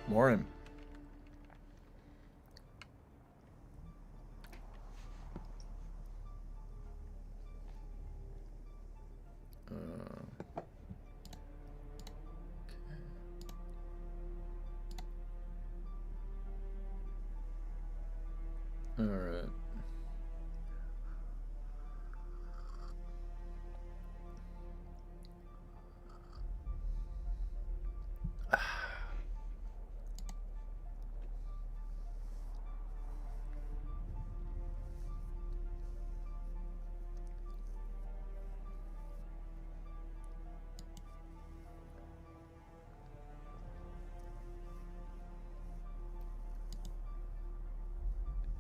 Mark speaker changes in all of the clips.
Speaker 1: Morning. All right.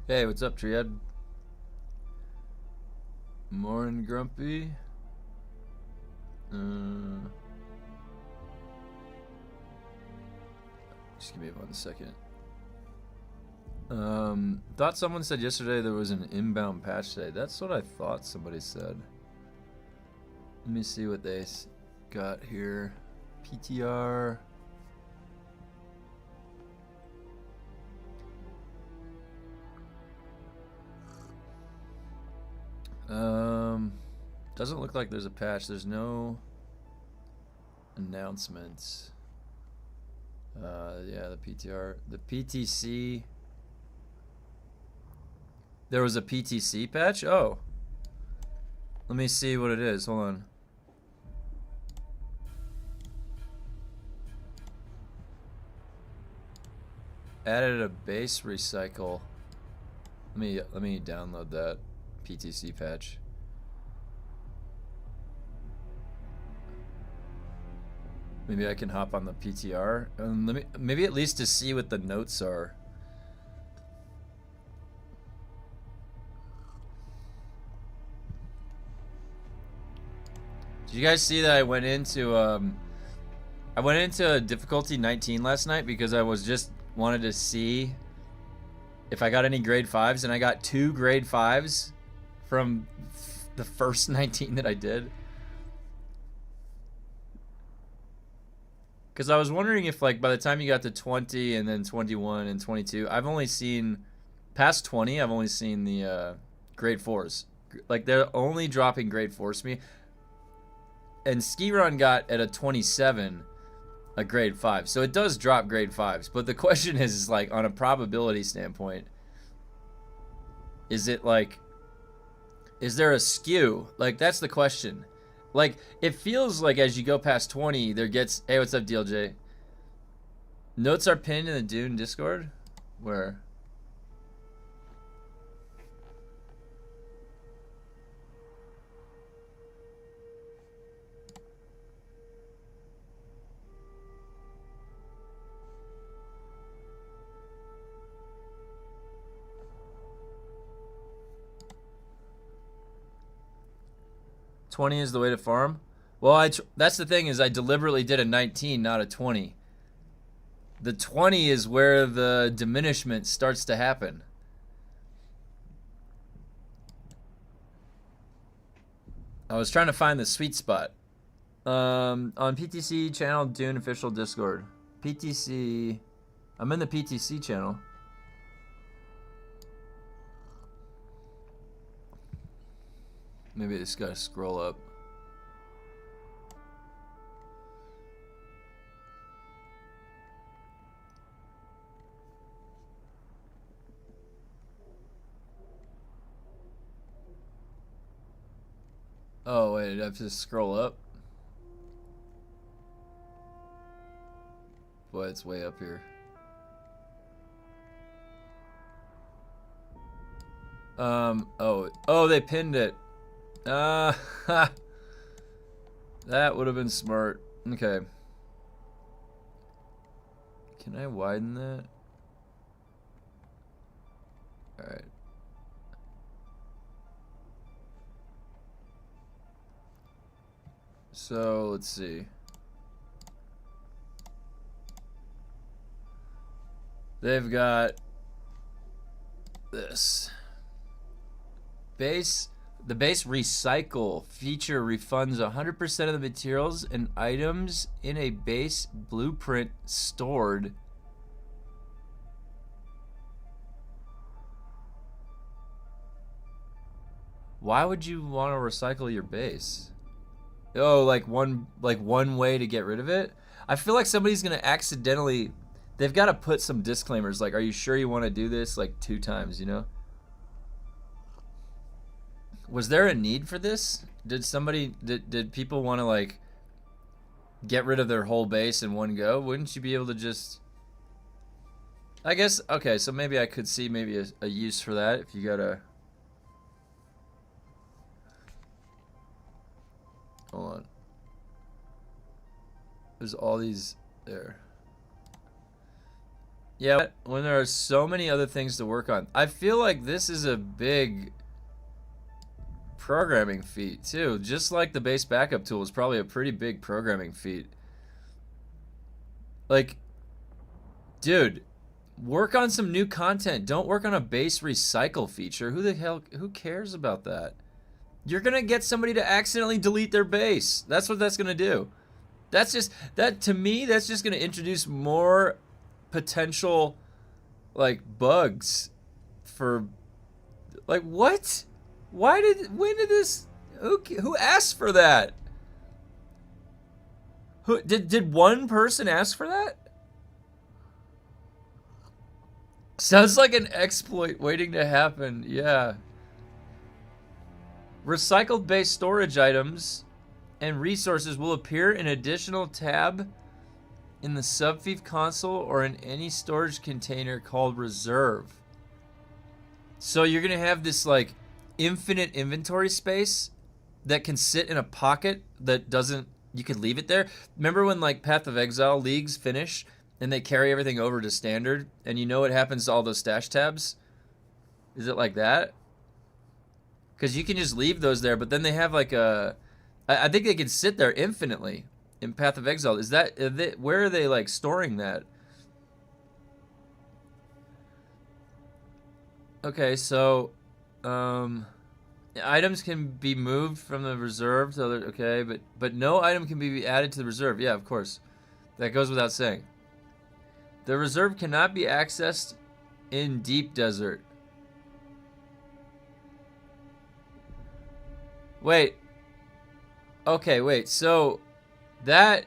Speaker 1: Hey, what's up, Triad? Morning, Grumpy. Just give me 1 second. Thought someone said yesterday there was an inbound patch today. That's what I thought somebody said. Let me see what they got here. PTR. Doesn't look like there's a patch. There's no announcements. Yeah, the PTR, the PTC. There was a PTC patch? Oh. Let me see what it is. Hold on. Added a base recycle. Let me download that PTC patch. Maybe I can hop on the PTR and maybe at least to see what the notes are. Did you guys see that I went into difficulty 19 last night because I was just wanted to see if I got any grade 5s, and I got 2 grade 5s from the first 19 that I did. Because I was wondering if, like, by the time you got to 20 and then 21 and 22, I've only seen, past 20, I've only seen the grade 4s. Like, they're only dropping grade 4s to me. And Ski Run got at a 27 a grade 5. So it does drop grade 5s. But the question is, like, on a probability standpoint, is it, like, is there a skew? Like, that's the question. Like, it feels like as you go past 20, there gets... Hey, what's up, DLJ? Notes are pinned in the Dune Discord? Where? $20 is the way to farm? Well, that's the thing, is I deliberately did a 19, not a 20. The 20 is where the diminishment starts to happen. I was trying to find the sweet spot. On PTC channel, Dune official Discord. PTC... I'm in the PTC channel. Maybe I just gotta scroll up. Oh, wait, I have to scroll up? Boy, it's way up here. Oh, they pinned it. That would have been smart. Okay. Can I widen that? Alright. So, let's see. They've got this. The base recycle feature refunds 100% of the materials and items in a base blueprint stored Why would you want to recycle your base? Oh, like one way to get rid of it? I feel like somebody's gonna accidentally. They've got to put some disclaimers like, "Are you sure you want to do this?" Like 2 times, you know. Was there a need for this? Did people want to like get rid of their whole base in one go? Wouldn't you be able to just? I guess okay. So maybe I could see maybe a use for that if you gotta. Hold on. There's all these there. Yeah, when there are so many other things to work on. I feel like this is a big programming feat too. Just like the base backup tool is probably a pretty big programming feat. Like, dude, work on some new content. Don't work on a base recycle feature. Who cares about that? You're gonna get somebody to accidentally delete their base. That's what that's gonna do. To me, that's just gonna introduce more potential like bugs for like what? When did this who asked for that? Who did one person ask for that? Sounds like an exploit waiting to happen. Yeah. Recycled base storage items and resources will appear in additional tab in the subfief console or in any storage container called reserve. So you're gonna have this like infinite inventory space that can sit in a pocket that doesn't, you could leave it there. Remember when like Path of Exile leagues finish and they carry everything over to standard and you know what happens to all those stash tabs? Is it like that? Because you can just leave those there, but then they have like a, I think they can sit there infinitely in Path of Exile. Is that, where are they like storing that? Okay, so items can be moved from the reserve to other, okay, but no item can be added to the reserve. Yeah, of course. That goes without saying. The reserve cannot be accessed in deep desert. Wait. Okay, wait. So that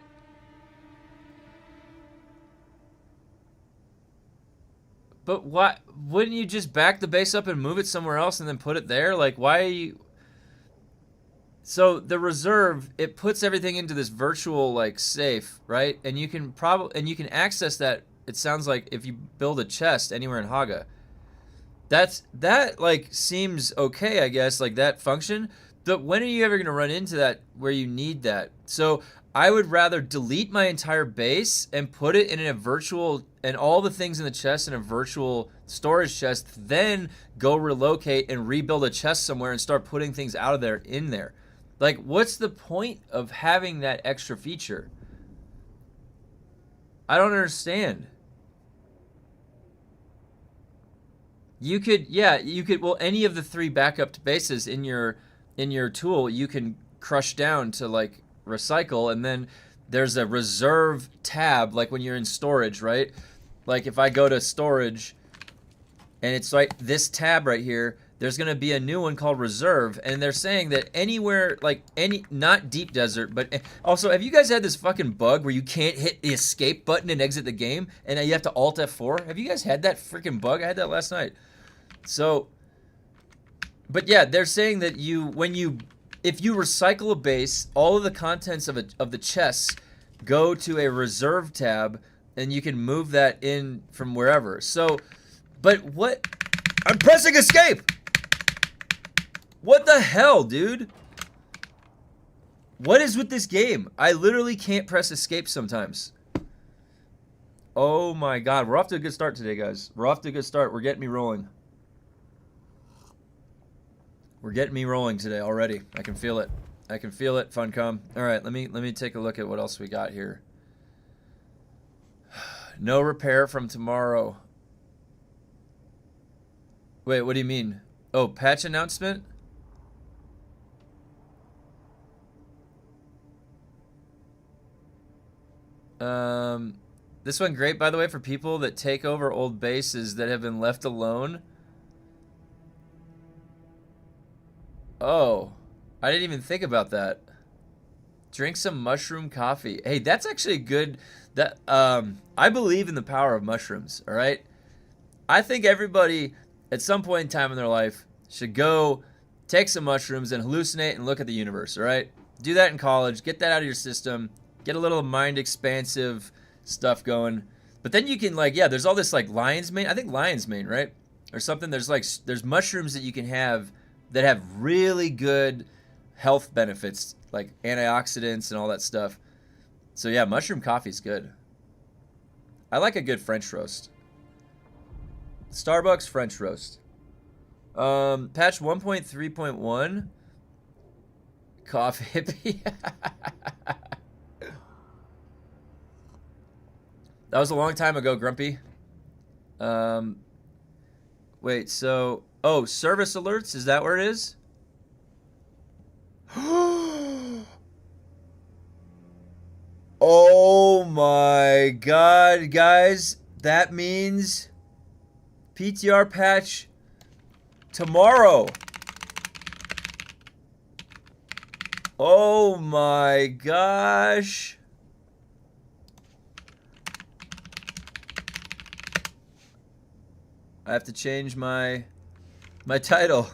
Speaker 1: but why wouldn't you just back the base up and move it somewhere else and then put it there? Like why are you? So the reserve, it puts everything into this virtual like safe, right? And you can access that. It sounds like if you build a chest anywhere in Haga. That like seems okay, I guess, like that function. But when are you ever going to run into that where you need that? So I would rather delete my entire base and put it in a virtual, and all the things in the chest in a virtual storage chest, then go relocate and rebuild a chest somewhere and start putting things out of there in there. Like, what's the point of having that extra feature? I don't understand. You could, well, any of the 3 backup bases in your tool, you can crush down to like recycle, and then there's a reserve tab, like when you're in storage, right? Like if I go to storage and it's like this tab right here, there's gonna be a new one called reserve, and they're saying that anywhere, like not deep desert, but also, have you guys had this fucking bug where you can't hit the escape button and exit the game, and you have to Alt F4? Have you guys had that freaking bug? I had that last night. So, but yeah, they're saying that if you recycle a base, all of the contents of the chests go to a reserve tab, and you can move that in from wherever. So, but what? I'm pressing escape! What the hell, dude? What is with this game? I literally can't press escape sometimes. Oh my god, we're off to a good start today, guys. We're off to a good start. We're getting me rolling. We're getting me rolling today already. I can feel it. I can feel it, Funcom. All right, let me take a look at what else we got here. No repair from tomorrow. Wait, what do you mean? Oh, patch announcement? This one great, by the way, for people that take over old bases that have been left alone. Oh, I didn't even think about that. Drink some mushroom coffee. Hey, that's actually good. That I believe in the power of mushrooms. All right, I think everybody at some point in time in their life should go take some mushrooms and hallucinate and look at the universe. All right, do that in college. Get that out of your system. Get a little mind expansive stuff going. But then you can like, yeah, there's all this like lion's mane. I think lion's mane, right? Or something. There's mushrooms that you can have that have really good health benefits, like antioxidants and all that stuff. So yeah, mushroom coffee is good. I like a good French roast. Starbucks French roast. Patch 1.3.1. Coffee hippie. That was a long time ago, Grumpy. Wait, so... Oh, service alerts? Is that where it is? Oh my god, guys. That means PTR patch tomorrow. Oh my gosh. I have to change my title.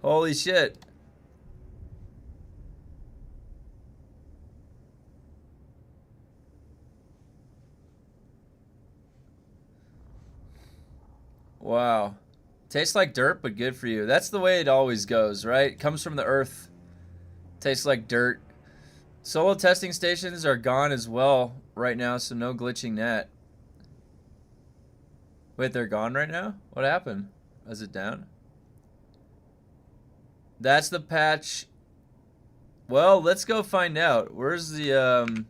Speaker 1: Holy shit. Wow. Tastes like dirt, but good for you. That's the way it always goes, right? It comes from the earth. Tastes like dirt. Solo testing stations are gone as well right now, so no glitching that. Wait, they're gone right now? What happened? Is it down? That's the patch. Well, let's go find out. Where's the,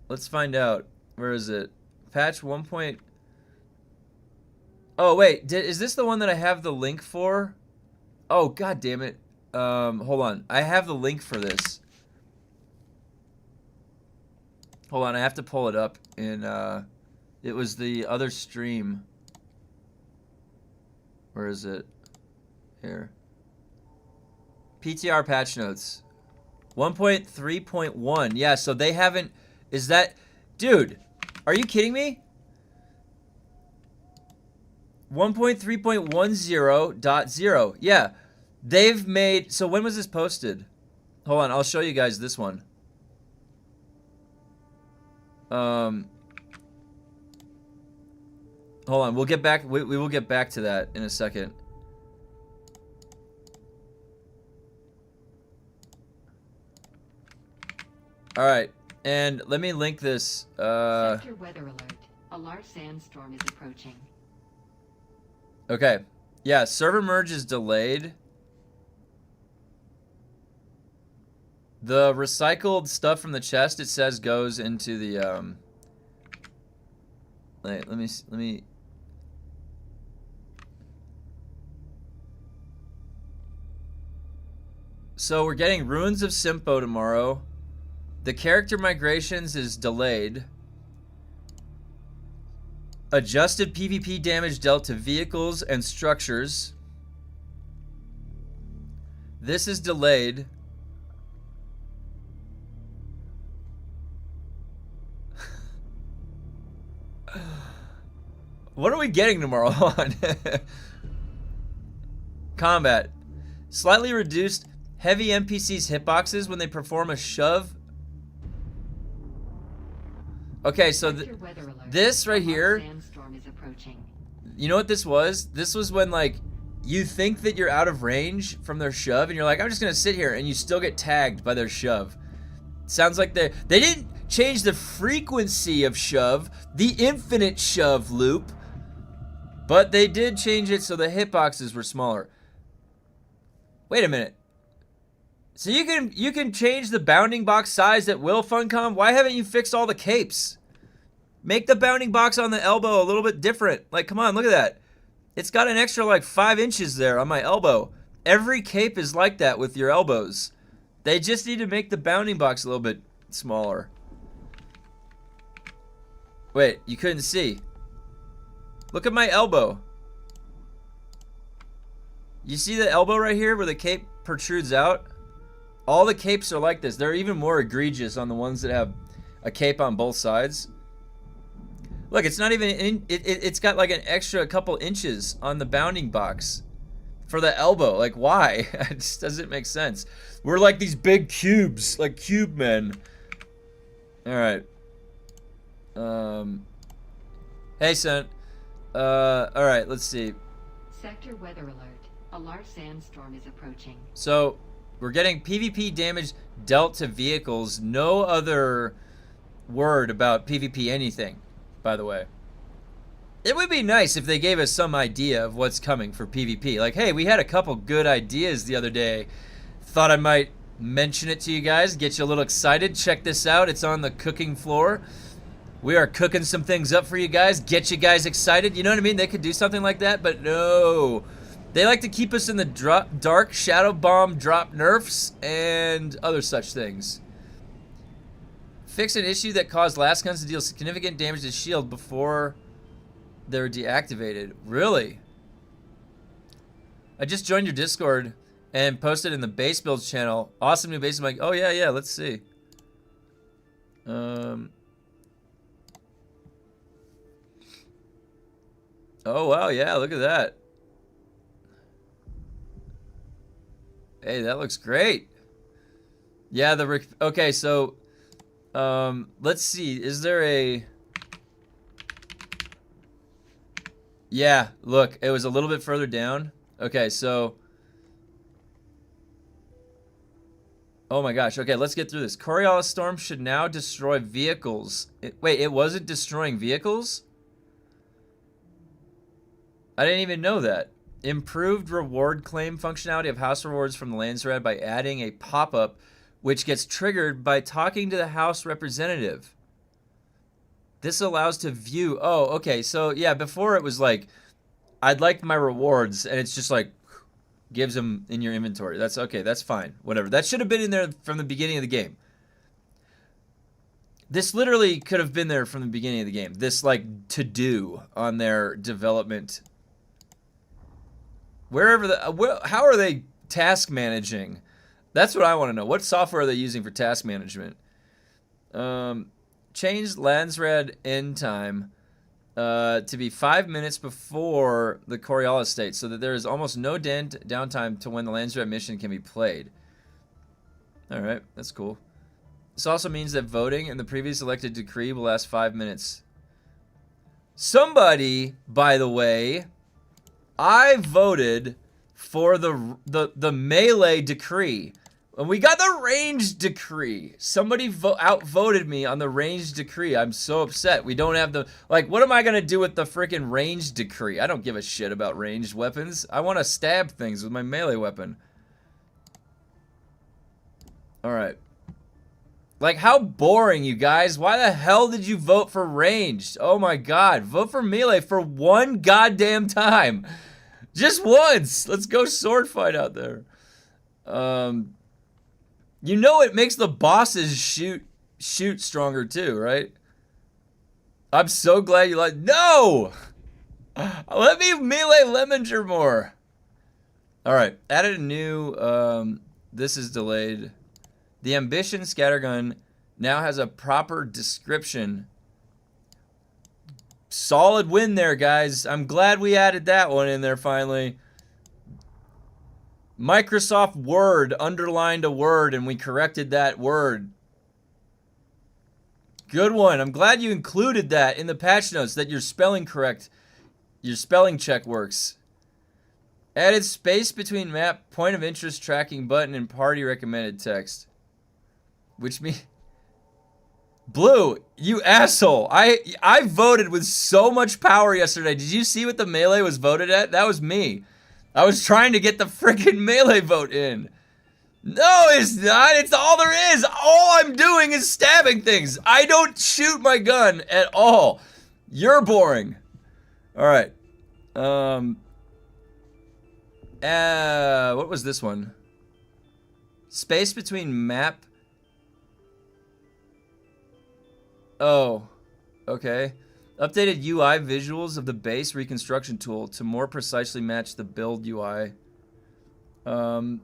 Speaker 1: let's find out. Where is it? Patch 1. Oh, wait. Is this the one that I have the link for? Oh, god damn it. Hold on. I have the link for this. Hold on. I have to pull it up in, it was the other stream. Where is it? Here. PTR patch notes. 1.3.1. Yeah, so they haven't... Is that... Dude, are you kidding me? 1.3.10.0. Yeah. They've made... So when was this posted? Hold on, I'll show you guys this one. Hold on, we'll get back... We will get back to that in a second. Alright, and let me link this.
Speaker 2: Sector weather alert. A large sandstorm is approaching.
Speaker 1: Okay. Yeah, server merge is delayed. The recycled stuff from the chest, it says, goes into the, Wait, let me... So we're getting Ruins of Simpo tomorrow. The character migrations is delayed. Adjusted PvP damage dealt to vehicles and structures. This is delayed. What are we getting tomorrow? On combat. Slightly reduced heavy NPCs hitboxes when they perform a shove. Okay, so this right here, you know what this was? This was when, like, you think that you're out of range from their shove, and you're like, I'm just gonna sit here, and you still get tagged by their shove. Sounds like they didn't change the frequency of shove, the infinite shove loop, but they did change it so the hitboxes were smaller. Wait a minute. So you can change the bounding box size at will, Funcom? Why haven't you fixed all the capes? Make the bounding box on the elbow a little bit different. Like, come on, look at that. It's got an extra, like, 5 inches there on my elbow. Every cape is like that with your elbows. They just need to make the bounding box a little bit smaller. Wait, you couldn't see. Look at my elbow. You see the elbow right here where the cape protrudes out? All the capes are like this. They're even more egregious on the ones that have a cape on both sides. Look, it's not even in, it's got like an extra couple inches on the bounding box for the elbow. Like, why? It just doesn't make sense. We're like these big cubes, like cube men. All right. Hey, son. All right, let's see.
Speaker 2: Sector weather alert. A large sandstorm is approaching.
Speaker 1: So, we're getting PvP damage dealt to vehicles. No other word about PvP anything, by the way. It would be nice if they gave us some idea of what's coming for PvP. Like, hey, we had a couple good ideas the other day. Thought I might mention it to you guys, get you a little excited. Check this out. It's on the cooking floor. We are cooking some things up for you guys. Get you guys excited. You know what I mean? They could do something like that, but no. They like to keep us in the dark, shadow bomb, drop nerfs, and other such things. Fix an issue that caused last guns to deal significant damage to shield before they're deactivated. Really? I just joined your Discord and posted in the base builds channel. Awesome new base. I'm like, oh yeah, let's see. Oh wow, yeah, look at that. Hey, that looks great. Yeah, okay, so let's see. Is there a... Yeah, look, it was a little bit further down. Okay, so... Oh my gosh, okay, let's get through this. Coriolis Storm should now destroy vehicles. Wait, it wasn't destroying vehicles? I didn't even know that. Improved reward claim functionality of house rewards from the Landsrad by adding a pop-up which gets triggered by talking to the house representative. This allows to view... Oh, okay, so yeah, before it was like, I'd like my rewards, and it's just like, gives them in your inventory. That's okay, that's fine, whatever. That should have been in there from the beginning of the game. This literally could have been there from the beginning of the game. This, like, to-do on their development. Wherever the... How are they task managing? That's what I want to know. What software are they using for task management? Change Landsrad end time to be 5 minutes before the Coriolis state, so that there is almost no downtime to when the Landsrad mission can be played. Alright, that's cool. This also means that voting in the previous elected decree will last 5 minutes. Somebody, by the way, I voted for the melee decree. And we got the range decree. Somebody outvoted me on the range decree. I'm so upset. We don't have the... Like, what am I going to do with the freaking range decree? I don't give a shit about ranged weapons. I want to stab things with my melee weapon. Alright. Like, how boring, you guys. Why the hell did you vote for ranged? Oh my god. Vote for melee for one goddamn time. Just once. Let's go sword fight out there. You know it makes the bosses shoot stronger too, right? I'm so glad you like... No! Let me melee Lemminger more. Alright, added a new... this is delayed. The Ambition Scattergun now has a proper description. Solid win there, guys. I'm glad we added that one in there finally. Microsoft Word underlined a word and we corrected that word. Good one. I'm glad you included that in the patch notes, that your spelling correct. Your spelling check works. Added space between map, point of interest tracking button, and party recommended text. Which means... Blue, you asshole. I voted with so much power yesterday. Did you see what the melee was voted at? That was me. I was trying to get the freaking melee vote in. No, it's not. It's all there is. All I'm doing is stabbing things. I don't shoot my gun at all. You're boring. All right. What was this one? Space between map. Oh, okay. Updated UI visuals of the base reconstruction tool to more precisely match the build UI. Um,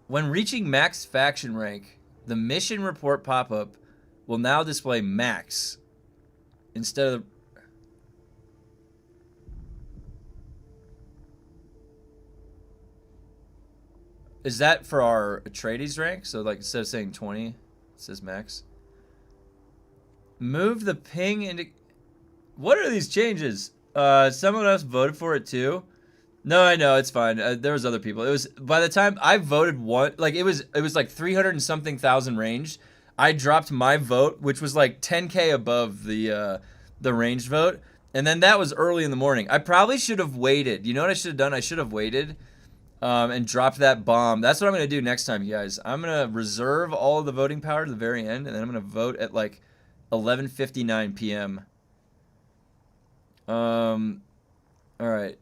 Speaker 1: when reaching max faction rank, the mission report pop-up will now display max instead of the... Is that for our Atreides rank? So like instead of saying 20, it says max. Move the ping into... What are these changes? Someone else voted for it too. No, I know, it's fine. There was other people. It was by the time I voted one, like it was like 300 and something thousand range. I dropped my vote, which was like 10K above the ranged vote, and then that was early in the morning. I probably should have waited. You know what I should have done? I should have waited and dropped that bomb. That's what I'm gonna do next time, you guys. I'm gonna reserve all of the voting power to the very end, and then I'm gonna vote at like 11:59 p.m. All right.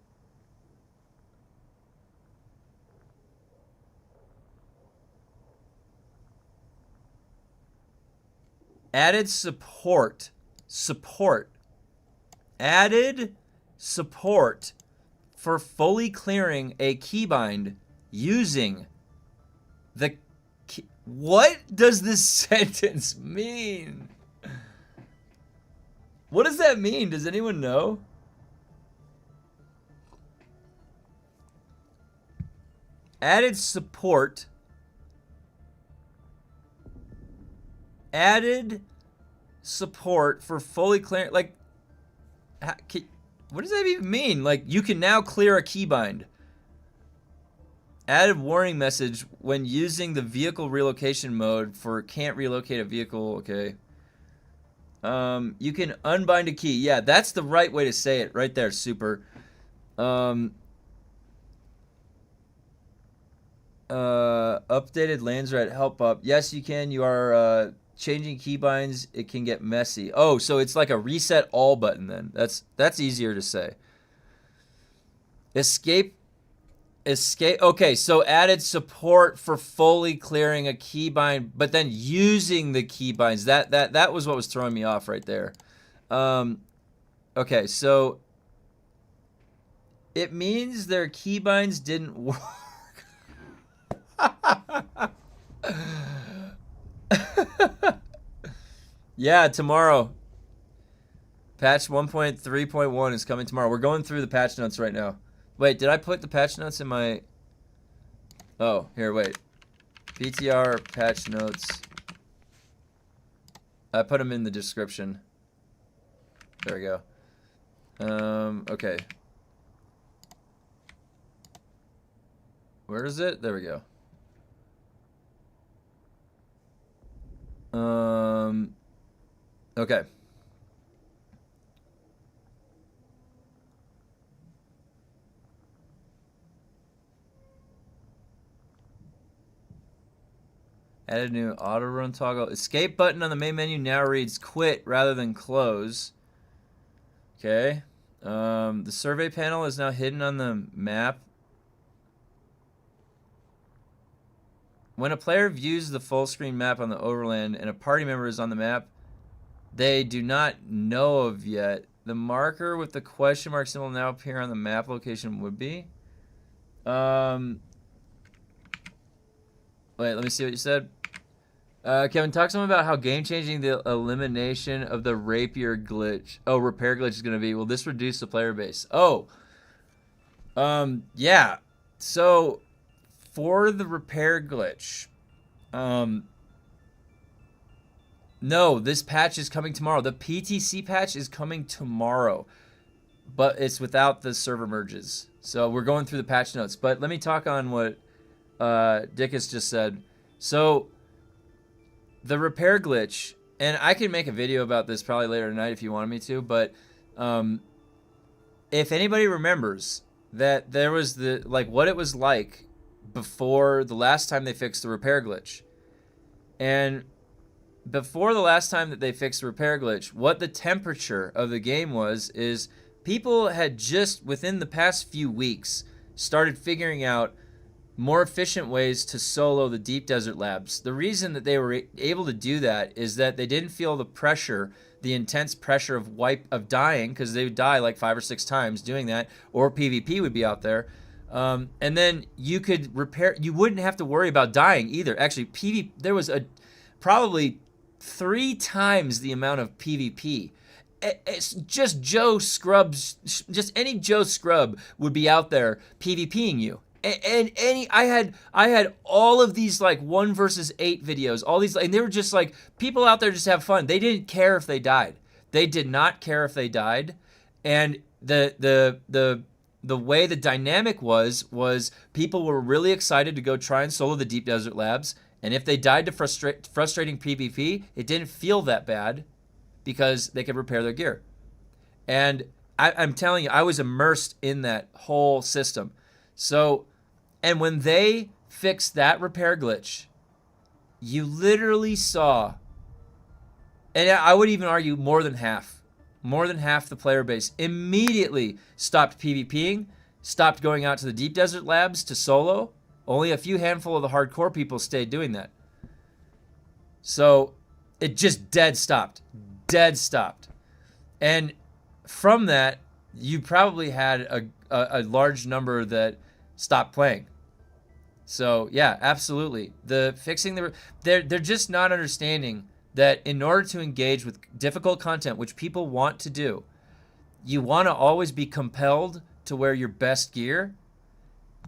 Speaker 1: Added support. Added support for fully clearing a keybind using the key. What does this sentence mean? What does that mean? Does anyone know? Added support. Added support for fully clear. Like, what does that even mean? Like, you can now clear a keybind. Added warning message when using the vehicle relocation mode for can't relocate a vehicle. Okay. You can unbind a key. Yeah, that's the right way to say it. Right there, super. Updated Landsrat help up. Yes, you can. You are changing keybinds. It can get messy. Oh, so it's like a reset all button then. That's easier to say. Escape. Okay, so added support for fully clearing a keybind, but then using the keybinds. That was what was throwing me off right there. Okay, so it means their keybinds didn't work. Yeah, tomorrow. Patch 1.3.1 is coming tomorrow. We're going through the patch notes right now. Wait, did I put the patch notes in my... Oh, here, wait. PTR patch notes. I put them in the description. There we go. Okay. Where is it? There we go. Okay. Added new auto run toggle. Escape button on the main menu now reads quit rather than close. Okay. The survey panel is now hidden on the map. When a player views the full screen map on the overland and a party member is on the map they do not know of yet, the marker with the question mark symbol now appear on the map location would be. Wait, let me see what you said. Kevin, talk to him about how game-changing the elimination of the rapier glitch. Oh, repair glitch is going to be. Will this reduce the player base? Oh. Yeah. So, for the repair glitch, no, this patch is coming tomorrow. The PTC patch is coming tomorrow, but it's without the server merges. So we're going through the patch notes. But let me talk on what Dickus just said. So the repair glitch, and I can make a video about this probably later tonight if you wanted me to, but if anybody remembers that there was what it was like before the last time they fixed the repair glitch. And before the last time that they fixed the repair glitch, what the temperature of the game is people had just within the past few weeks started figuring out more efficient ways to solo the deep desert labs. The reason that they were able to do that is that they didn't feel the pressure, the intense pressure of dying, because they would die like 5 or 6 times doing that, or PvP would be out there. And then you could repair. You wouldn't have to worry about dying either. Actually, there was probably 3 times the amount of PvP. It's just Joe Scrubs, just any Joe Scrub would be out there PvPing you. And I had all of these like 1 versus 8 videos, all these, and they were just like, people out there just have fun. They didn't care if they died. They did not care if they died. And the way the dynamic was people were really excited to go try and solo the deep desert labs. And if they died to frustrating PvP, it didn't feel that bad because they could repair their gear. And I'm telling you, I was immersed in that whole system. So, and when they fixed that repair glitch, you literally saw, and I would even argue more than half the player base immediately stopped PvPing, stopped going out to the deep desert labs to solo. Only a few handful of the hardcore people stayed doing that. So it just dead stopped. And from that, you probably had a large number that stopped playing. So yeah, absolutely. They're just not understanding that in order to engage with difficult content, which people want to do, you want to always be compelled to wear your best gear,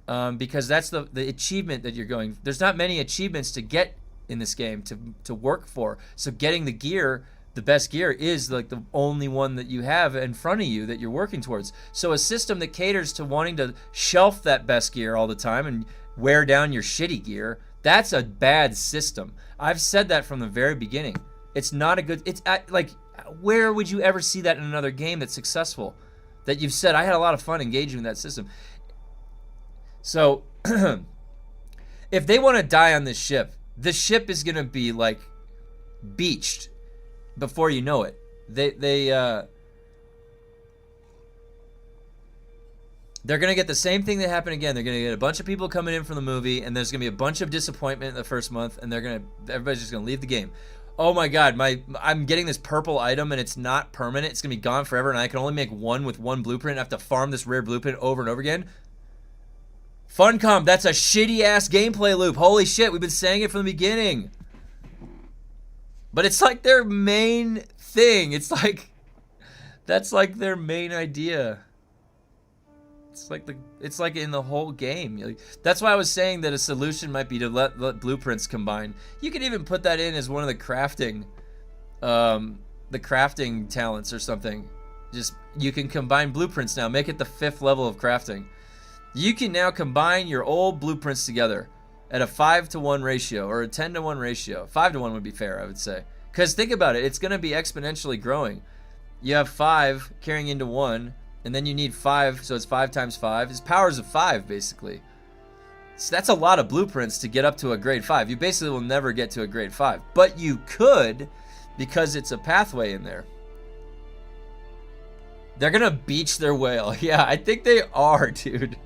Speaker 1: because that's the achievement that you're going. There's not many achievements to get in this game to work for. So getting the gear, the best gear, is like the only one that you have in front of you that you're working towards. So a system that caters to wanting to shelf that best gear all the time and wear down your shitty gear, that's a bad system. I've said that from the very beginning. It's not a good, it's like, where would you ever see that in another game that's successful? That you've said, I had a lot of fun engaging with that system. So, if they want to die on this ship, the ship is going to be like beached before you know it. They're going to get the same thing that happened again. They're going to get a bunch of people coming in from the movie, and there's going to be a bunch of disappointment in the first month, and everybody's just going to leave the game. Oh my god, I'm getting this purple item and it's not permanent. It's going to be gone forever, and I can only make one with one blueprint. I have to farm this rare blueprint over and over again. Funcom, that's a shitty ass gameplay loop. Holy shit, we've been saying it from the beginning. But it's like their main thing. It's like, that's like their main idea. It's like in the whole game. That's why I was saying that a solution might be to let blueprints combine. You could even put that in as one of the crafting talents or something. Just, you can combine blueprints now. Make it the 5th level of crafting. You can now combine your old blueprints together at a 5-to-1 ratio or a 10-to-1 ratio. 5-to-1 would be fair, I would say. Because think about it, it's going to be exponentially growing. You have 5 carrying into 1, and then you need 5, so it's 5 times 5. It's powers of 5, basically. So that's a lot of blueprints to get up to a grade 5. You basically will never get to a grade 5. But you could, because it's a pathway in there. They're going to beach their whale. Yeah, I think they are, dude.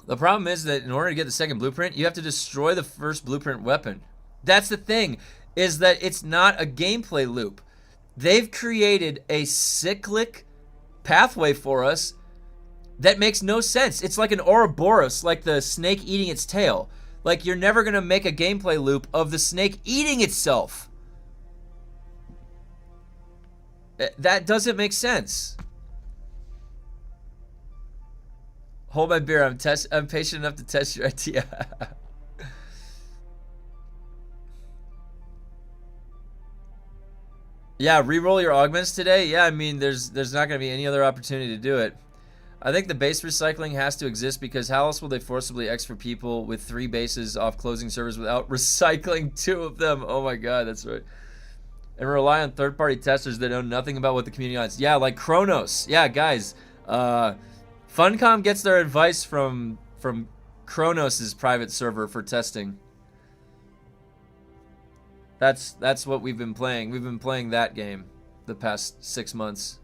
Speaker 1: The problem is that in order to get the second blueprint, you have to destroy the first blueprint weapon. That's the thing, is that it's not a gameplay loop. They've created a cyclic pathway for us that makes no sense. It's like an Ouroboros, like the snake eating its tail. Like, you're never going to make a gameplay loop of the snake eating itself. That doesn't make sense. Hold my beer. I'm patient enough to test your idea. Yeah, re-roll your augments today. Yeah, I mean, there's not going to be any other opportunity to do it. I think the base recycling has to exist, because how else will they forcibly X for people with 3 bases off closing servers without recycling 2 of them? Oh my god, that's right. And rely on third-party testers that know nothing about what the community wants. Yeah, like Kronos. Yeah, guys. Funcom gets their advice from Kronos' private server for testing. That's what we've been playing. We've been playing that game the past 6 months.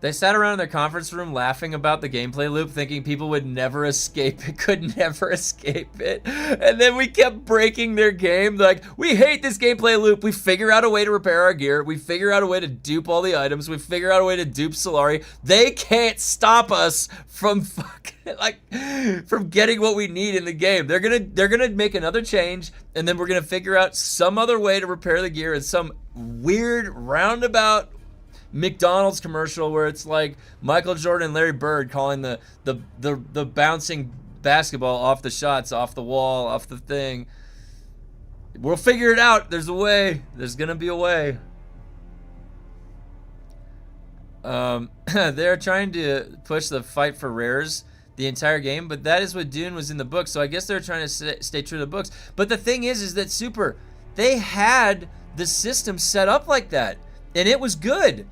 Speaker 1: They sat around in their conference room laughing about the gameplay loop, thinking people would never escape it, could never escape it. And then we kept breaking their game. They're like, we hate this gameplay loop. We figure out a way to repair our gear. We figure out a way to dupe all the items. We figure out a way to dupe Solari. They can't stop us from from getting what we need in the game. They're gonna make another change, and then we're gonna figure out some other way to repair the gear in some weird roundabout McDonald's commercial where it's like Michael Jordan and Larry Bird calling the bouncing basketball off the shots, off the wall, off the thing. We'll figure it out. There's a way. There's gonna be a way. They're trying to push the fight for rares the entire game, but that is what Dune was in the book, so I guess they're trying to stay true to the books. But the thing is that Super, they had the system set up like that, and it was good.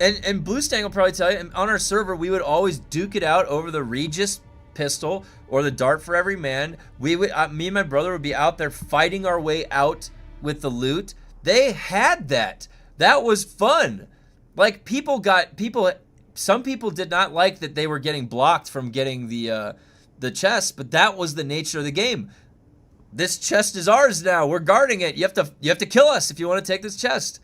Speaker 1: And Bluestang will probably tell you, and on our server, we would always duke it out over the Regis pistol or the dart for every man. We would, me and my brother would be out there fighting our way out with the loot. They had that. That was fun. Like, some people did not like that they were getting blocked from getting the chest, but that was the nature of the game. This chest is ours now. We're guarding it. You have to kill us if you want to take this chest.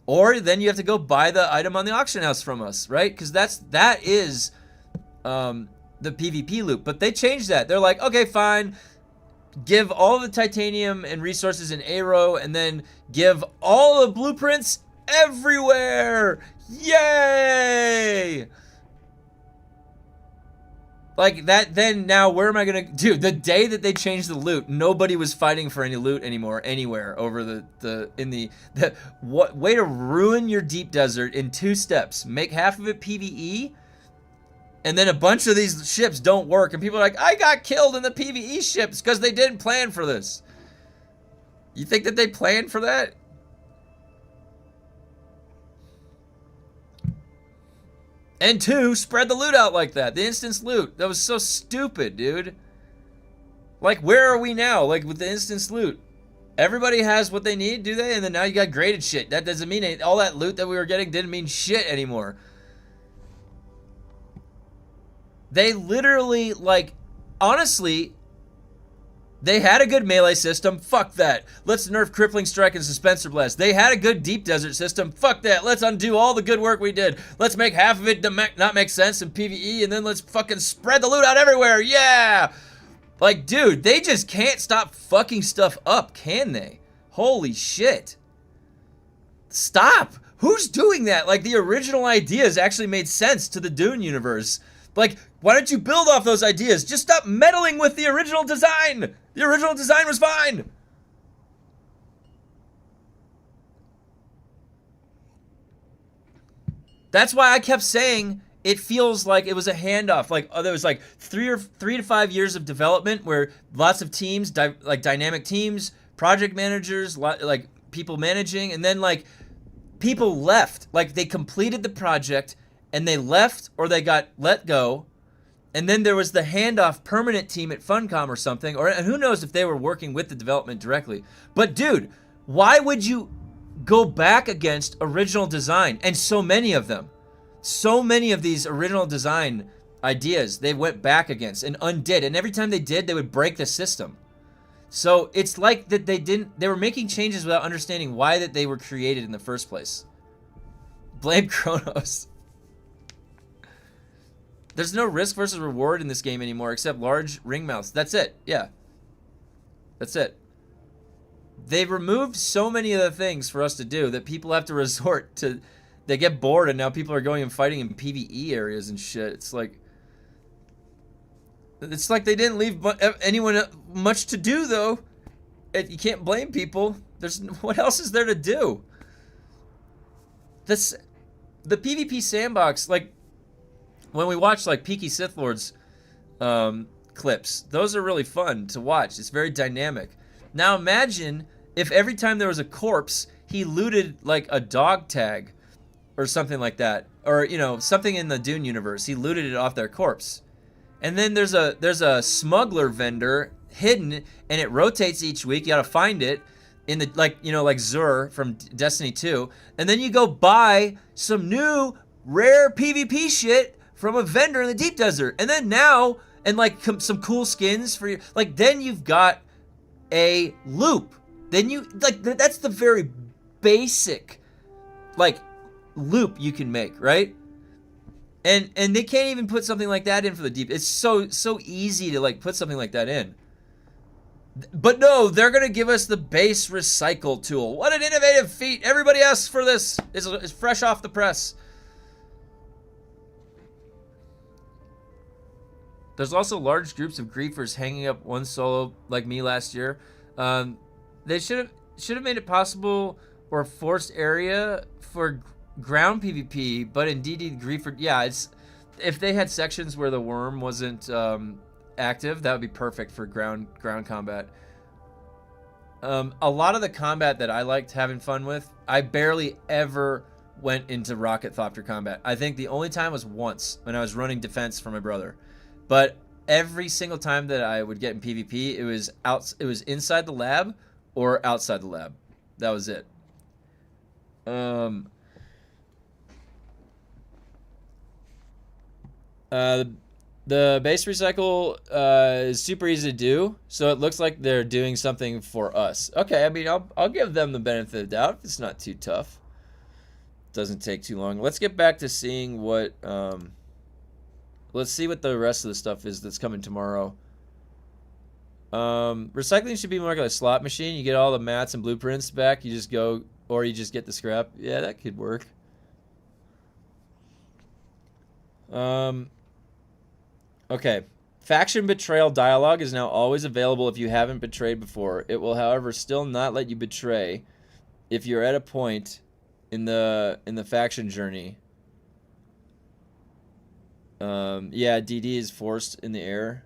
Speaker 1: Or then you have to go buy the item on the auction house from us, right? Because that is the PvP loop. But they changed that. They're like, okay, fine. Give all the titanium and resources in Aero, and then give all the blueprints everywhere. Yay! Like that, then now where am I gonna do? The day that they changed the loot, nobody was fighting for any loot anymore, anywhere over what way to ruin your deep desert in 2 steps. Make half of it PvE, and then a bunch of these ships don't work, and people are like, I got killed in the PvE ships because they didn't plan for this. You think that they planned for that? And 2, spread the loot out like that. The instance loot. That was so stupid, dude. Like, where are we now? Like, with the instance loot. Everybody has what they need, do they? And then now you got graded shit. That doesn't mean anything. All that loot that we were getting didn't mean shit anymore. They literally, like, honestly, they had a good melee system. Fuck that. Let's nerf Crippling Strike and Suspensor Blast. They had a good Deep Desert system. Fuck that. Let's undo all the good work we did. Let's make half of it not make sense in PvE, and then let's fucking spread the loot out everywhere. Yeah! Like, dude, they just can't stop fucking stuff up, can they? Holy shit. Stop! Who's doing that? Like, the original ideas actually made sense to the Dune universe. Like, why don't you build off those ideas? Just stop meddling with the original design! The original design was fine! That's why I kept saying it feels like it was a handoff. Like, there was like 3 to 5 years of development where lots of teams, like dynamic teams, project managers, like people managing, and then like people left. Like, they completed the project and they left, or they got let go. And then there was the handoff permanent team at Funcom or something, and who knows if they were working with the development directly. But dude, why would you go back against original design? And so many of them, so many of these original design ideas, they went back against and undid. And every time they did, they would break the system. So it's like that they were making changes without understanding why that they were created in the first place. Blame Kronos. There's no risk versus reward in this game anymore except large ring mouths. That's it. Yeah. That's it. They removed so many of the things for us to do that people have to resort to. They get bored, and now people are going and fighting in PvE areas and shit. It's like they didn't leave anyone much to do, though. You can't blame people. What else is there to do? The PvP sandbox, like, when we watch like Peaky Sith Lords clips, those are really fun to watch. It's very dynamic. Now imagine if every time there was a corpse, he looted like a dog tag or something like that, or you know, something in the Dune universe. He looted it off their corpse, and then there's a smuggler vendor hidden, and it rotates each week. You gotta find it in the like Zur from Destiny 2, and then you go buy some new rare PvP shit from a vendor in the deep desert. And then now, and like some cool skins for you. Like then you've got a loop. Then you, like that's the very basic, like, loop you can make, right? And they can't even put something like that in for the deep. It's so easy to like put something like that in. But no, they're gonna give us the base recycle tool. What an innovative feat! Everybody asks for this. It's fresh off the press. There's also large groups of griefers hanging up one solo like me last year. They should have made it possible or forced area for ground PvP, but in DD griefer, yeah, it's if they had sections where the worm wasn't active, that would be perfect for ground combat. A lot of the combat that I liked having fun with, I barely ever went into rocket thopter combat. I think the only time was once when I was running defense for my brother. But every single time that I would get in PvP, it was inside the lab or outside the lab. That was it. The base recycle is super easy to do, so it looks like they're doing something for us. Okay, I mean, I'll give them the benefit of the doubt. It's not too tough. Doesn't take too long. Let's get back to seeing what let's see what the rest of the stuff is that's coming tomorrow. Recycling should be more like a slot machine. You get all the mats and blueprints back. You just go, or you just get the scrap. Yeah, that could work. Okay. Faction betrayal dialogue is now always available if you haven't betrayed before. It will, however, still not let you betray if you're at a point in the faction journey. Yeah, DD is forced in the air.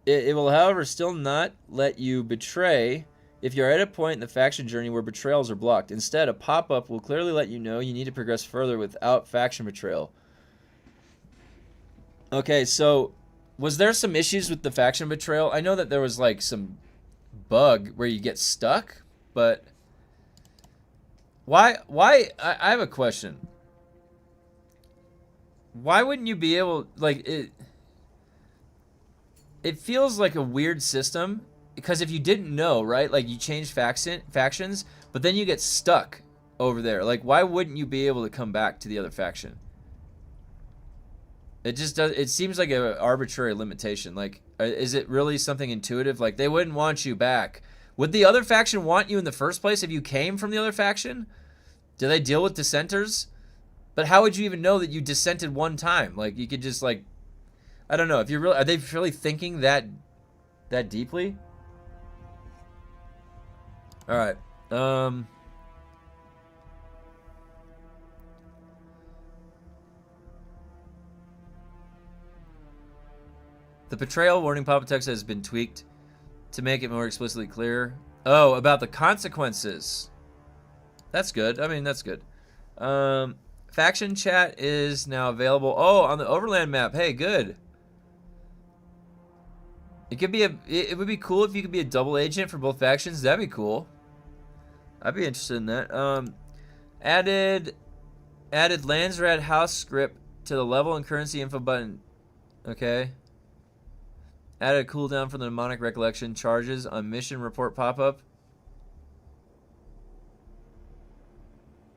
Speaker 1: It will, however, still not let you betray if you're at a point in the faction journey where betrayals are blocked. Instead, a pop-up will clearly let you know you need to progress further without faction betrayal. Okay, so was there some issues with the faction betrayal? I know that there was like some bug where you get stuck, but why I have a question. Why wouldn't you be able, like, it feels like a weird system because if you didn't know, right? Like you change factions, but then you get stuck over there. Like why wouldn't you be able to come back to the other faction? It just does. It seems like an arbitrary limitation. Like, is it really something intuitive? Like, they wouldn't want you back. Would the other faction want you in the first place if you came from the other faction? Do they deal with dissenters? But how would you even know that you dissented one time? Like, you could just like, I don't know. If you're really, are they really thinking that deeply? All right. The betrayal warning pop-up text has been tweaked to make it more explicitly clear. Oh, about the consequences. That's good. I mean, that's good. Faction chat is now available. Oh, on the Overland map. Hey, good. It could be it would be cool if you could be a double agent for both factions. That'd be cool. I'd be interested in that. Added Landsrat house script to the level and currency info button. Okay. Added a cooldown for the mnemonic recollection charges on mission report pop-up.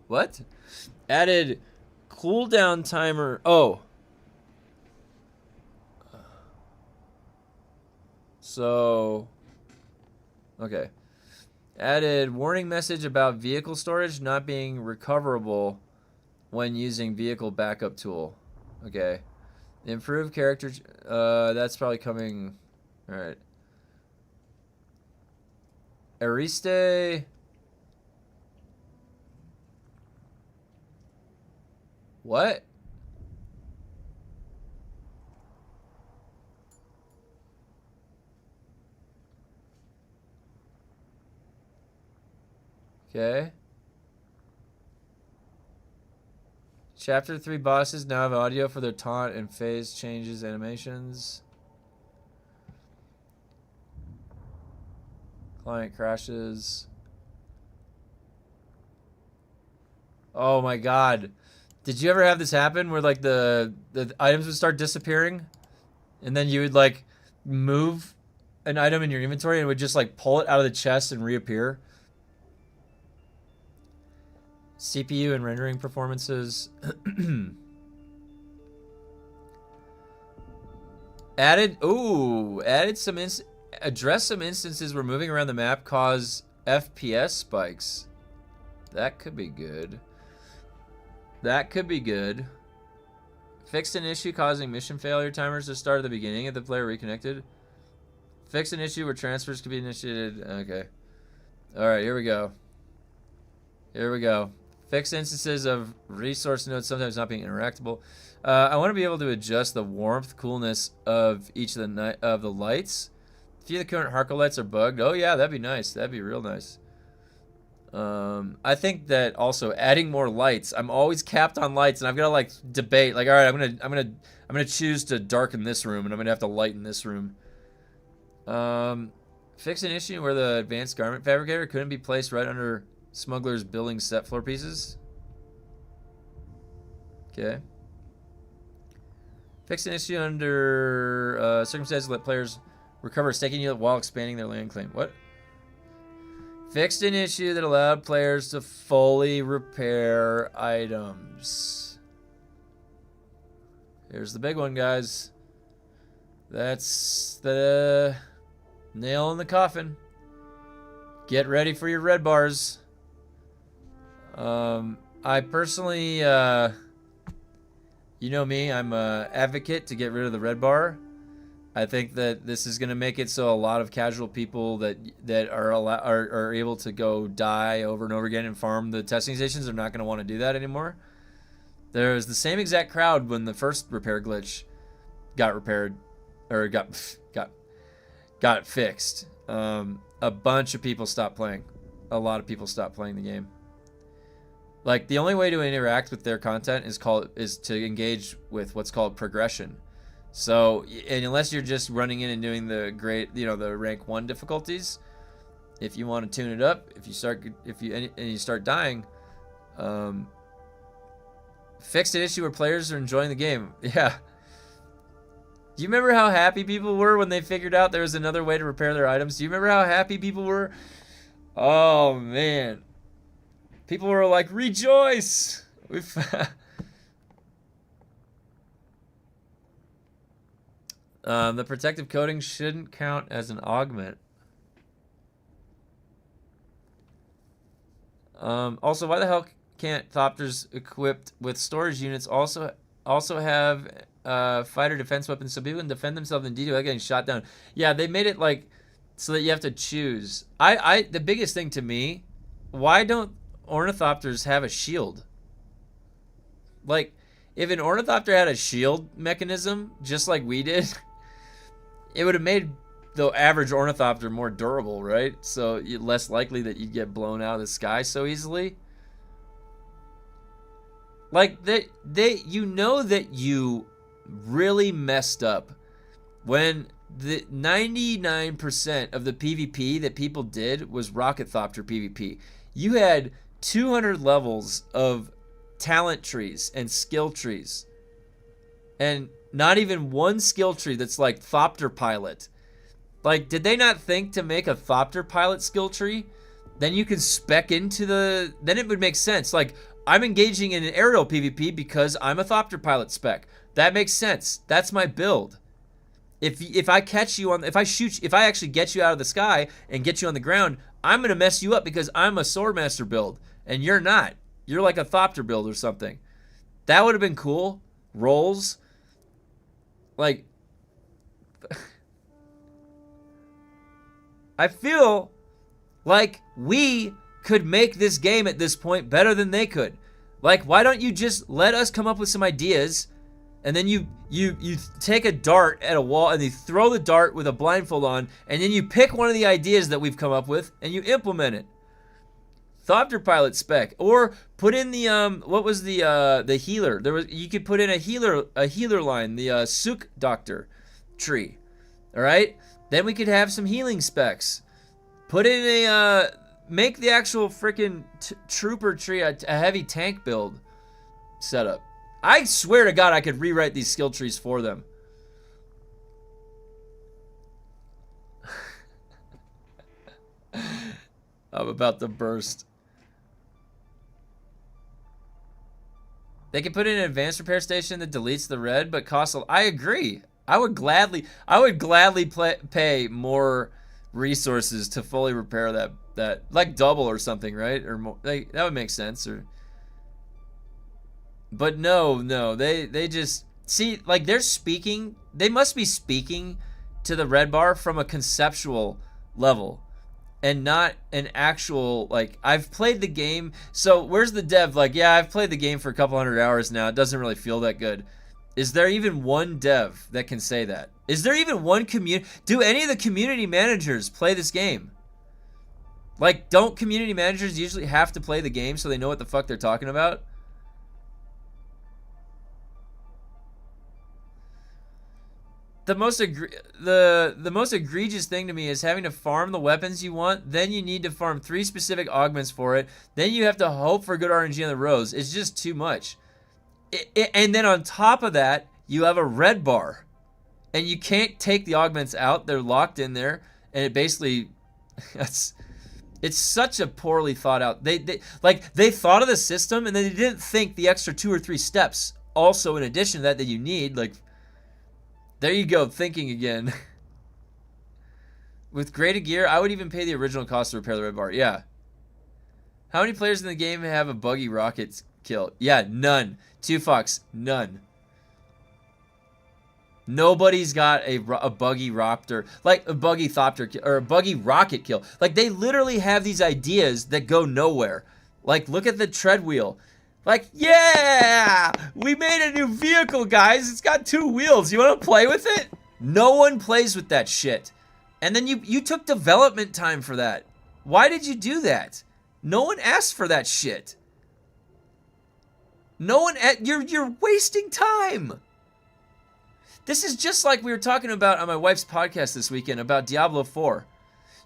Speaker 1: What? Added cooldown timer. Oh. So. Okay. Added warning message about vehicle storage not being recoverable when using vehicle backup tool. Okay. Improved character. That's probably coming. All right. Ariste. What? Okay. Chapter 3 bosses now have audio for their taunt and phase changes animations. Client crashes. Oh my god. Did you ever have this happen where like the items would start disappearing and then you would like move an item in your inventory and it would just like pull it out of the chest and reappear? CPU and rendering performances. Added some address some instances where moving around the map cause FPS spikes. That could be good. That could be good. Fixed an issue causing mission failure timers to start at the beginning of the player reconnected. Fix an issue where transfers could be initiated. Okay. Alright, here we go. Here we go. Fix instances of resource nodes sometimes not being interactable. I want to be able to adjust the warmth, coolness of each of the lights. A few of the current Harco lights are bugged. Oh yeah, that'd be nice. That'd be real nice. I think that also adding more lights. I'm always capped on lights, and I've got to like debate. Like, all right, I'm gonna choose to darken this room, and I'm gonna have to lighten this room. Fix an issue where the advanced garment fabricator couldn't be placed right under smugglers building set floor pieces. Okay. Fix an issue under circumstances let players recover a staking unit while expanding their land claim. What? Fixed an issue that allowed players to fully repair items. Here's the big one, guys. That's the nail in the coffin. Get ready for your red bars. I personally, you know me, I'm an advocate to get rid of the red bar. I think that this is going to make it so a lot of casual people that are able to go die over and over again and farm the testing stations are not going to want to do that anymore. There's the same exact crowd when the first repair glitch got repaired or got fixed. A bunch of people stopped playing. A lot of people stopped playing the game. Like, the only way to interact with their content is to engage with what's called progression. So, and unless you're just running in and doing the the rank 1 difficulties, if you want to tune it up, if you start dying, fixed an issue where players are enjoying the game. Yeah. Do you remember how happy people were when they figured out there was another way to repair their items? Do you remember how happy people were? Oh man. People were like, rejoice! The protective coating shouldn't count as an augment. Also, why the hell can't Thopters equipped with storage units also have fighter defense weapons so people can defend themselves in D2 without getting shot down? Yeah, they made it like so that you have to choose. The biggest thing to me, why don't Ornithopters have a shield? Like, if an Ornithopter had a shield mechanism, just like we did, it would have made the average Ornithopter more durable, right? So you're less likely that you'd get blown out of the sky so easily. Like, you know that you really messed up when the 99% of the PvP that people did was Rocket Thopter PvP. You had 200 levels of talent trees and skill trees, and not even one skill tree that's like Thopter Pilot. Like, did they not think to make a Thopter Pilot skill tree? Then you can spec into then it would make sense. Like, I'm engaging in an aerial PvP because I'm a Thopter Pilot spec. That makes sense. That's my build. If I catch you if I actually get you out of the sky and get you on the ground, I'm gonna mess you up because I'm a Swordmaster build and you're not. You're like a Thopter build or something. That would have been cool. Rolls. Like, I feel like we could make this game at this point better than they could. Like, why don't you just let us come up with some ideas, and then you take a dart at a wall and you throw the dart with a blindfold on, and then you pick one of the ideas that we've come up with and you implement it. Thopter Pilot spec, or put in the what was the healer? You could put in a healer line, the Suk Doctor tree. All right, then we could have some healing specs. Put in make the actual freaking trooper tree a heavy tank build setup. I swear to God, I could rewrite these skill trees for them. I'm about to burst. They can put in an advanced repair station that deletes the red, but costs a... I agree. I would gladly pay more resources to fully repair that like double or something, right? Or more, like, that would make sense. Or, but no, they just see, like, they're speaking. They must be speaking to the red bar from a conceptual level, and not an actual, like, I've played the game. So where's the dev? Like, yeah, I've played the game for a couple hundred hours now. It doesn't really feel that good. Is there even one dev that can say that? Is there even one community? Do any of the community managers play this game? Like, don't community managers usually have to play the game so they know what the fuck they're talking about? The most egregious thing to me is having to farm the weapons you want. Then you need to farm 3 specific augments for it. Then you have to hope for good RNG on the rows. It's just too much. And then on top of that, you have a red bar. And you can't take the augments out. They're locked in there. And it basically... It's such a poorly thought out... They thought of the system, and then they didn't think the extra 2 or 3 steps also in addition to that you need. Like... There you go, thinking again. With graded gear, I would even pay the original cost to repair the red bar. Yeah. How many players in the game have a buggy rocket kill? Yeah, none. 2 fucks, none. Nobody's got a buggy raptor, like a buggy thopter or a buggy rocket kill. Like, they literally have these ideas that go nowhere. Like, look at the tread wheel. Like, yeah, we made a new vehicle, guys. It's got 2 wheels. You want to play with it? No one plays with that shit. And then you took development time for that. Why did you do that? No one asked for that shit. No one, you're wasting time. This is just like we were talking about on my wife's podcast this weekend about Diablo 4.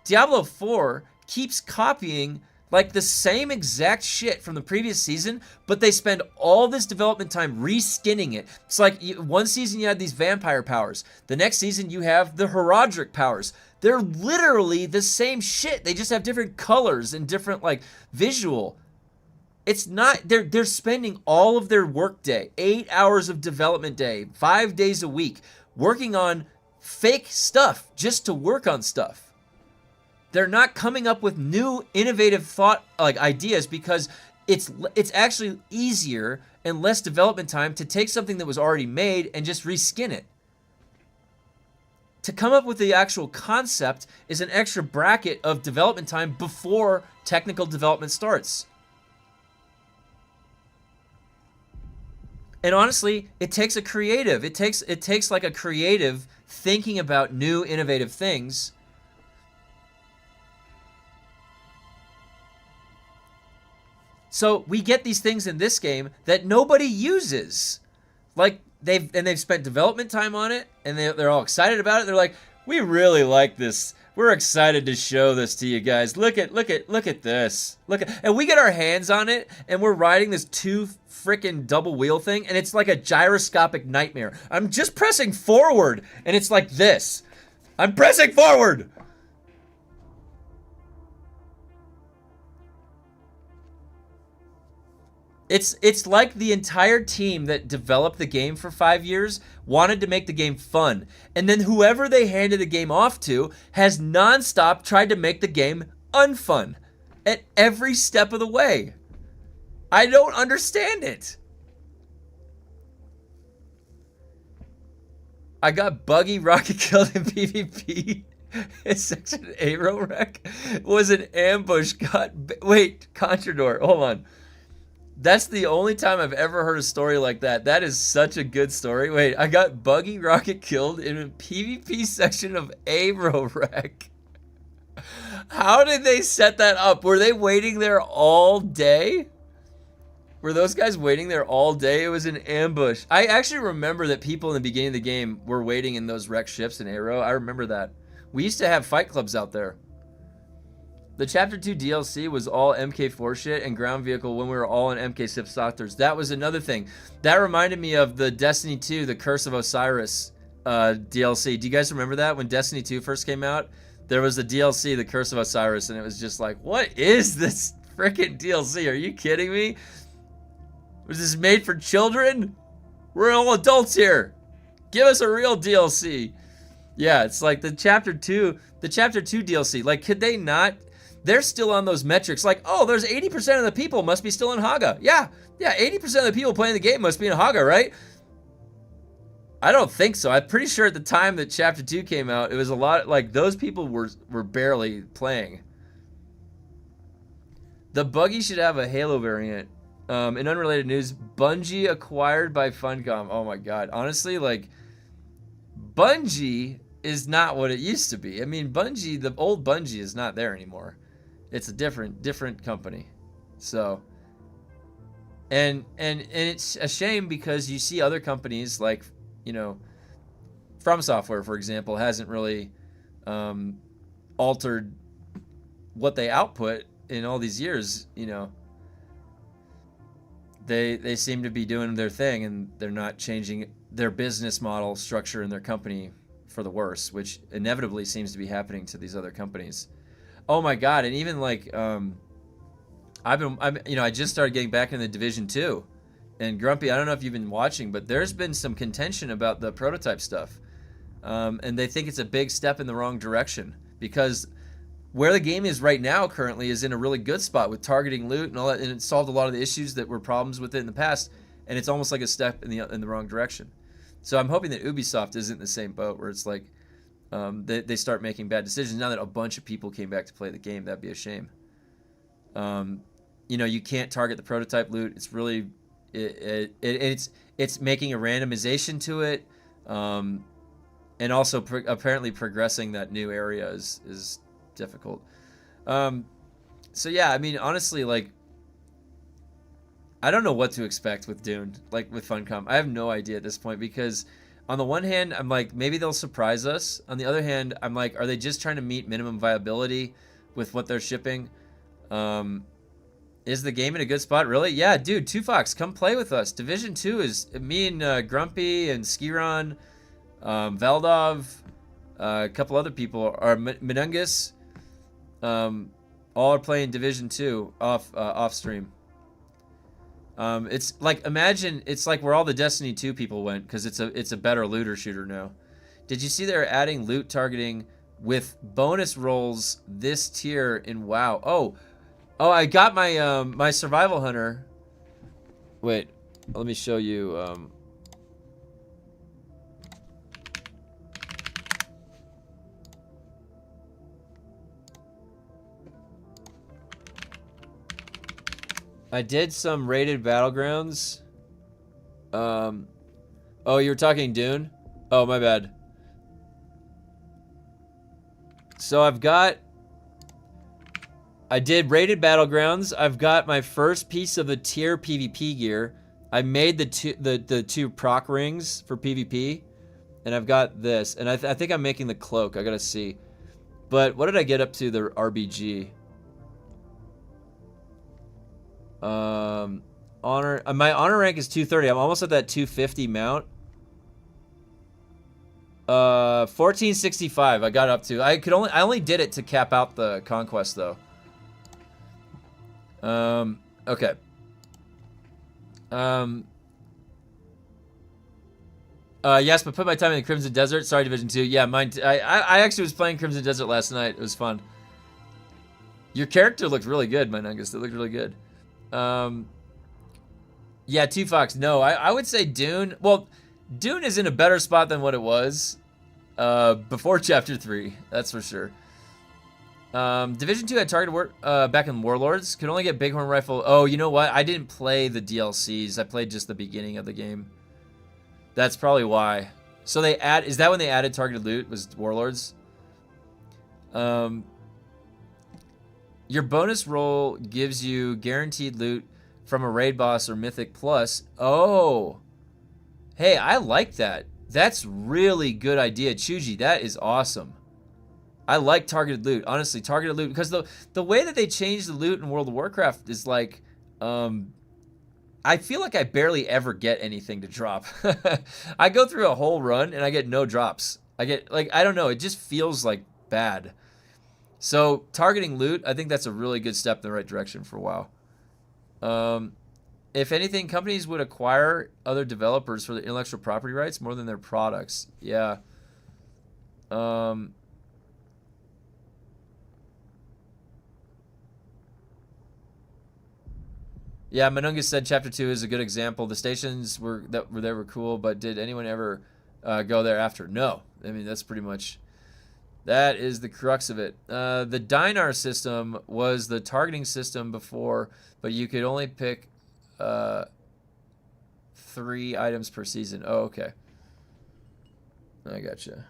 Speaker 1: Diablo 4 keeps copying like the same exact shit from the previous season, but they spend all this development time reskinning it. It's like one season you had these vampire powers. The next season you have the Herodric powers. They're literally the same shit. They just have different colors and different like visual. It's not, they're spending all of their work day, 8 hours of development day, 5 days a week, working on fake stuff just to work on stuff. They're not coming up with new innovative thought like ideas because it's actually easier and less development time to take something that was already made and just reskin it. To come up with the actual concept is an extra bracket of development time before technical development starts. And honestly, it takes a creative. It takes like a creative thinking about new innovative things. So we get these things in this game that nobody uses. Like they've spent development time on it, and they're all excited about it. They're like, we really like this. We're excited to show this to you guys. Look at this. And we get our hands on it, and we're riding this 2 freaking double wheel thing, and it's like a gyroscopic nightmare. I'm just pressing forward, and it's like this. I'm pressing forward. It's like the entire team that developed the game for 5 years wanted to make the game fun. And then whoever they handed the game off to has nonstop tried to make the game unfun at every step of the way. I don't understand it. I got buggy rocket killed in PvP. Section Aero wreck was an ambush. Wait, Contrador, hold on. That's the only time I've ever heard a story like that. That is such a good story. Wait, I got buggy rocket killed in a PvP section of Aero wreck. How did they set that up? Were they waiting there all day? Were those guys waiting there all day? It was an ambush. I actually remember that people in the beginning of the game were waiting in those wreck ships in Aero. I remember that. We used to have fight clubs out there. The Chapter 2 DLC was all MK4 shit and ground vehicle when we were all in MK6 Saucers. That was another thing. That reminded me of the Destiny 2, The Curse of Osiris DLC. Do you guys remember that? When Destiny 2 first came out, there was a DLC, The Curse of Osiris, and it was just like, what is this freaking DLC? Are you kidding me? Was this made for children? We're all adults here. Give us a real DLC. Yeah, it's like the Chapter 2 DLC. Like, could they not? They're still on those metrics. Like, oh, there's 80% of the people must be still in Haga. Yeah, 80% of the people playing the game must be in Haga, right? I don't think so. I'm pretty sure at the time that Chapter 2 came out, it was a lot, like, those people were barely playing. The buggy should have a Halo variant. In unrelated news, Bungie acquired by Funcom. Oh my god. Honestly, like, Bungie is not what it used to be. I mean, Bungie, the old Bungie is not there anymore. It's a different company. So, and it's a shame because you see other companies like, you know, From Software, for example, hasn't really altered what they output in all these years. You know, they seem to be doing their thing and they're not changing their business model structure in their company for the worse, which inevitably seems to be happening to these other companies. Oh my god, and even like I just started getting back into Division 2. And Grumpy, I don't know if you've been watching, but there's been some contention about the prototype stuff. And they think it's a big step in the wrong direction because where the game is right now currently is in a really good spot with targeting loot and all that, and it solved a lot of the issues that were problems with it in the past, and it's almost like a step in the wrong direction. So I'm hoping that Ubisoft isn't in the same boat where it's like they start making bad decisions. Now that a bunch of people came back to play the game, that'd be a shame. You can't target the prototype loot. It's really it's making a randomization to it, and also apparently progressing that new area is difficult. So yeah, I mean, honestly, like, I don't know what to expect with Dune, like with Funcom. I have no idea at this point because on the one hand, I'm like, maybe they'll surprise us. On the other hand, I'm like, are they just trying to meet minimum viability with what they're shipping? Is the game in a good spot? Really? Yeah, dude, 2Fox, come play with us. Division 2 is me and Grumpy and Skiron, Veldov, a couple other people, are Menungus, all are playing Division 2 off stream. It's like, imagine it's like where all the Destiny 2 people went because it's a better looter shooter now. Did you see they're adding loot targeting with bonus rolls this tier in WoW? Oh, I got my my survival hunter. Wait, let me show you. I did some rated battlegrounds. Oh, you were talking Dune? Oh, my bad. So I did rated battlegrounds. I've got my first piece of the tier PvP gear. I made the two proc rings for PvP, and I've got this. And I think I'm making the cloak. I gotta see. But what did I get up to the RBG? Honor. My honor rank is 230. I'm almost at that 250 mount. 1465. I got up to. I only did it to cap out the conquest though. Okay. Yes, but put my time in the Crimson Desert. Sorry, Division 2. Yeah, mine. I actually was playing Crimson Desert last night. It was fun. Your character looked really good, Menungus. It looked really good. Yeah, 2Fox. No, I would say Dune. Well, Dune is in a better spot than what it was before Chapter 3. That's for sure. Division 2 had targeted back in Warlords. Could only get Bighorn Rifle. Oh, you know what? I didn't play the DLCs. I played just the beginning of the game. That's probably why. So is that when they added targeted loot? Was Warlords? Your bonus roll gives you guaranteed loot from a raid boss or mythic plus. Oh. Hey, I like that. That's really good idea, Chuji. That is awesome. I like targeted loot. Honestly, targeted loot, because the way that they changed the loot in World of Warcraft is like, I feel like I barely ever get anything to drop. I go through a whole run and I get no drops. I get, like, I don't know, it just feels like bad. So targeting loot, I think that's a really good step in the right direction for WoW. If anything, companies would acquire other developers for the intellectual property rights more than their products. Yeah. Yeah, Manungus said Chapter 2 is a good example. The stations were there were cool, but did anyone ever go there after? No. I mean, that's pretty much... That is the crux of it. The Dinar system was the targeting system before, but you could only pick 3 items per season. Oh, okay. I gotcha.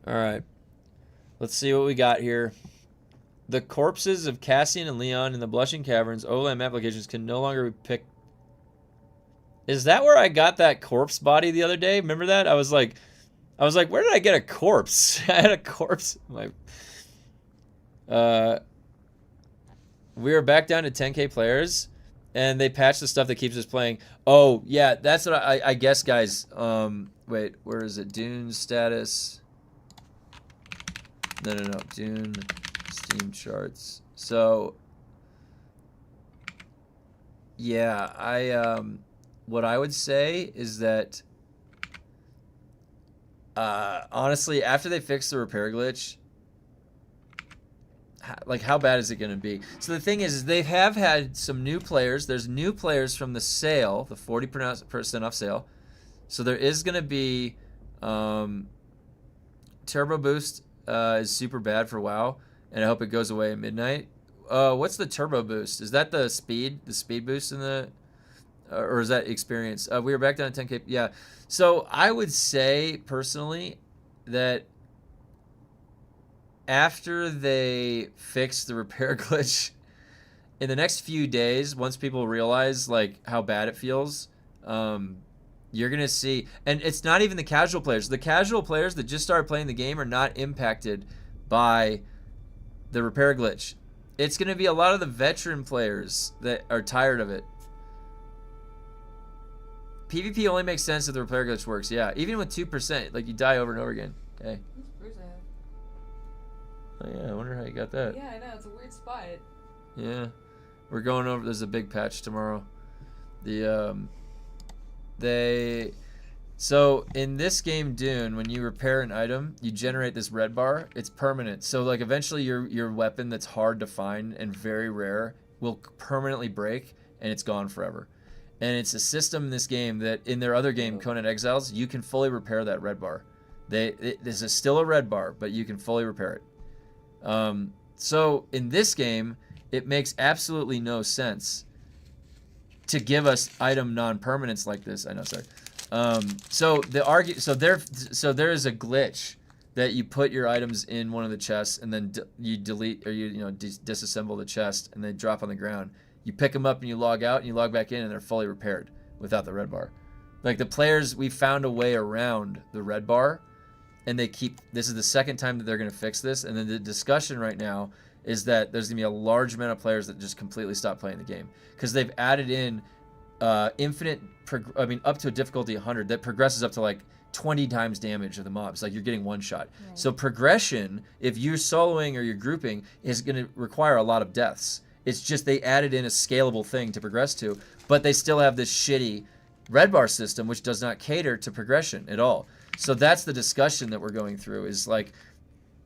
Speaker 1: All right. Let's see what we got here. The corpses of Cassian and Leon in the Blushing Caverns OLM applications can no longer be picked. Is that where I got that corpse body the other day? Remember that? I was like, where did I get a corpse? I had a corpse. We are back down to 10K players, and they patched the stuff that keeps us playing. Oh, yeah, that's what I guess, guys. Wait, where is it? Dune status. No. Dune Steam charts. So, yeah, what I would say is that, honestly, after they fix the repair glitch, like, how bad is it going to be? So the thing is they have had some new players. There's new players from the sale, the 40% off sale. So there is going to be Turbo Boost is super bad for WoW, and I hope it goes away at midnight. What's the Turbo Boost? Is that the speed boost in the... or is that experience? We were back down to 10K. Yeah. So I would say, personally, that after they fix the repair glitch, in the next few days, once people realize, like, how bad it feels, you're going to see... And it's not even the casual players. The casual players that just started playing the game are not impacted by the repair glitch. It's going to be a lot of the veteran players that are tired of it. PvP only makes sense if the repair glitch works. Yeah, even with 2%, like, you die over and over again. Hey. Oh yeah, I wonder how you got that.
Speaker 3: Yeah, I know, it's a weird spot.
Speaker 1: Yeah, we're going over. There's a big patch tomorrow. So in this game, Dune, when you repair an item, you generate this red bar. It's permanent. So like eventually your weapon that's hard to find and very rare will permanently break, and it's gone forever. And it's a system in this game that in their other game, Conan Exiles, you can fully repair that red bar. This is still a red bar, but you can fully repair it. So in this game, it makes absolutely no sense to give us item non-permanence like this. I know, sorry. So there is a glitch that you put your items in one of the chests, and then you delete or disassemble the chest, and they drop on the ground. You pick them up and you log out, and you log back in, and they're fully repaired without the red bar. Like the players, we found a way around the red bar, and this is the second time that they're going to fix this. And then the discussion right now is that there's going to be a large amount of players that just completely stop playing the game because they've added in infinite, up to a difficulty 100 that progresses up to like 20 times damage of the mobs. Like you're getting one shot. Right. So progression, if you're soloing or you're grouping, is going to require a lot of deaths. It's just they added in a scalable thing to progress to, but they still have this shitty red bar system which does not cater to progression at all. So that's the discussion that we're going through, is like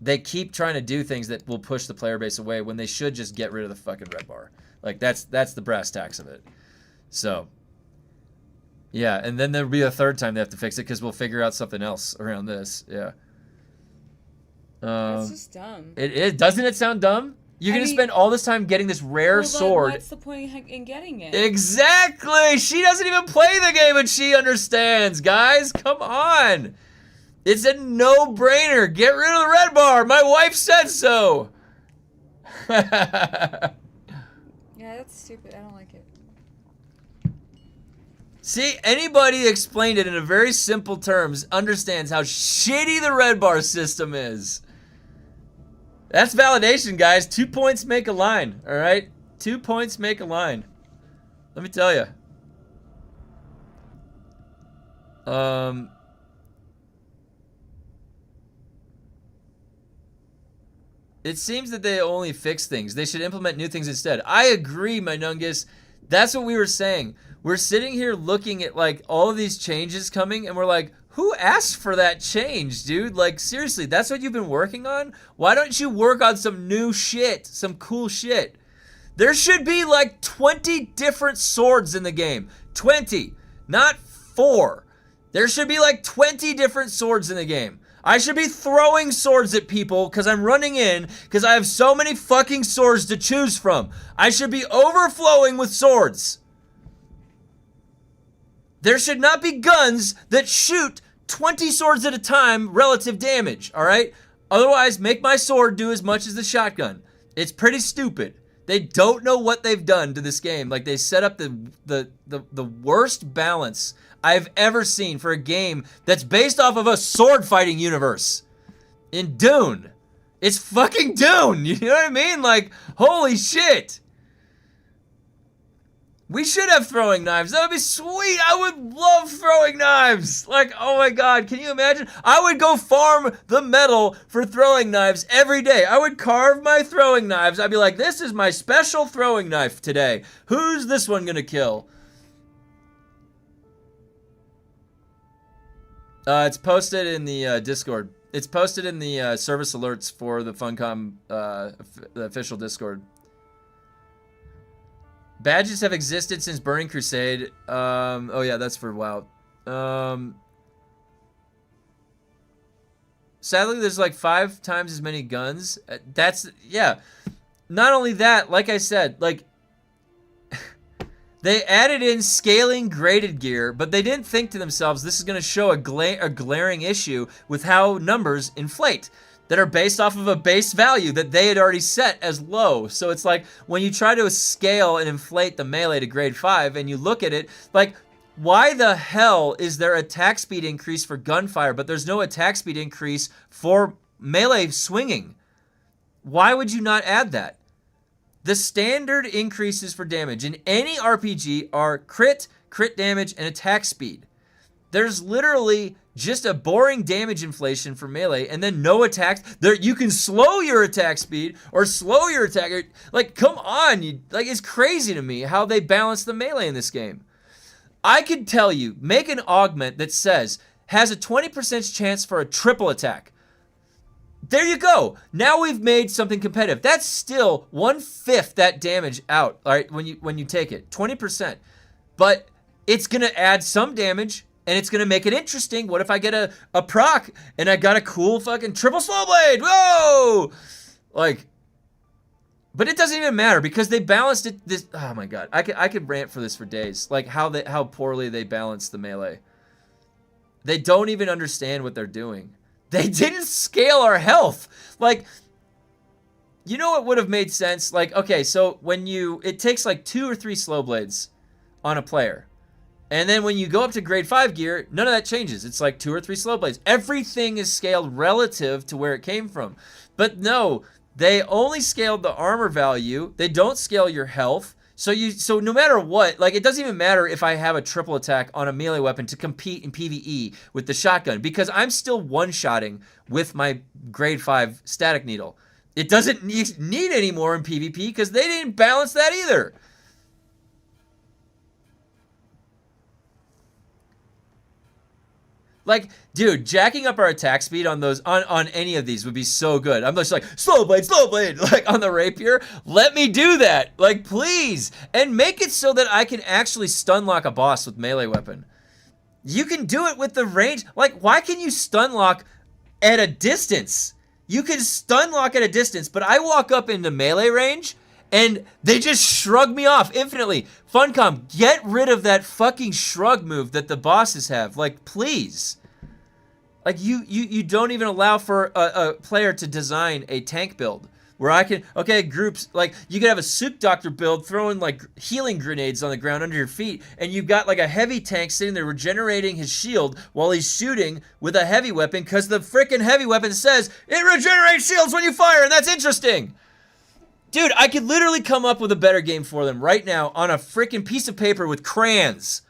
Speaker 1: they keep trying to do things that will push the player base away when they should just get rid of the fucking red bar. Like that's the brass tacks of it. So yeah, and then there'll be a third time they have to fix it because we'll figure out something else around this. Yeah.
Speaker 3: That's just dumb.
Speaker 1: It doesn't it sound dumb? You're going to spend all this time getting this rare sword.
Speaker 3: What's the point in getting it?
Speaker 1: Exactly! She doesn't even play the game and she understands, guys. Come on! It's a no-brainer. Get rid of the red bar. My wife said so.
Speaker 3: Yeah, that's stupid. I don't like it.
Speaker 1: See, anybody explained it in a very simple terms understands how shitty the red bar system is. That's validation, guys. 2 points make a line, all right? 2 points make a line. Let me tell you. It seems that they only fix things. They should implement new things instead. I agree, my Nungus. That's what we were saying. We're sitting here looking at like all of these changes coming and we're like, who asked for that change, dude? Like, seriously, that's what you've been working on? Why don't you work on some new shit, some cool shit? There should be like 20 different swords in the game. 20, not 4. There should be like 20 different swords in the game. I should be throwing swords at people because I'm running in because I have so many fucking swords to choose from. I should be overflowing with swords. There should not be guns that shoot 20 swords at a time relative damage, all right? Otherwise, make my sword do as much as the shotgun. It's pretty stupid. They don't know what they've done to this game. Like, they set up the worst balance I've ever seen for a game that's based off of a sword fighting universe. In Dune. It's fucking Dune. You know what I mean? Like, holy shit. We should have throwing knives. That would be sweet. I would love throwing knives. Like, oh my god, can you imagine? I would go farm the metal for throwing knives every day. I would carve my throwing knives. I'd be like, this is my special throwing knife today. Who's this one gonna kill? It's posted in the Discord. It's posted in the service alerts for the Funcom, the official Discord. Badges have existed since Burning Crusade. Oh yeah, that's for WoW. Sadly, there's like 5 times as many guns. That's, yeah. Not only that, like I said, like, they added in scaling graded gear, but they didn't think to themselves, this is going to show a glaring issue with how numbers inflate that are based off of a base value that they had already set as low. So it's like when you try to scale and inflate the melee to grade 5 and you look at it, like, why the hell is there attack speed increase for gunfire, but there's no attack speed increase for melee swinging? Why would you not add that? The standard increases for damage in any RPG are crit damage, and attack speed. There's literally just a boring damage inflation for melee and then no attacks. There, you can slow your attack speed or slow your attack. Like, come on. Like, it's crazy to me how they balance the melee in this game. I could tell you, make an augment that says, has a 20% chance for a triple attack. There you go. Now we've made something competitive. That's still 1/5 that damage out, all right, when you take it, 20%. But it's going to add some damage, and it's going to make it interesting. What if I get a proc, and I got a cool fucking triple slow blade? Whoa! Like, but it doesn't even matter because they balanced it. Oh my god, I could rant for this for days. Like how poorly they balanced the melee. They don't even understand what they're doing. They didn't scale our health. Like, you know what would have made sense? Like, okay, so when it takes like 2 or 3 slow blades on a player. And then when you go up to grade 5 gear, none of that changes. It's like 2 or 3 slow blades. Everything is scaled relative to where it came from. But no, they only scaled the armor value. They don't scale your health. So no matter what, like, it doesn't even matter if I have a triple attack on a melee weapon to compete in PvE with the shotgun, because I'm still one-shotting with my grade 5 static needle. It doesn't need any more in PvP because they didn't balance that either. Like, dude, jacking up our attack speed on those on any of these would be so good. I'm just like, slow blade, like on the rapier. Let me do that, like, please, and make it so that I can actually stun lock a boss with melee weapon. You can do it with the range. Like, why can you stun lock at a distance? You can stun lock at a distance, but I walk up into melee range and they just shrug me off infinitely. Funcom, get rid of that fucking shrug move that the bosses have. Like, please. Like, you don't even allow for a player to design a tank build. where I can, okay, groups, like, you could have a Souk Doctor build throwing, like, healing grenades on the ground under your feet, and you've got, like, a heavy tank sitting there regenerating his shield while he's shooting with a heavy weapon, because the frickin' heavy weapon says, it regenerates shields when you fire, and that's interesting! Dude, I could literally come up with a better game for them right now on a frickin' piece of paper with crayons.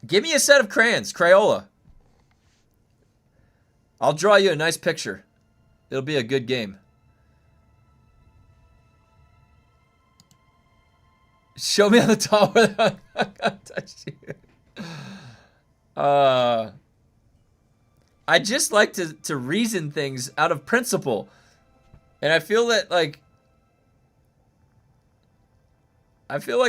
Speaker 1: Give me a set of crayons, Crayola. I'll draw you a nice picture. It'll be a good game. Show me on the top where I touched you. I just like to reason things out of principle. And I feel that, like,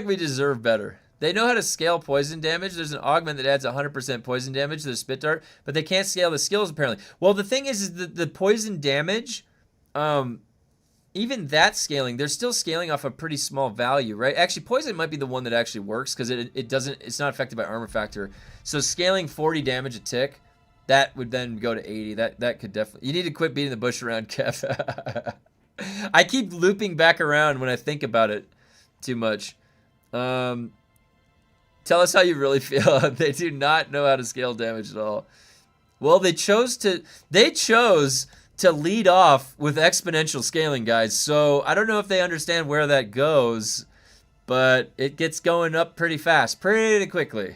Speaker 1: we deserve better. They know how to scale poison damage. There's an augment that adds 100% poison damage to the spit dart, but they can't scale the skills apparently. Well, the thing is the poison damage, even that scaling, they're still scaling off a pretty small value, right? Actually, poison might be the one that actually works because it's not affected by armor factor. So scaling 40 damage a tick, that would then go to 80. That could definitely. You need to quit beating the bush around, Kev. I keep looping back around when I think about it too much. Tell us how you really feel. They do not know how to scale damage at all. Well, they chose to lead off with exponential scaling, guys. So I don't know if they understand where that goes, but it gets going up pretty fast, pretty quickly.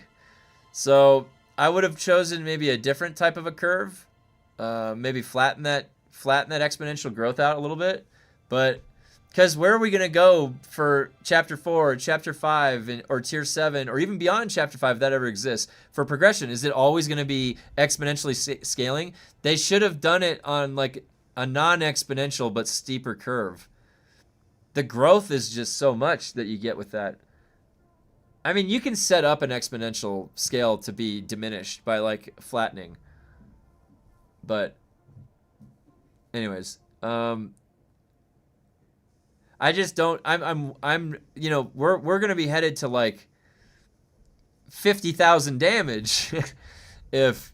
Speaker 1: So I would have chosen maybe a different type of a curve. Maybe flatten that exponential growth out a little bit. But because where are we going to go for Chapter 4, or Chapter 5, or Tier 7, or even beyond Chapter 5, if that ever exists, for progression? Is it always going to be exponentially scaling? They should have done it on, like, a non-exponential but steeper curve. The growth is just so much that you get with that. I mean, you can set up an exponential scale to be diminished by, like, flattening. But, anyways, I just don't. I'm. You know, we're gonna be headed to like 50,000 damage if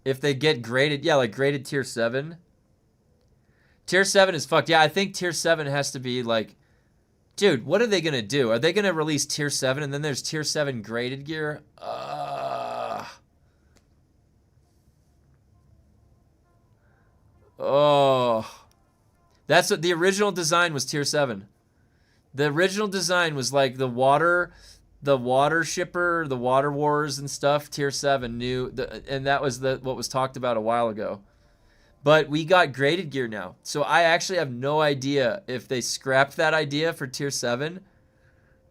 Speaker 1: they get graded. Yeah, like graded Tier 7. Tier 7 is fucked. Yeah, I think Tier 7 has to be like, dude, what are they gonna do? Are they gonna release Tier 7 and then there's Tier 7 graded gear? Oh. That's what the original design was. Tier 7. The original design was like the water shipper, the water wars and stuff. Tier 7 and that was what was talked about a while ago. But we got graded gear now, so I actually have no idea if they scrapped that idea for Tier 7.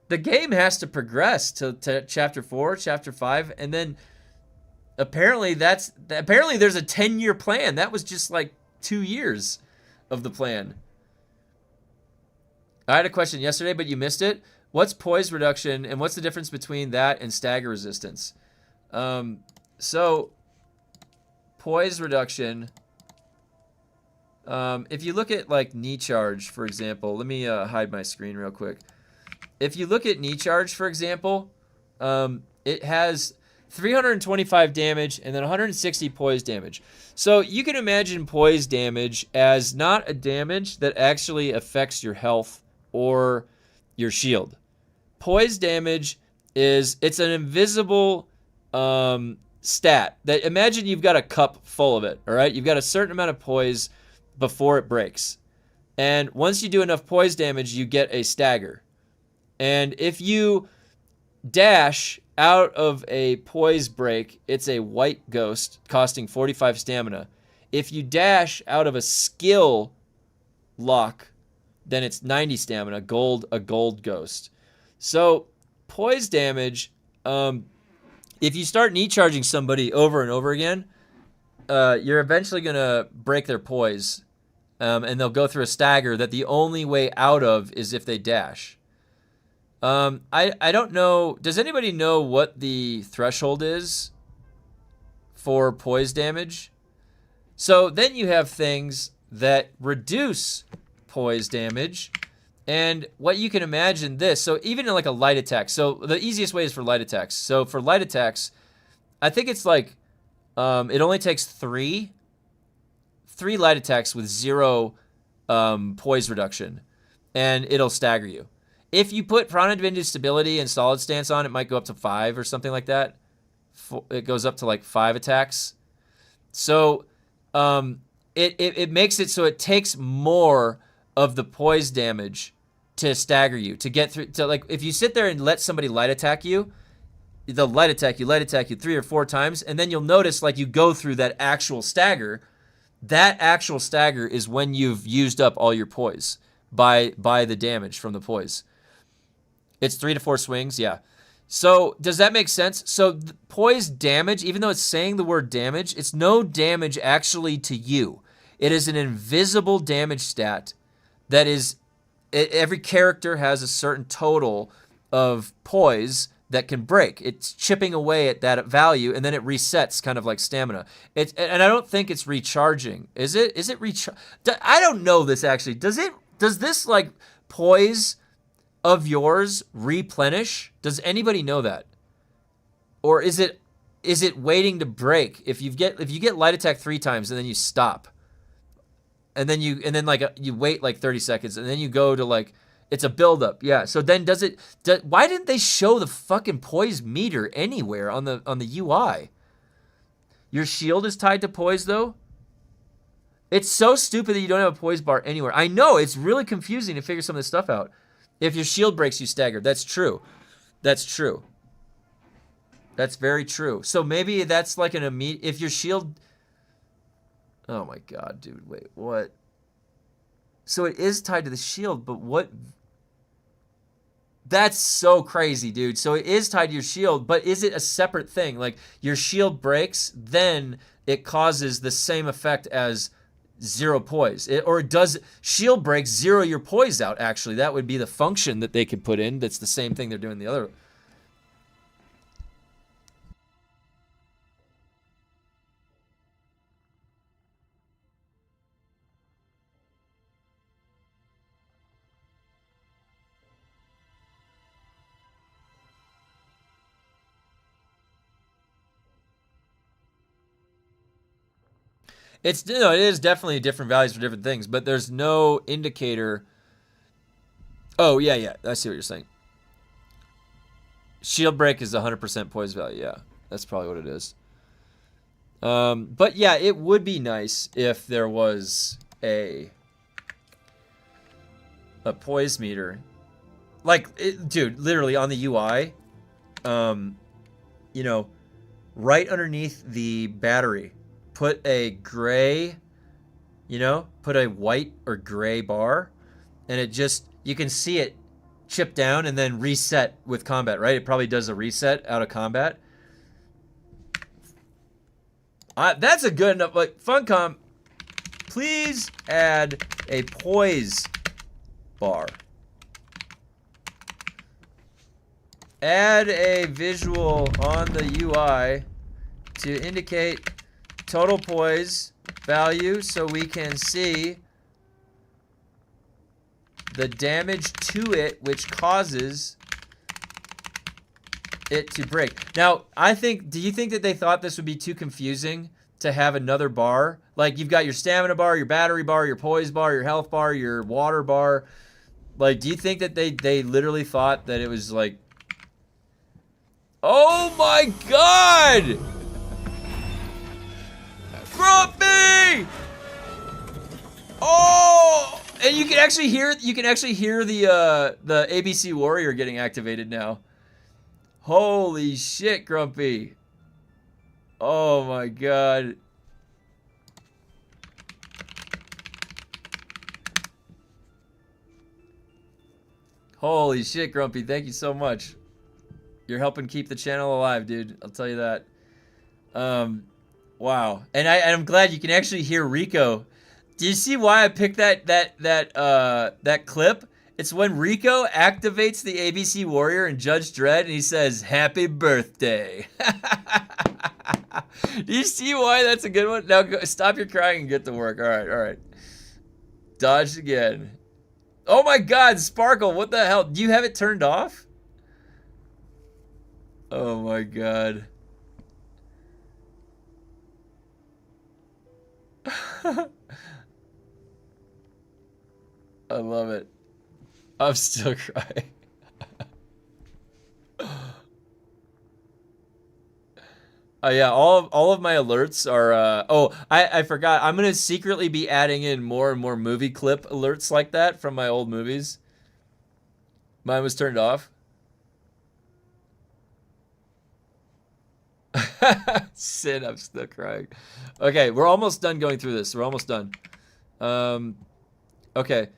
Speaker 1: The game has to progress to Chapter 4, Chapter 5, and then apparently there's a 10-year plan. That was just like 2 years of the plan. I had a question yesterday, but you missed it. What's poise reduction, and what's the difference between that and stagger resistance? So poise reduction. If you look at like knee charge, for example, let me hide my screen real quick. If you look at knee charge, for example, it has 325 damage and then 160 poise damage. So you can imagine poise damage as not a damage that actually affects your health or your shield. Poise damage it's an invisible stat that, imagine you've got a cup full of it, all right? You've got a certain amount of poise before it breaks. And once you do enough poise damage, you get a stagger. And if you dash out of a poise break, it's a white ghost costing 45 stamina. If you dash out of a skill lock, then it's 90 stamina, a gold ghost. So poise damage, if you start knee charging somebody over and over again, you're eventually going to break their poise, and they'll go through a stagger that the only way out of is if they dash. I don't know. Does anybody know what the threshold is for poise damage? So then you have things that reduce poise damage, And what you can imagine this, so even in like a light attack, so the easiest way is for light attacks. So for light attacks, I think it's like, it only takes three light attacks with 0 poise reduction, and it'll stagger you. If you put Prana Divinity Stability and Solid Stance on, it might go up to 5 or something like that. It goes up to like 5 attacks. So it makes it so it takes more of the poise damage to stagger you, to get through. To, like, if you sit there and let somebody light attack you, they'll light attack you 3 or 4 times, and then you'll notice like you go through that actual stagger. That actual stagger is when you've used up all your poise by the damage from the poise. It's 3 to 4 swings, yeah. So does that make sense? So poise damage, even though it's saying the word damage, it's no damage actually to you. It is an invisible damage stat that is, every character has a certain total of poise that can break. It's chipping away at that value, and then it resets, kind of like stamina. And I don't think it's recharging. Is it? Is it recharge? I don't know this actually. Does this like poise of yours replenish? Does anybody know that? Or is it waiting to break? If you get light attack 3 times and then you stop, and then you wait like 30 seconds, and then you go to like, it's a buildup, yeah. So then why didn't they show the fucking poise meter anywhere on the UI? Your shield is tied to poise though? It's so stupid that you don't have a poise bar anywhere. I know, it's really confusing to figure some of this stuff out. If your shield breaks, you stagger. That's true. That's true. That's very true. So maybe that's like an immediate, if your shield, oh my god, dude, wait, what? So it is tied to the shield, but what? That's so crazy, dude. So it is tied to your shield, but is it a separate thing? Like your shield breaks, then it causes the same effect as 0 poise. Or does shield break 0 your poise out, actually? That would be the function that they could put in. That's the same thing they're doing the other. It is definitely different values for different things, but there's no indicator. Oh, yeah, I see what you're saying. Shield break is 100% poise value, yeah. That's probably what it is. But yeah, it would be nice if there was a poise meter. Like, dude, literally on the UI, right underneath the battery, put a gray, put a white or gray bar, and it just, you can see it chip down and then reset with combat, right? It probably does a reset out of combat. That's a good enough, like, Funcom, please add a poise bar. Add a visual on the UI to indicate total poise value so we can see the damage to it which causes it to break. Now, do you think that they thought this would be too confusing to have another bar? Like, you've got your stamina bar, your battery bar, your poise bar, your health bar, your water bar. Like, do you think that they literally thought that it was like, oh my god! Grumpy! Oh! And you can actually hear the ABC Warrior getting activated now. Holy shit, Grumpy. Oh my god. Holy shit, Grumpy. Thank you so much. You're helping keep the channel alive, dude. I'll tell you that. Wow. And I'm glad you can actually hear Rico. Do you see why I picked that clip? It's when Rico activates the ABC Warrior in Judge Dredd and he says, "Happy birthday." Do you see why that's a good one? Now stop your crying and get to work. All right. Dodged again. Oh my God, Sparkle, what the hell? Do you have it turned off? Oh my God. I love it. I'm still crying. Yeah, all of my alerts are I forgot. I'm gonna secretly be adding in more and more movie clip alerts like that from my old movies. Mine was turned off. Sin, I'm still crying. Okay, we're almost done going through this. We're almost done. Um, okay.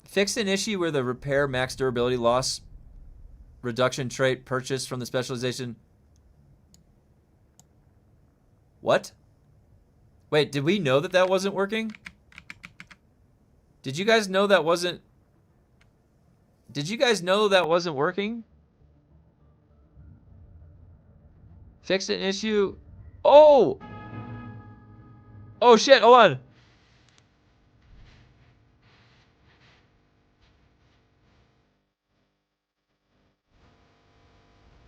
Speaker 1: Fix an issue where the repair max durability loss reduction trait purchased from the specialization. What? Wait, did we know that that wasn't working? Did you guys know that wasn't... Did you guys know that wasn't working? Fix an issue... Oh! Oh shit, hold on.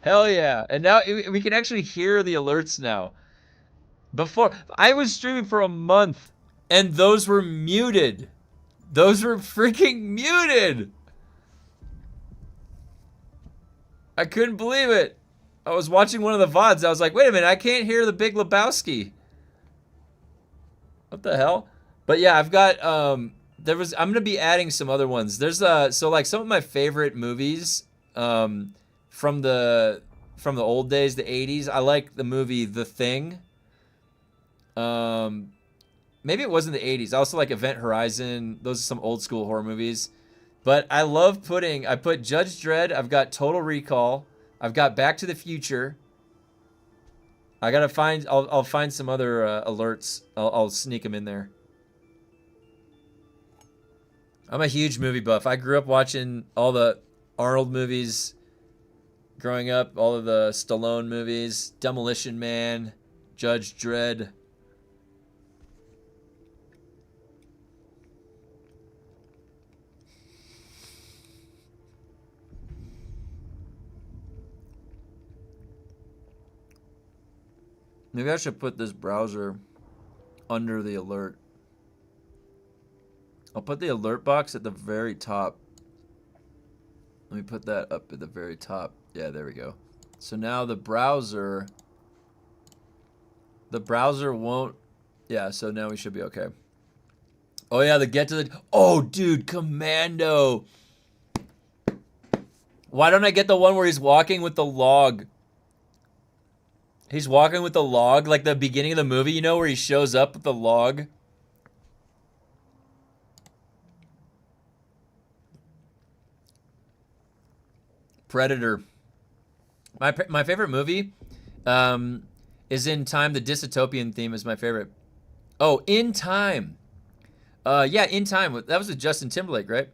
Speaker 1: Hell yeah. And now we can actually hear the alerts now. Before, I was streaming for a month and those were muted. Those were freaking muted. I couldn't believe it. I was watching one of the VODs. I was like, wait a minute, I can't hear the Big Lebowski. What the hell? But yeah, I've got I'm gonna be adding some other ones. There's so like some of my favorite movies from the old days, the 80s. I like the movie The Thing. Maybe it wasn't the 80s. I also like Event Horizon. Those are some old school horror movies. But I love I put Judge Dredd. I've got Total Recall. I've got Back to the Future. I gotta find, I'll find some other alerts. I'll sneak them in there. I'm a huge movie buff. I grew up watching all the Arnold movies growing up, all of the Stallone movies, Demolition Man, Judge Dredd. Maybe I should put this browser under the alert. I'll put the alert box at the very top. Let me put that up at the very top. Yeah, there we go. So now the browser won't, yeah, so now we should be okay. Oh yeah, the get to the, oh dude, Commando. Why don't I get the one where he's walking with the log? He's walking with the log, like the beginning of the movie, you know, where he shows up with the log. Predator. My favorite movie is In Time. The dystopian theme is my favorite. Oh, In Time. Yeah, In Time. That was with Justin Timberlake, right?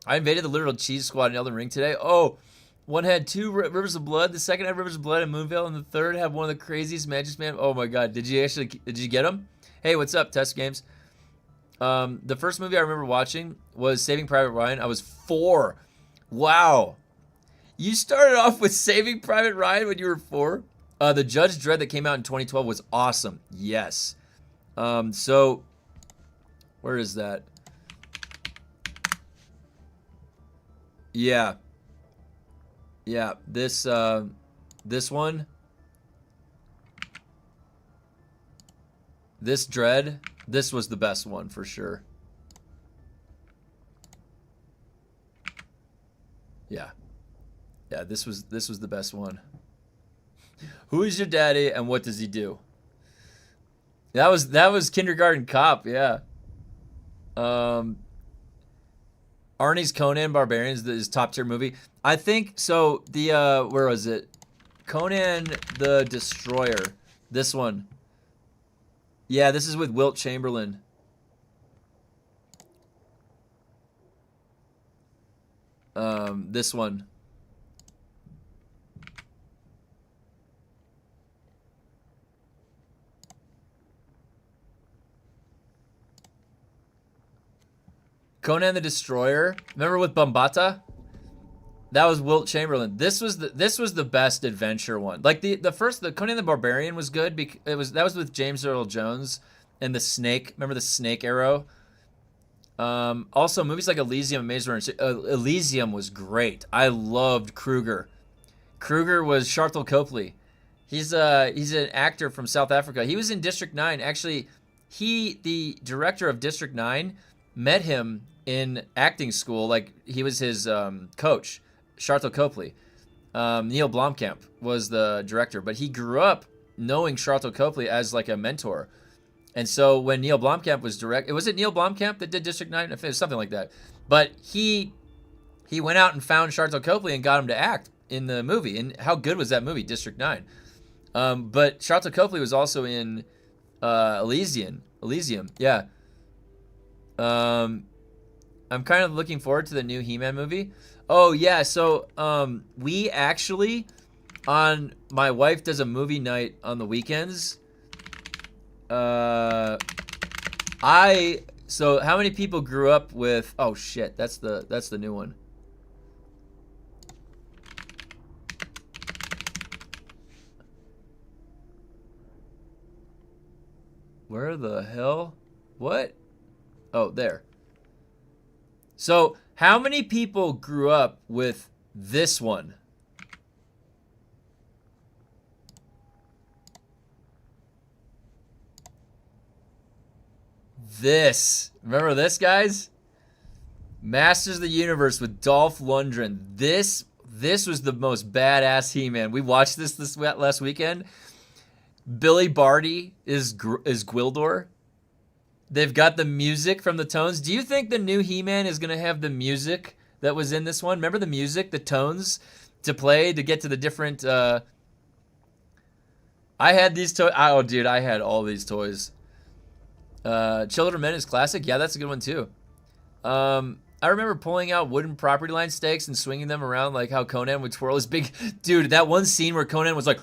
Speaker 1: I invaded the literal cheese squad in Elden Ring today. Oh, one had 2 Rivers of Blood. The second had Rivers of Blood in Moonvale, and the third had one of the craziest Magic Man. Oh my God! Did you get them? Hey, what's up, Test Games? The first movie I remember watching was Saving Private Ryan. I was 4. Wow. You started off with Saving Private Ryan when you were 4? The Judge Dredd that came out in 2012 was awesome. Yes. So where is that? Yeah. Yeah, this one. This Dredd, this was the best one for sure. Yeah. Yeah, this was the best one. Who is your daddy and what does he do? That was Kindergarten Cop, yeah. Arnie's Conan Barbarians is top tier movie. I think so. The where was it? Conan the Destroyer. This one. Yeah, this is with Wilt Chamberlain. This one. Conan the Destroyer. Remember with Bombata? That was Wilt Chamberlain. This was the best adventure one. Like the Conan the Barbarian was good because that was with James Earl Jones and the snake. Remember the snake arrow? Also movies like Elysium, Maze Runner. Elysium was great. I loved Kruger. Kruger was Sharlto Copley. He's an actor from South Africa. He was in District 9. Actually, the director of District 9 met him in acting school. Like he was his coach. Sharlto Copley. Neil Blomkamp was the director, but he grew up knowing Sharlto Copley as like a mentor. And so when Neil Blomkamp was was it Neil Blomkamp that did District 9? It was something like that. But he went out and found Sharlto Copley and got him to act in the movie. And how good was that movie, District 9? But Sharlto Copley was also in Elysium, yeah. I'm kind of looking forward to the new He-Man movie. Oh yeah, so we actually my wife does a movie night on the weekends. So how many people grew up with? Oh shit, that's the new one. Where the hell? What? Oh, there. So, how many people grew up with this one? This. Remember this, guys? Masters of the Universe with Dolph Lundgren. This was the most badass He-Man. We watched this last weekend. Billy Barty is Gwildor. They've got the music from the tones. Do you think the new He-Man is going to have the music that was in this one? Remember the music, the tones to play to get to the different... I had these toys. Oh, dude, I had all these toys. Children of Men is classic. Yeah, that's a good one, too. I remember pulling out wooden property line stakes and swinging them around like how Conan would twirl his big... Dude, that one scene where Conan was like...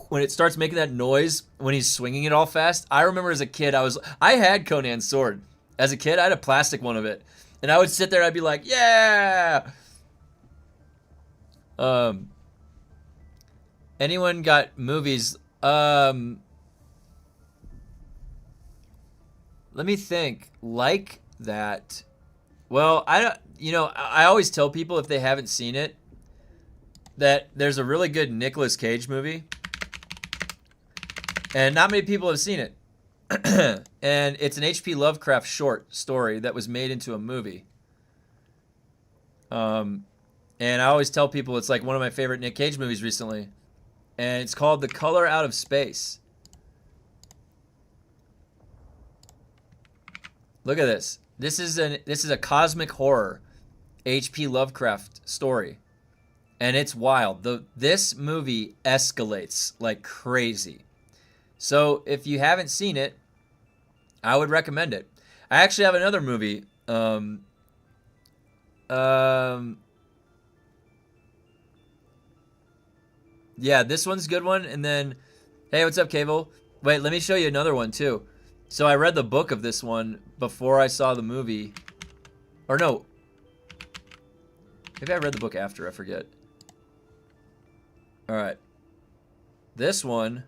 Speaker 1: When it starts making that noise when he's swinging it all fast. I remember as a kid, I had Conan's sword. As a kid, I had a plastic one of it. And I would sit there and I'd be like, yeah! Anyone got movies? Let me think. Like that. Well, I always tell people if they haven't seen it that there's a really good Nicolas Cage movie. And not many people have seen it. And it's an H.P. Lovecraft short story that was made into a movie. And I always tell people it's like one of my favorite Nick Cage movies recently. And it's called The Color Out of Space. Look at this. This is a cosmic horror H.P. Lovecraft story. And it's wild. This movie escalates like crazy. So if you haven't seen it, I would recommend it. I actually have another movie. Yeah, this one's a good one. And then, hey, what's up, Cable? Wait, let me show you another one too. So I read the book of this one before I saw the movie. Or no. Maybe I read the book after, I forget. All right. This one...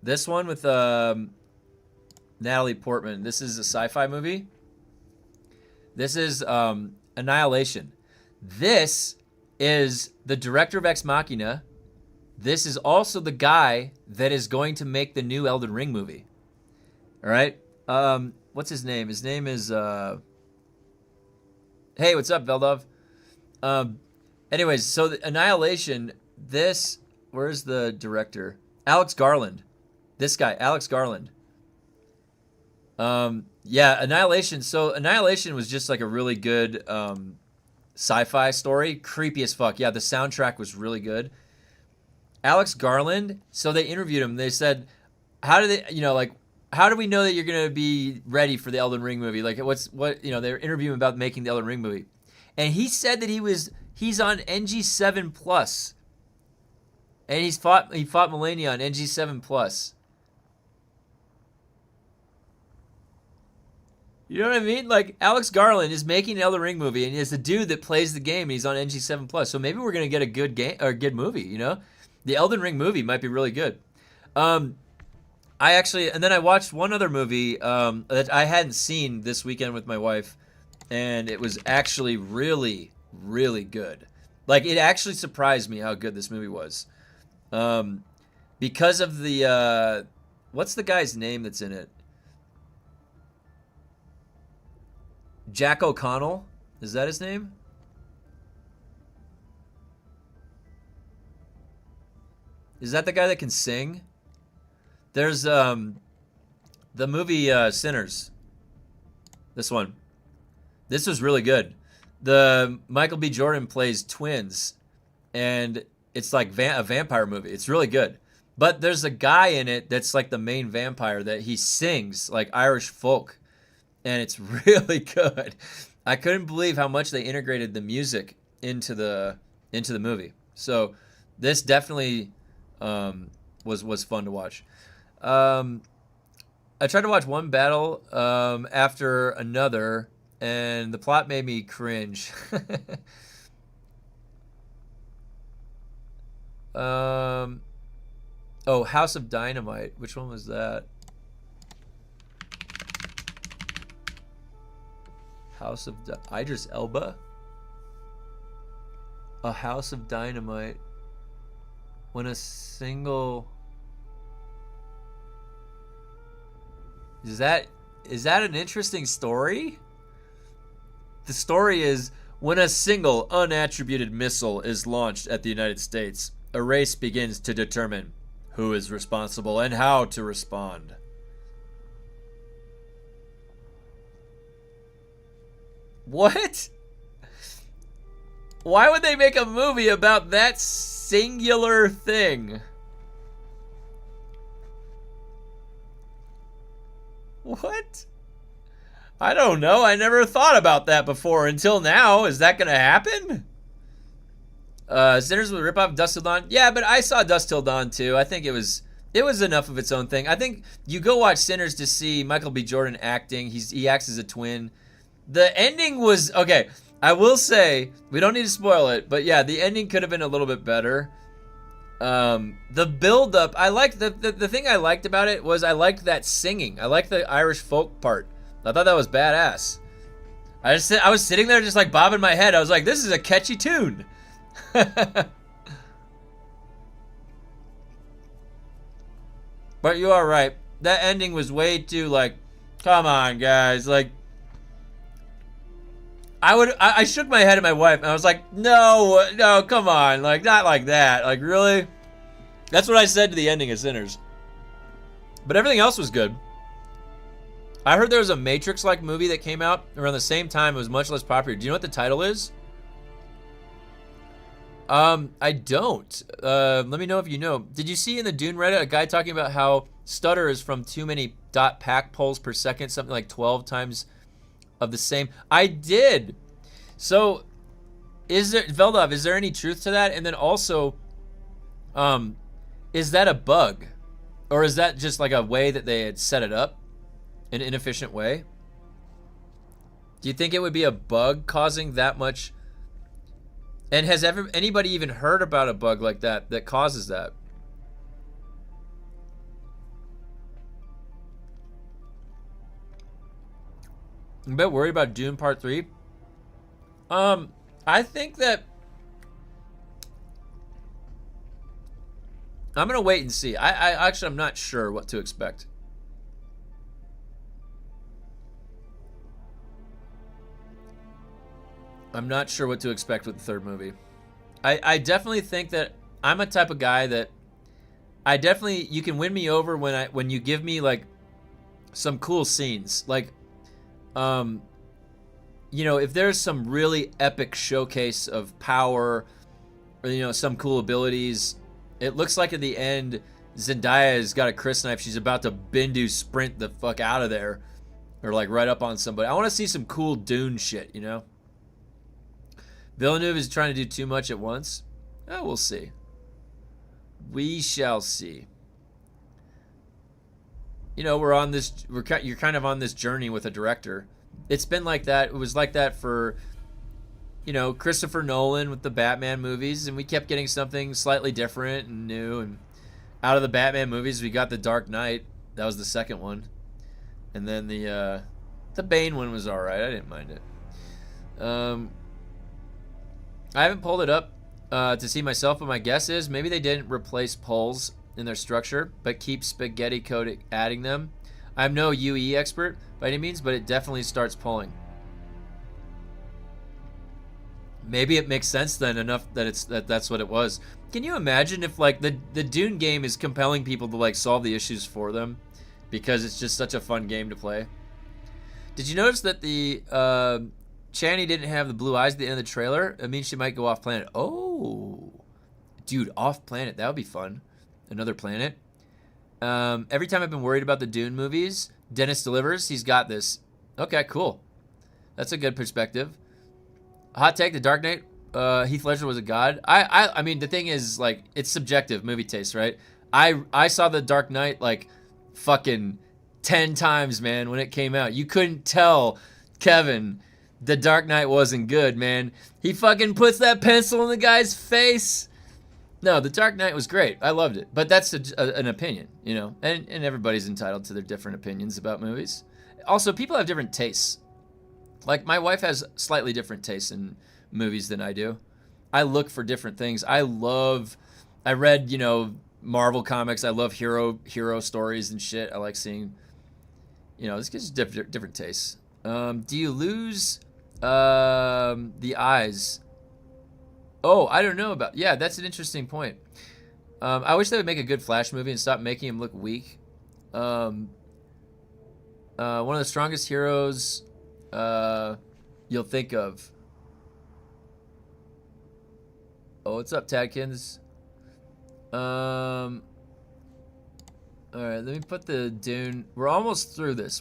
Speaker 1: This one with Natalie Portman. This is a sci-fi movie. This is Annihilation. This is the director of Ex Machina. This is also the guy that is going to make the new Elden Ring movie. All right. What's his name? His name is... Hey, what's up, Veldov? Anyways, so the Annihilation, this... Where's the director? Alex Garland. This guy, Alex Garland. Yeah, Annihilation. So Annihilation was just like a really good sci-fi story. Creepy as fuck. Yeah, the soundtrack was really good. Alex Garland, so they interviewed him. They said, how do we know that you're going to be ready for the Elden Ring movie? Like, they're interviewing him about making the Elden Ring movie. And he said that he's on NG7+. And he fought Melania on NG7+. You know what I mean? Like Alex Garland is making an Elden Ring movie, and it's the dude that plays the game, and he's on NG7 Plus. So maybe we're gonna get a good game or a good movie. You know, the Elden Ring movie might be really good. I actually, and then I watched one other movie that I hadn't seen this weekend with my wife, and it was actually really, really good. Like it actually surprised me how good this movie was, because of the what's the guy's name that's in it? Jack O'Connell, is that his name? Is that the guy that can sing? There's the movie Sinners. This one. This was really good. The Michael B. Jordan plays twins, and it's like a vampire movie. It's really good. But there's a guy in it that's like the main vampire that he sings like Irish folk, and it's really good. I couldn't believe how much they integrated the music into the movie. So this definitely was fun to watch. I tried to watch one battle after another, and the plot made me cringe. Oh, House of Dynamite. Which one was that? Idris Elba? A House of Dynamite. When a single... Is that an interesting story? The story is, when a single unattributed missile is launched at the United States, a race begins to determine who is responsible and how to respond. What? Why would they make a movie about that singular thing? What? I don't know. I never thought about that before until now. Is that going to happen? Sinners would rip off Dusk Till Dawn. Yeah, but I saw Dusk Till Dawn too. I think it was enough of its own thing. I think you go watch Sinners to see Michael B. Jordan acting. He acts as a twin. The ending was okay. I will say, we don't need to spoil it, but yeah, the ending could have been a little bit better. The build up, I liked the thing I liked about it was I liked that singing. I liked the Irish folk part. I thought that was badass. I was sitting there just like bobbing my head. I was like, this is a catchy tune. But you are right. That ending was way too like, come on guys, like I shook my head at my wife and I was like, no, come on, like not like that, like really? That's what I said to the ending of Sinners. But everything else was good. I heard there was a Matrix-like movie that came out around the same time. It was much less popular. Do you know what the title is? I don't. Let me know if you know. Did you see in the Dune Reddit a guy talking about how stutter is from too many .pack pulls per second, something like 12 times of the same? I did. So, Veldov, is there any truth to that? And then also, is that a bug? Or is that just like a way that they had set it up? An inefficient way? Do you think it would be a bug causing that much? And has anybody even heard about a bug like that causes that? I'm a bit worried about Dune Part 3. I think that I'm gonna wait and see. I actually I'm not sure what to expect. I'm not sure what to expect with the third movie. I definitely think that I'm a type of guy that you can win me over when you give me like some cool scenes. Like if there's some really epic showcase of power or some cool abilities. It looks like at the end Zendaya has got a crysknife. She's about to Bendu sprint the fuck out of there or like right up on somebody. I want to see some cool Dune shit, Villeneuve is trying to do too much at once. Oh, we'll see. We shall see. You're kind of on this journey with a director. It's been like that. It was like that for, Christopher Nolan with the Batman movies, and we kept getting something slightly different and new. And out of the Batman movies, we got the Dark Knight. That was the second one, and then the Bane one was all right. I didn't mind it. I haven't pulled it up to see myself, but my guess is maybe they didn't replace poles in their structure, but keep spaghetti code adding them. I'm no UE expert by any means, but it definitely starts pulling. Maybe it makes sense then enough that that's what it was. Can you imagine if like the Dune game is compelling people to like solve the issues for them because it's just such a fun game to play? Did you notice that the Chani didn't have the blue eyes at the end of the trailer? It means she might go off planet. Oh, dude, off planet. That would be fun. Another planet. Every time I've been worried about the Dune movies, Dennis delivers. He's got this. Okay, cool. That's a good perspective. Hot take: The Dark Knight. Heath Ledger was a god. I mean, the thing is, like, it's subjective movie taste, right? I saw The Dark Knight like fucking 10 times, man, when it came out. You couldn't tell Kevin The Dark Knight wasn't good, man. He fucking puts that pencil in the guy's face. No, The Dark Knight was great. I loved it. But that's an opinion, and everybody's entitled to their different opinions about movies. Also, people have different tastes. Like, my wife has slightly different tastes in movies than I do. I look for different things. I read, Marvel comics. I love hero stories and shit. I like seeing, this gives different tastes. Do you lose the eyes? Oh, I don't know about. Yeah, that's an interesting point. I wish they would make a good Flash movie and stop making him look weak. One of the strongest heroes you'll think of. Oh, what's up, Tadkins? All right, let me put the Dune. We're almost through this.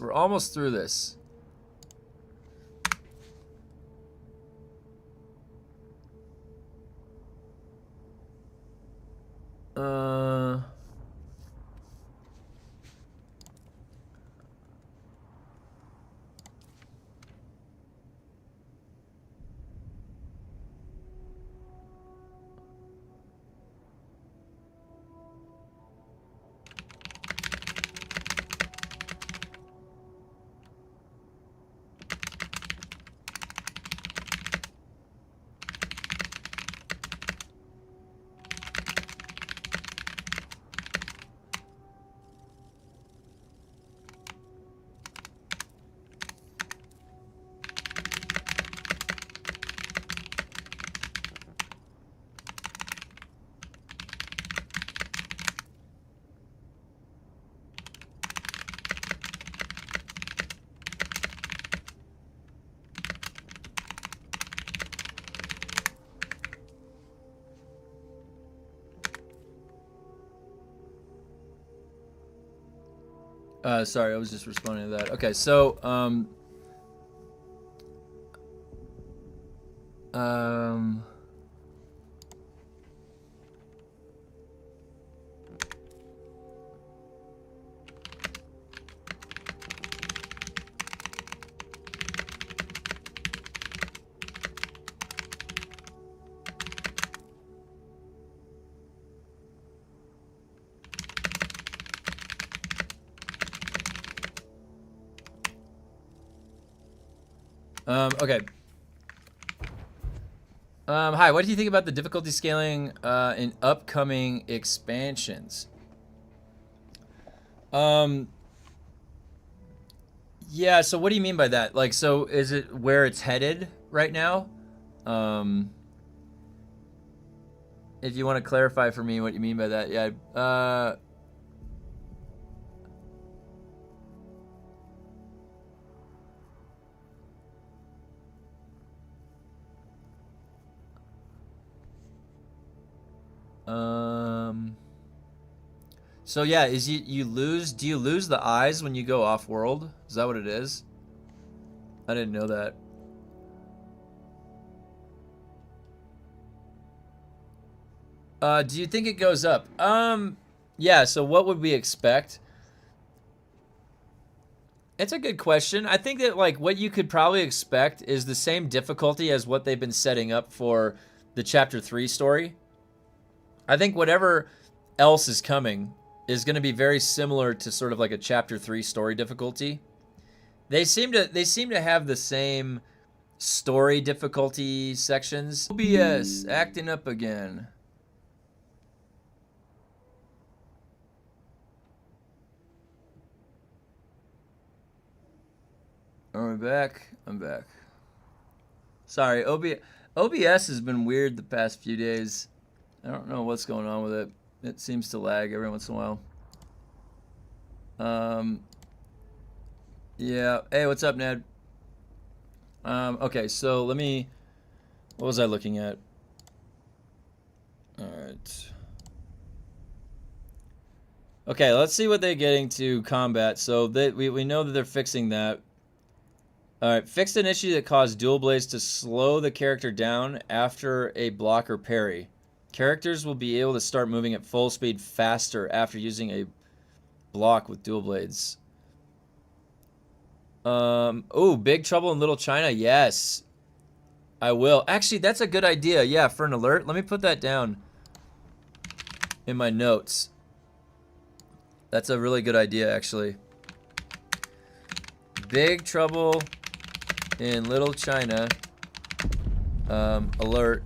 Speaker 1: Sorry, I was just responding to that. Okay, so okay. Hi, what do you think about the difficulty scaling in upcoming expansions? Yeah, so what do you mean by that? Like, so is it where it's headed right now? If you want to clarify for me what you mean by that, yeah. So yeah, is you lose? Do you lose the eyes when you go off world? Is that what it is? I didn't know that. Do you think it goes up? Yeah. So what would we expect? It's a good question. I think that like what you could probably expect is the same difficulty as what they've been setting up for the chapter 3 story. I think whatever else is coming is going to be very similar to sort of like a chapter 3 story difficulty. They seem to have the same story difficulty sections. OBS acting up again. Are we back? I'm back. Sorry, OBS has been weird the past few days. I don't know what's going on with it. It seems to lag every once in a while. Yeah. Hey, what's up, Ned? Okay, so let me. What was I looking at? All right. Okay, let's see what they're getting to combat. So we know that they're fixing that. All right, fixed an issue that caused dual blades to slow the character down after a block or parry. Characters will be able to start moving at full speed faster after using a block with dual blades. Oh, Big Trouble in Little China. Yes, I will. Actually, that's a good idea. Yeah, for an alert. Let me put that down in my notes. That's a really good idea, actually. Big Trouble in Little China. Alert.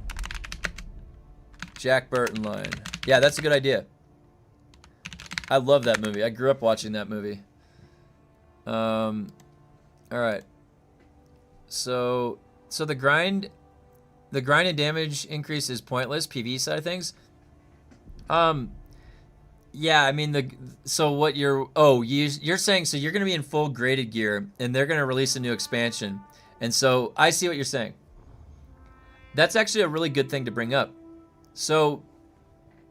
Speaker 1: Jack Burton line. Yeah, that's a good idea. I love that movie. I grew up watching that movie. All right. So the grind and damage increase is pointless. PV side of things. Yeah, I mean so what you're saying, so you're gonna be in full graded gear and they're gonna release a new expansion, and so I see what you're saying. That's actually a really good thing to bring up. So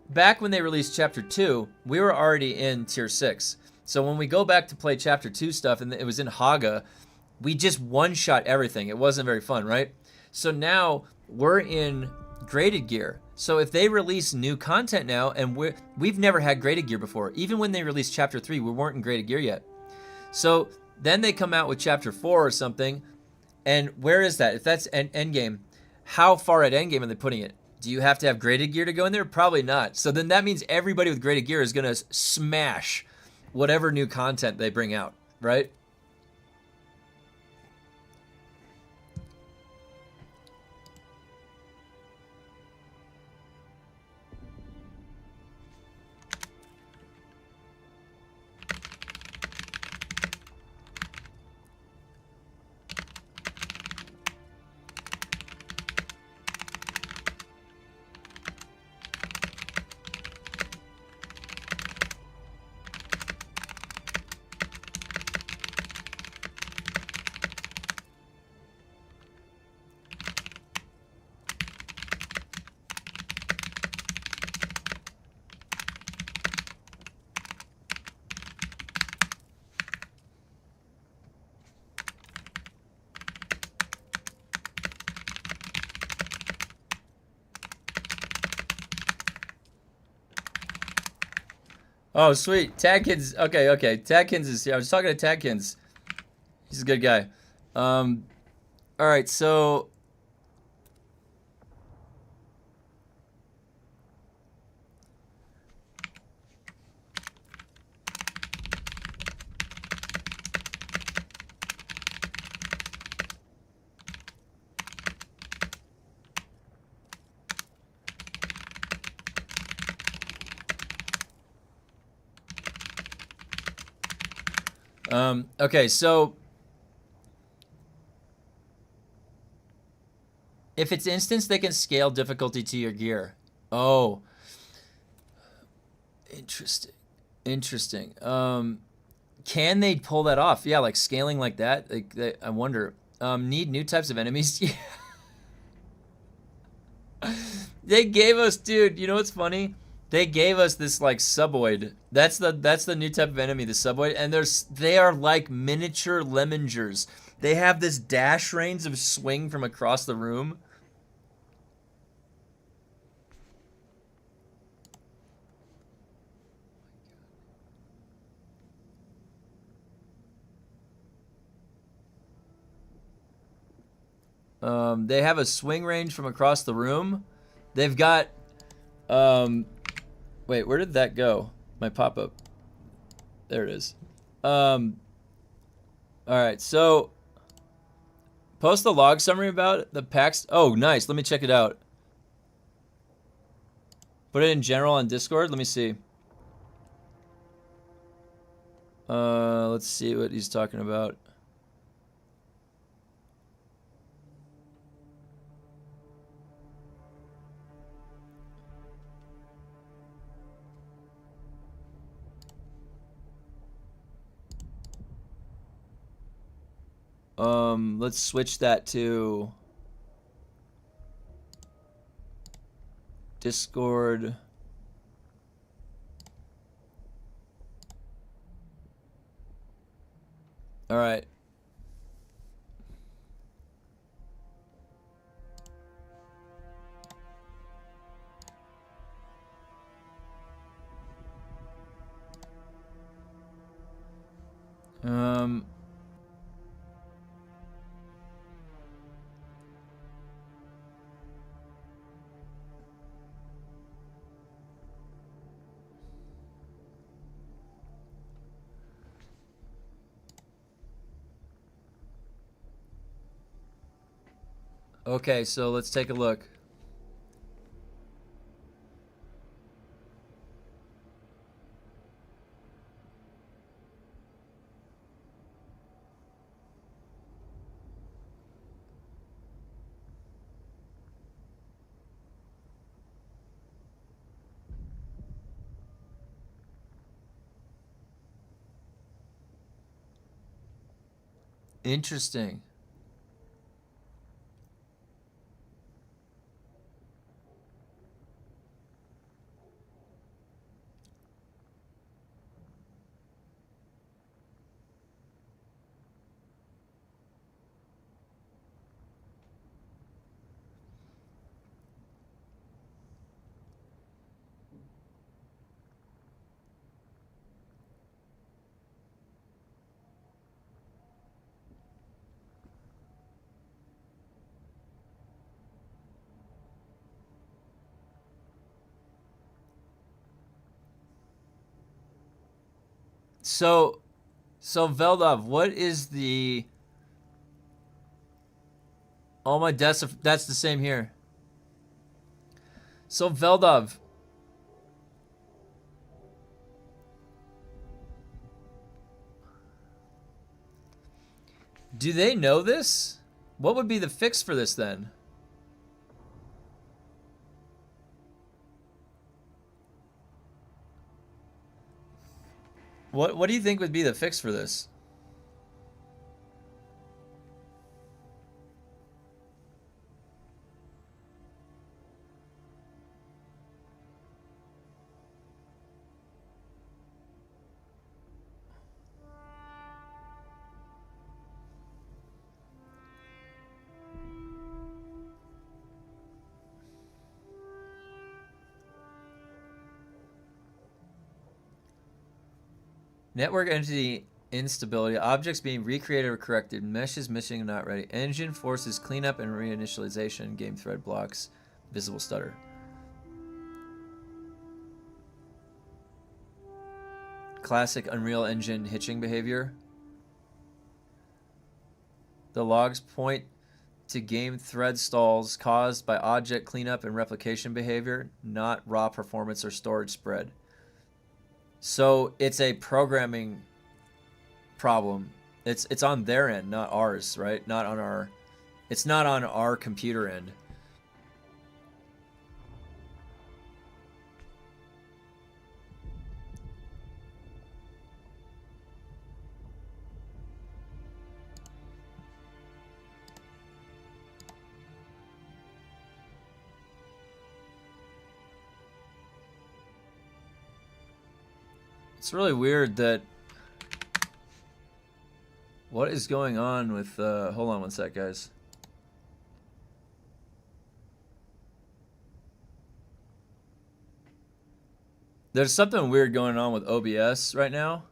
Speaker 1: back when they released chapter 2, we were already in tier 6. So when we go back to play chapter 2 stuff and it was in Haga, we just one-shot everything. It wasn't very fun, right? So now we're in graded gear. So if they release new content now, and we've never had graded gear before. Even when they released chapter 3, we weren't in graded gear yet. So then they come out with chapter 4 or something, and where is that? If that's an endgame, how far at endgame are they putting it? Do you have to have graded gear to go in there? Probably not. So then that means everybody with graded gear is going to smash whatever new content they bring out, right? Oh, sweet. Tadkins. Okay. Tadkins is here. I was talking to Tadkins. He's a good guy. All right, so okay, so if it's instance, they can scale difficulty to your gear. Oh, interesting. Interesting. Can they pull that off? Yeah, like scaling like that. I wonder. Need new types of enemies. They gave us, dude. You know what's funny? They gave us this like suboid. That's the new type of enemy, the suboid, and they are like miniature lemongers. They have this dash range of swing from across the room. They have a swing range from across the room. They've got, wait, where did that go? My pop-up. There it is. All right, so post the log summary about the packs. Oh, nice. Let me check it out. Put it in general on Discord. Let me see. Let's see what he's talking about. Let's switch that to Discord. All right. Okay, so let's take a look. Interesting. So Veldov, what is the? Oh my, that's the same here. So Veldov, do they know this? What would be the fix for this then? What do you think would be the fix for this? Network entity instability. Objects being recreated or corrected. Meshes missing and not ready. Engine forces cleanup and reinitialization. Game thread blocks. Visible stutter. Classic Unreal Engine hitching behavior. The logs point to game thread stalls caused by object cleanup and replication behavior, not raw performance or storage spread. So it's a programming problem. It's on their end, not ours, right? Not on our. It's not on our computer end. It's really weird that. What is going on with? Hold on one sec, guys. There's something weird going on with OBS right now.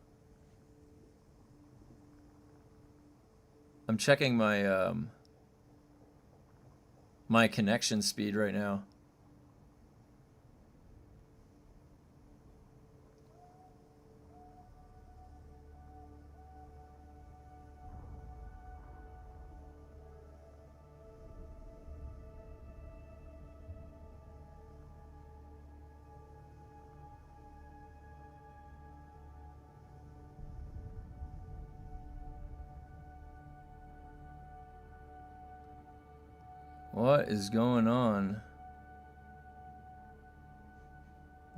Speaker 1: I'm checking my my connection speed right now. What is going on?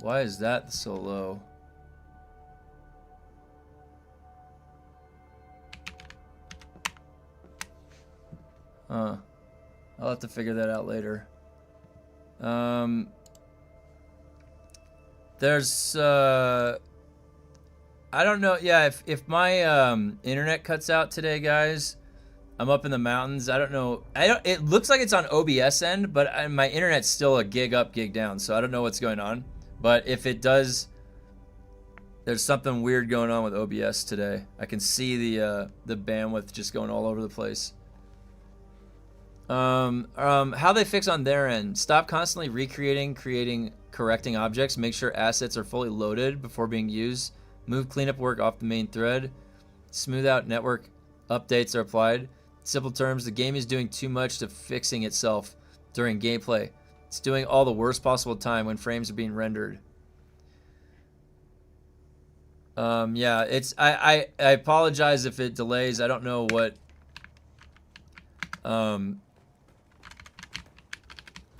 Speaker 1: Why is that so low? Huh. I'll have to figure that out later. There's I don't know. Yeah, if my internet cuts out today, guys, I'm up in the mountains. I don't know. It looks like it's on OBS end, but my internet's still a gig up, gig down. So I don't know what's going on. But if it does, there's something weird going on with OBS today. I can see the bandwidth just going all over the place. How they fix on their end? Stop constantly recreating, creating, correcting objects. Make sure assets are fully loaded before being used. Move cleanup work off the main thread. Smooth out network updates are applied. Simple terms, the game is doing too much to fixing itself during gameplay. It's doing all the worst possible time when frames are being rendered. Yeah, it's I apologize if it delays. I don't know what oh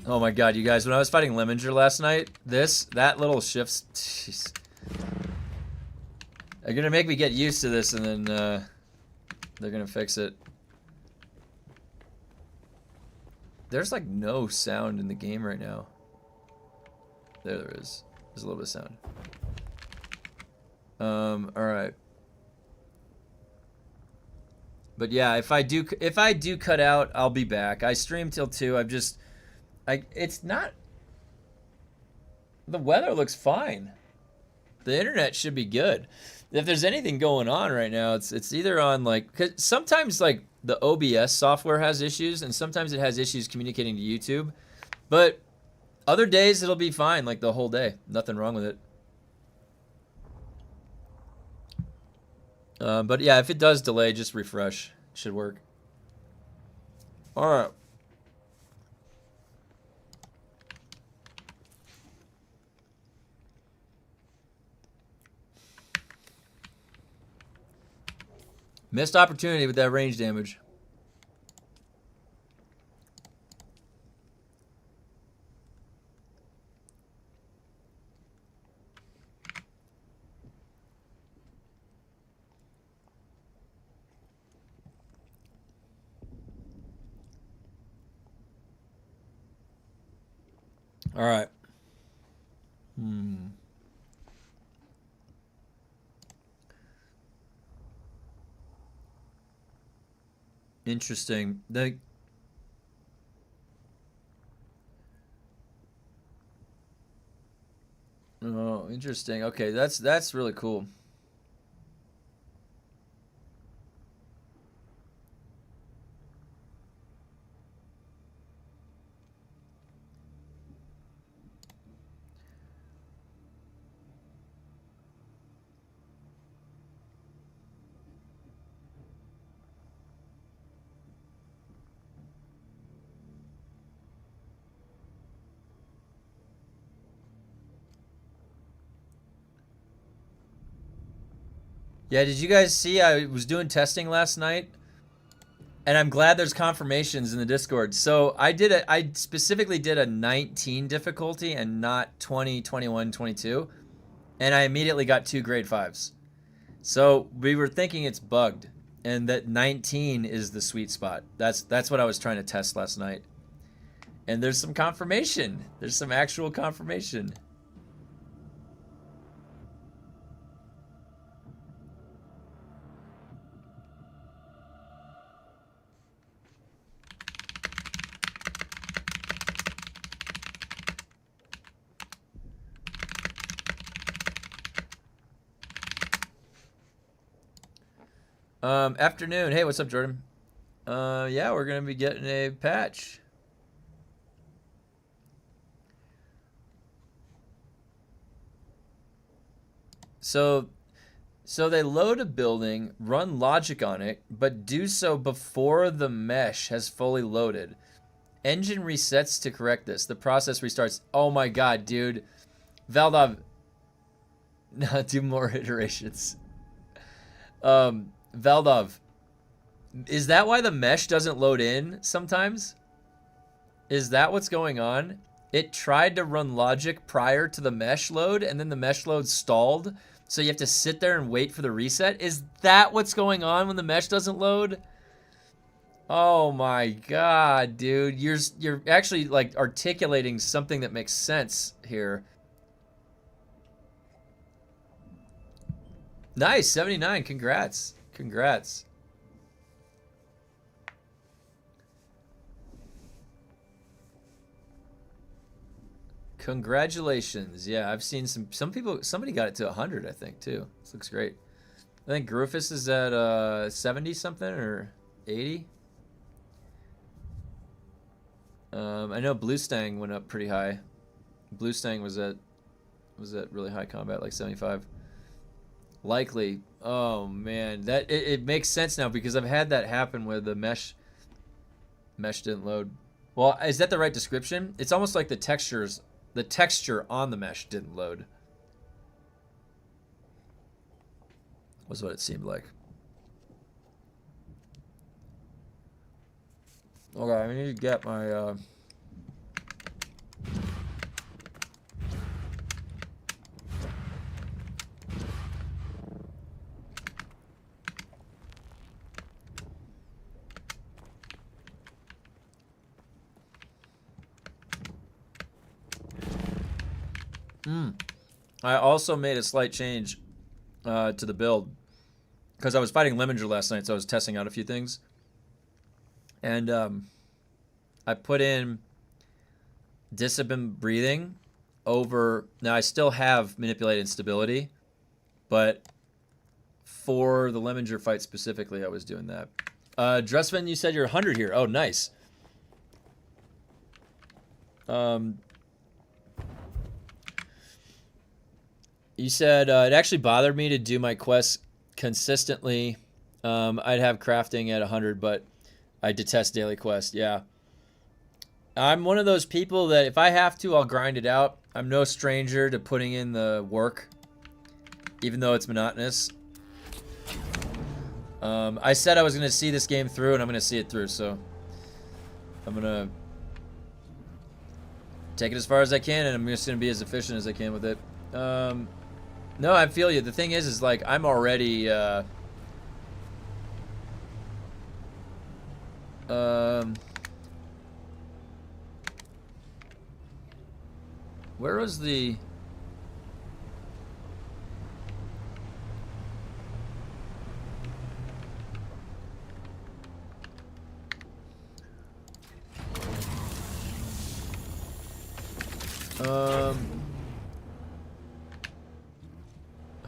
Speaker 1: my god, you guys, when I was fighting Lemminger last night, that little shifts, jeez. They're gonna make me get used to this, and then they're gonna fix it. There's like no sound in the game right now. There is. There's a little bit of sound. Alright. But yeah, if I do cut out, I'll be back. I stream till 2. It's not, the weather looks fine. The internet should be good. If there's anything going on right now, it's either on like, 'cause sometimes like the OBS software has issues, and sometimes it has issues communicating to YouTube. But other days it'll be fine, like the whole day. Nothing wrong with it. But yeah, if it does delay, just refresh. Should work. All right. Missed opportunity with that range damage. All right. Interesting. Oh, interesting. Okay, that's really cool. Yeah, did you guys see I was doing testing last night? And I'm glad there's confirmations in the Discord. So I specifically did a 19 difficulty and not 20, 21, 22. And I immediately got 2 grade 5s. So we were thinking it's bugged, and that 19 is the sweet spot. That's what I was trying to test last night. And there's some confirmation. There's some actual confirmation. Afternoon. Hey, what's up, Jordan? Yeah, we're gonna be getting a patch. So they load a building, run logic on it, but do so before the mesh has fully loaded. Engine resets to correct this. The process restarts. Oh my god, dude. Valdov. No, do more iterations. Valdov. Is that why the mesh doesn't load in sometimes? Is that what's going on? It tried to run logic prior to the mesh load, and then the mesh load stalled. So you have to sit there and wait for the reset? Is that what's going on when the mesh doesn't load? Oh my god, dude. You're actually like articulating something that makes sense here. Nice, 79. Congrats. Congrats. Congratulations. Yeah, I've seen some people, somebody got it to 100, I think, too. This looks great. I think Grufus is at 70 something or 80. I know Blue Stang went up pretty high. Blue Stang was at really high combat, like 75. Likely. Oh man, that it makes sense now because I've had that happen where the mesh didn't load. Well, is that the right description? It's almost like the texture on the mesh didn't load. Was what it seemed like. Okay, I need to get my I also made a slight change to the build because I was fighting Lemminger last night, so I was testing out a few things. And I put in discipline breathing over. Now I still have manipulated stability, but for the Lemminger fight specifically, I was doing that. Dressman, you said you're 100 here. Oh, nice. You said it actually bothered me to do my quests consistently. I'd have crafting at 100, but I detest daily quest. Yeah. I'm one of those people that if I have to, I'll grind it out. I'm no stranger to putting in the work, even though it's monotonous. I said I was going to see this game through, and I'm going to see it through, so I'm going to take it as far as I can, and I'm just going to be as efficient as I can with it. No, I feel you. The thing is like, I'm already, where was the... Um...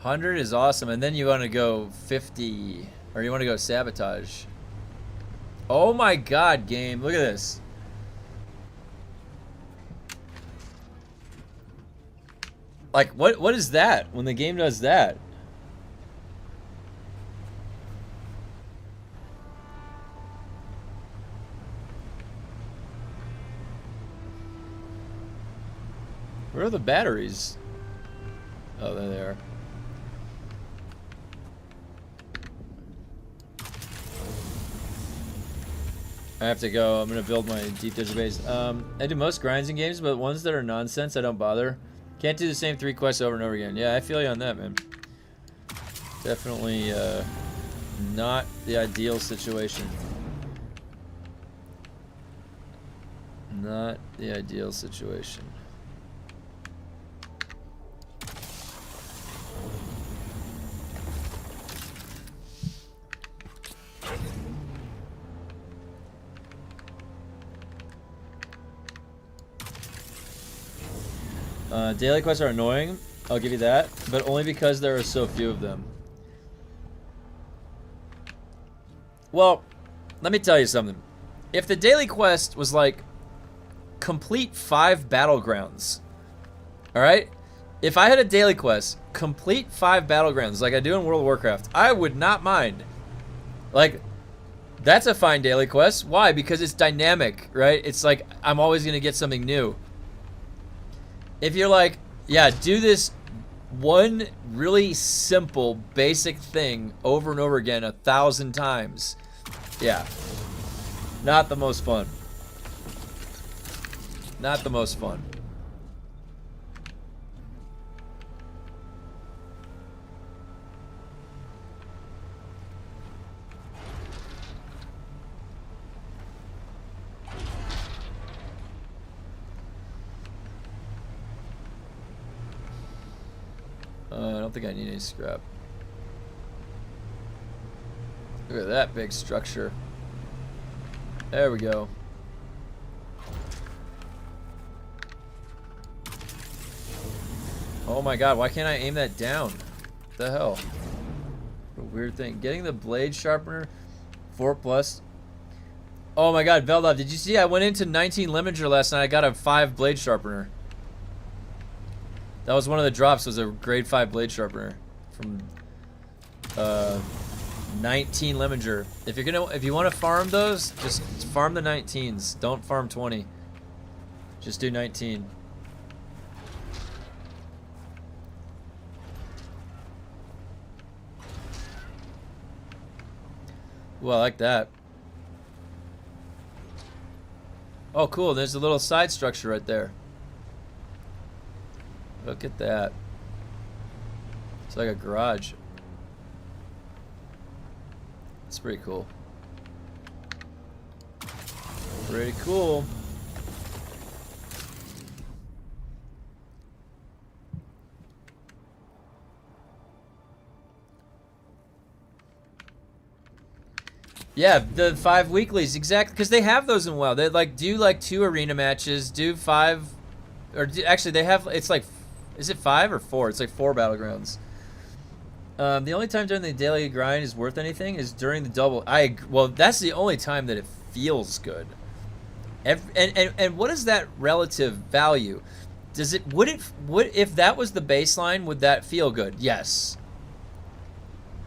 Speaker 1: 100 is awesome, and then you want to go 50, or you want to go sabotage. Oh my god, game. Look at this. Like, what is that when the game does that? Where are the batteries? Oh, there they are. I have to go. I'm gonna build my deep digital base. I do most grinds in games, but ones that are nonsense, I don't bother. Can't do the same 3 quests over and over again. Yeah, I feel you on that, man. Definitely not the ideal situation. Not the ideal situation. Daily quests are annoying, I'll give you that, but only because there are so few of them. Well, let me tell you something. If the daily quest was like, complete 5 battlegrounds, alright? If I had a daily quest, complete 5 battlegrounds like I do in World of Warcraft, I would not mind. Like, that's a fine daily quest. Why? Because it's dynamic, right? It's like I'm always going to get something new. If you're like, yeah, do this one really simple, basic thing over and over again 1,000 times. Yeah. Not the most fun. Not the most fun. I don't think I need any scrap. Look at that big structure. There we go. Oh my god, why can't I aim that down? What the hell? What a weird thing. Getting the blade sharpener 4+. Oh my god, Veldov, did you see I went into 19 Lemminger last night? I got a 5 blade sharpener. That was one of the drops, was a grade 5 blade sharpener from 19 Lemminger. If you want to farm those, just farm the 19s. Don't farm 20. Just do 19. Ooh, I like that. Oh, cool. There's a little side structure right there. Look at that. It's like a garage. It's pretty cool. Pretty cool. Yeah, the 5 weeklies, exactly, because they have those in WoW. They like do like 2 arena matches, do 5, or actually they have, it's like, is it 5 or 4? It's like 4 battlegrounds. The only time during the daily grind is worth anything is during the double. Well, that's the only time that it feels good. And what is that relative value? Does it would if that was the baseline, would that feel good? Yes.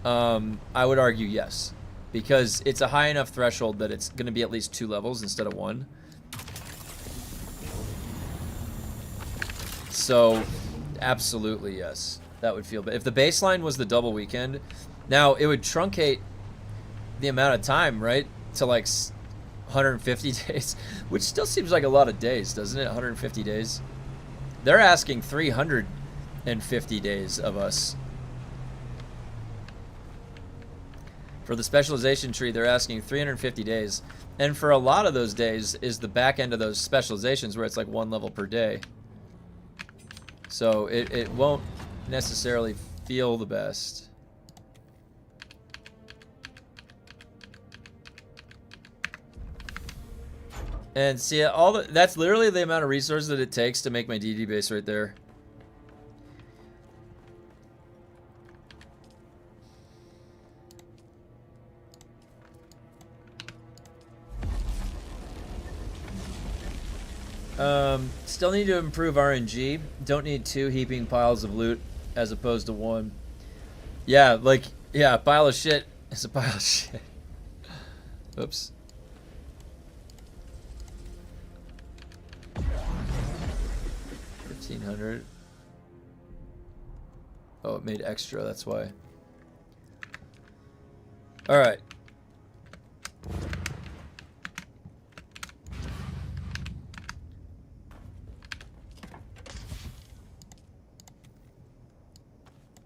Speaker 1: I would argue yes, because it's a high enough threshold that it's going to be at least 2 levels instead of 1. So, absolutely yes. That would feel bad. If the baseline was the double weekend, now it would truncate the amount of time, right? To like 150 days, which still seems like a lot of days, doesn't it? 150 days. They're asking 350 days of us. For the specialization tree, they're asking 350 days. And for a lot of those days is the back end of those specializations where it's like 1 level per day. So it won't necessarily feel the best. And see, that's literally the amount of resources that it takes to make my DD base right there. Still need to improve RNG. Don't need 2 heaping piles of loot as opposed to 1. Yeah, like, yeah, a pile of shit is a pile of shit. Oops. $1,500. Oh, it made extra, that's why. Alright.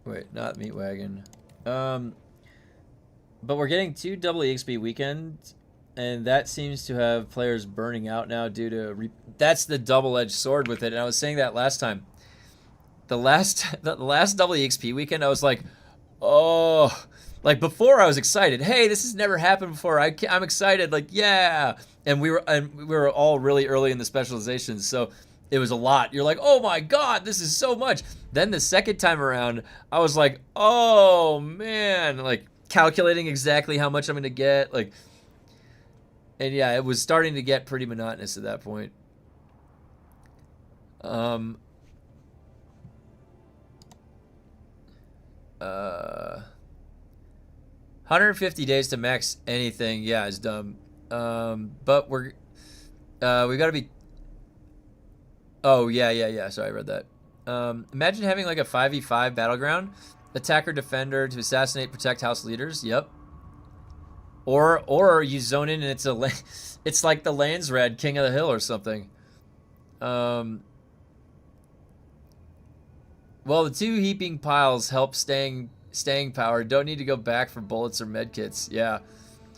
Speaker 1: Wait, not meat wagon. But we're getting 2 double EXP weekends, and that seems to have players burning out now due to that's the double-edged sword with it. And I was saying that last time. The last double EXP weekend, I was like, oh, like before I was excited. Hey, this has never happened before. I'm excited. Like, yeah. And we were all really early in the specializations, so it was a lot. You're like, oh my god, this is so much. Then the second time around, I was like, oh man, like calculating exactly how much I'm gonna get, like, and yeah, it was starting to get pretty monotonous at that point. Uh, 150 days to max anything. Yeah, is dumb. But we gotta be. Oh yeah. Sorry, I read that. Imagine having like a 5v5 battleground, attacker defender to assassinate, protect house leaders. Yep. Or you zone in and it's like the Lands Red King of the Hill or something. Well, the 2 heaping piles help staying power. Don't need to go back for bullets or medkits. Yeah,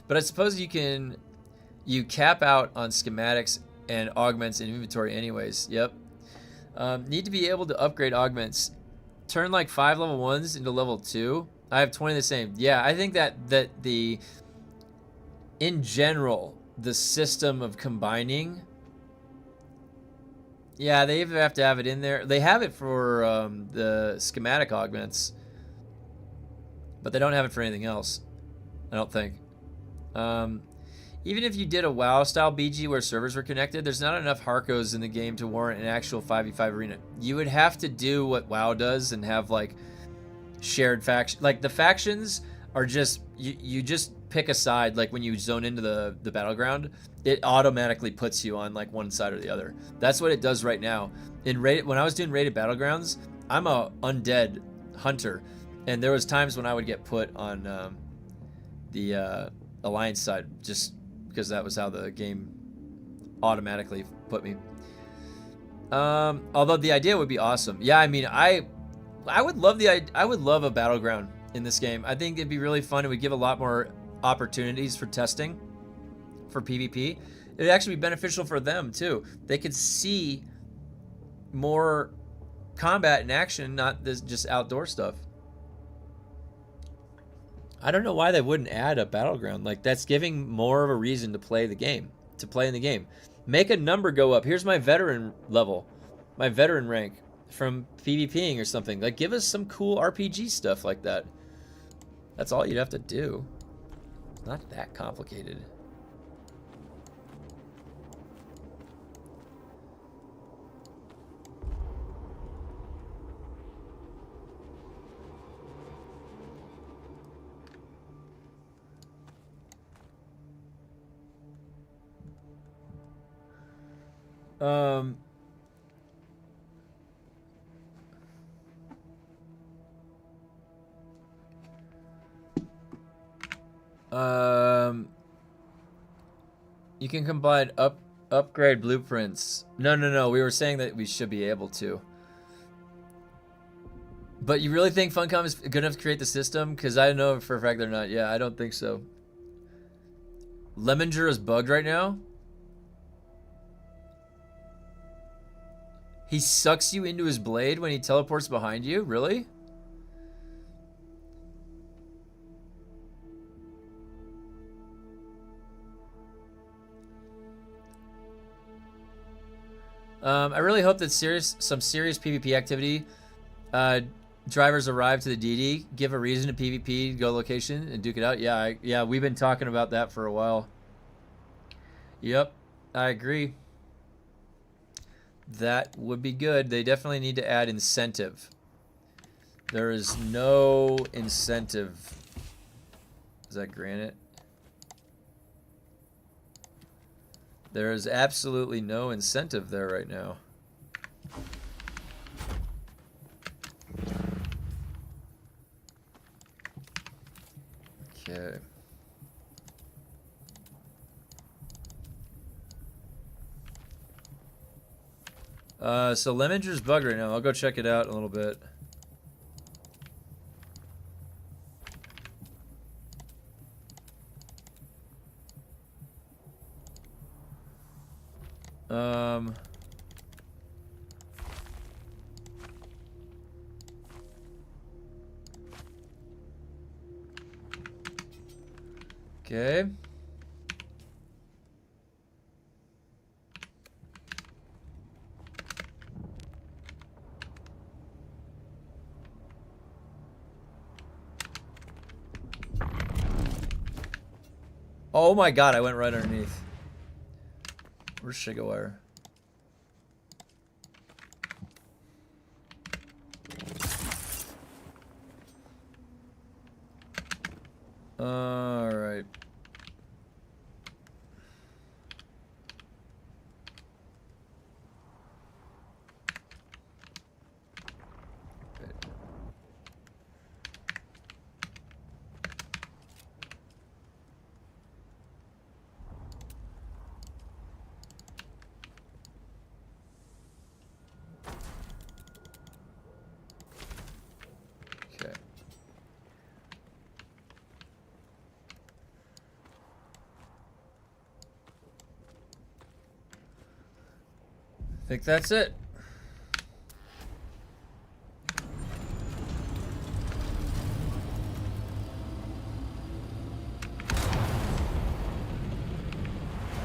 Speaker 1: but I suppose you cap out on schematics and augments in inventory anyways. Yep. Need to be able to upgrade augments. Turn like 5 level 1s into level 2. I have 20 the same. Yeah, I think that in general, the system of combining, yeah, they even have to have it in there. They have it for the schematic augments, but they don't have it for anything else, I don't think. Even if you did a WoW style BG where servers were connected, there's not enough Harkos in the game to warrant an actual 5v5 arena. You would have to do what WoW does and have like shared faction. Like the factions are just you just pick a side. Like when you zone into the battleground, it automatically puts you on like one side or the other. That's what it does right now. When I was doing rated battlegrounds, I'm a undead hunter, and there was times when I would get put on the alliance side just because that was how the game automatically put me. Although the idea would be awesome. Yeah, I mean, I would love a battleground in this game. I think it'd be really fun. It would give a lot more opportunities for testing for PvP. It'd actually be beneficial for them too. They could see more combat in action, not this just outdoor stuff. I don't know why they wouldn't add a battleground. Like, that's giving more of a reason to play in the game. Make a number go up. Here's my veteran level, my veteran rank from PvPing or something. Like, give us some cool RPG stuff like that. That's all you'd have to do. It's not that complicated. You can combine upgrade blueprints. No. We were saying that we should be able to. But you really think Funcom is good enough to create the system? Because I know for a fact they're not. Yeah, I don't think so. Lemonger is bugged right now. He sucks you into his blade when he teleports behind you? Really? I really hope that some serious PvP activity. Drivers arrive to the DD, give a reason to PvP, go location, and duke it out. Yeah, we've been talking about that for a while. Yep, I agree. That would be good. They definitely need to add incentive. There is no incentive. Is that granite? There is absolutely no incentive there right now. Okay. So Lemonger's bugged right now. I'll go check it out in a little bit. Okay. Oh my god, I went right underneath. Where's Shigawire? All right. Okay. I think that's it.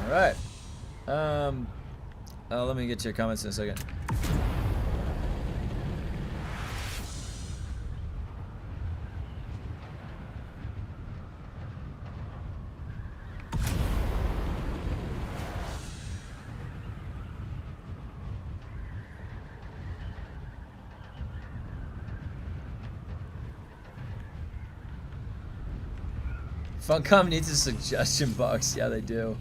Speaker 1: All right. Let me get to your comments in a second. Funcom needs a suggestion box. Yeah, they do.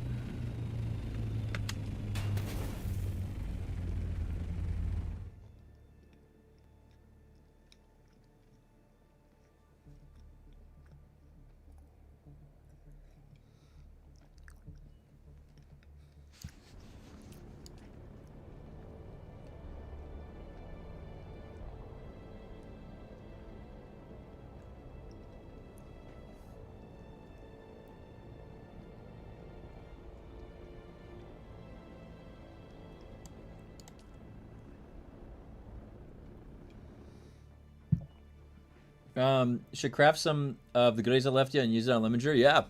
Speaker 1: Should craft some of the goodies I left you and use it on Lemminger? Yeah.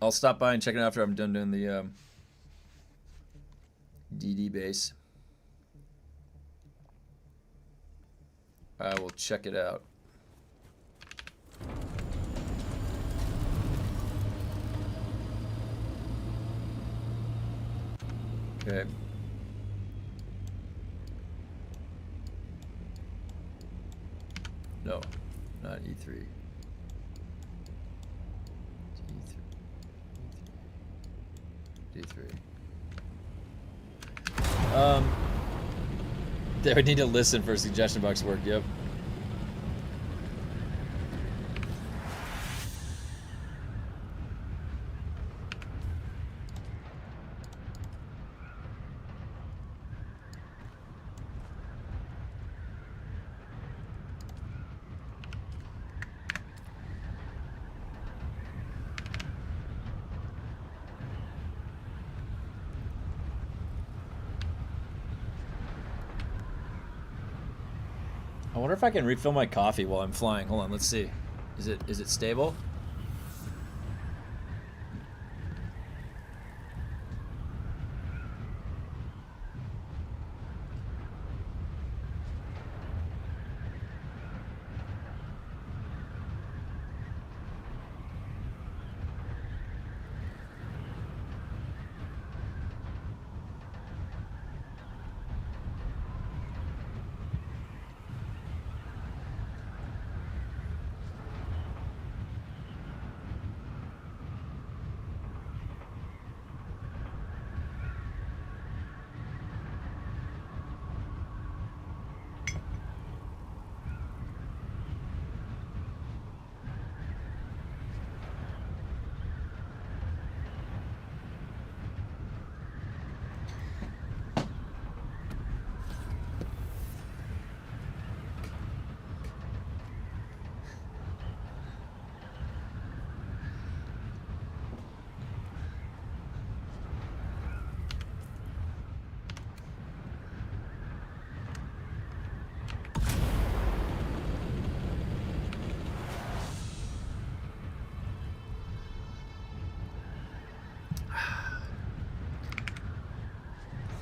Speaker 1: I'll stop by and check it out after I'm done doing the DD base. I will check it out. Okay. No, not E3. D3. They would need to listen for suggestion box work. Yep. I wonder if I can refill my coffee while I'm flying. Hold on, let's see. Is it stable?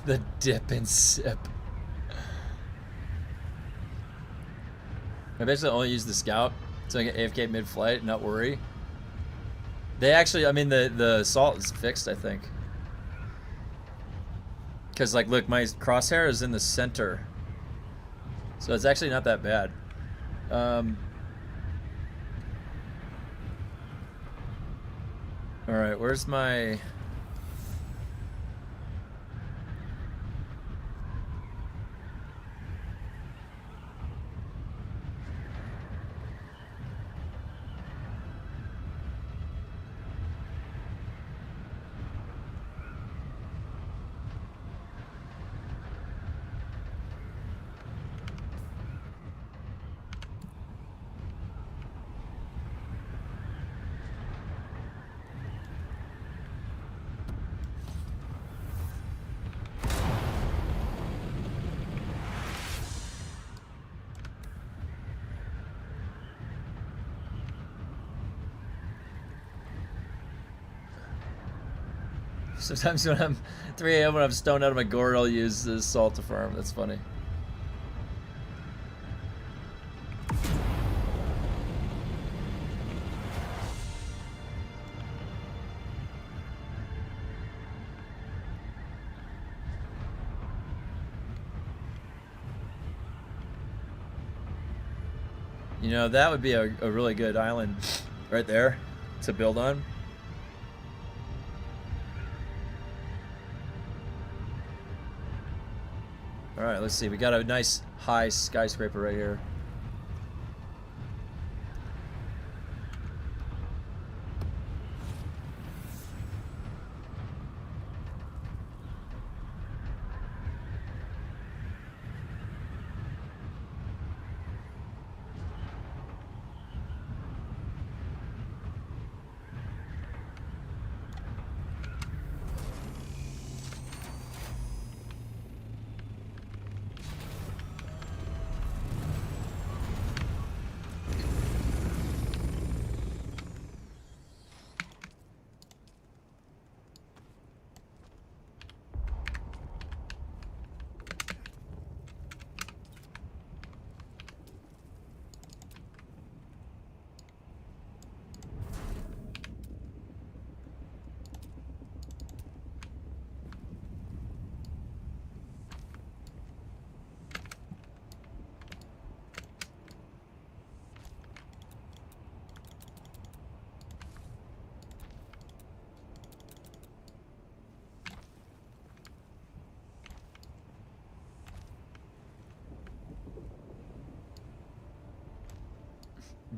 Speaker 1: The dip and sip. I basically only use the scout so I get AFK mid-flight and not worry. They actually, I mean, the salt is fixed, I think. Because, like, look, my crosshair is in the center. So it's actually not that bad. All right, where's my? Sometimes when I'm 3 a.m. when I'm stoned out of my gourd, I'll use the salt to farm. That's funny. You know, that would be a really good island right there to build on. All right, let's see. We got a nice high skyscraper right here.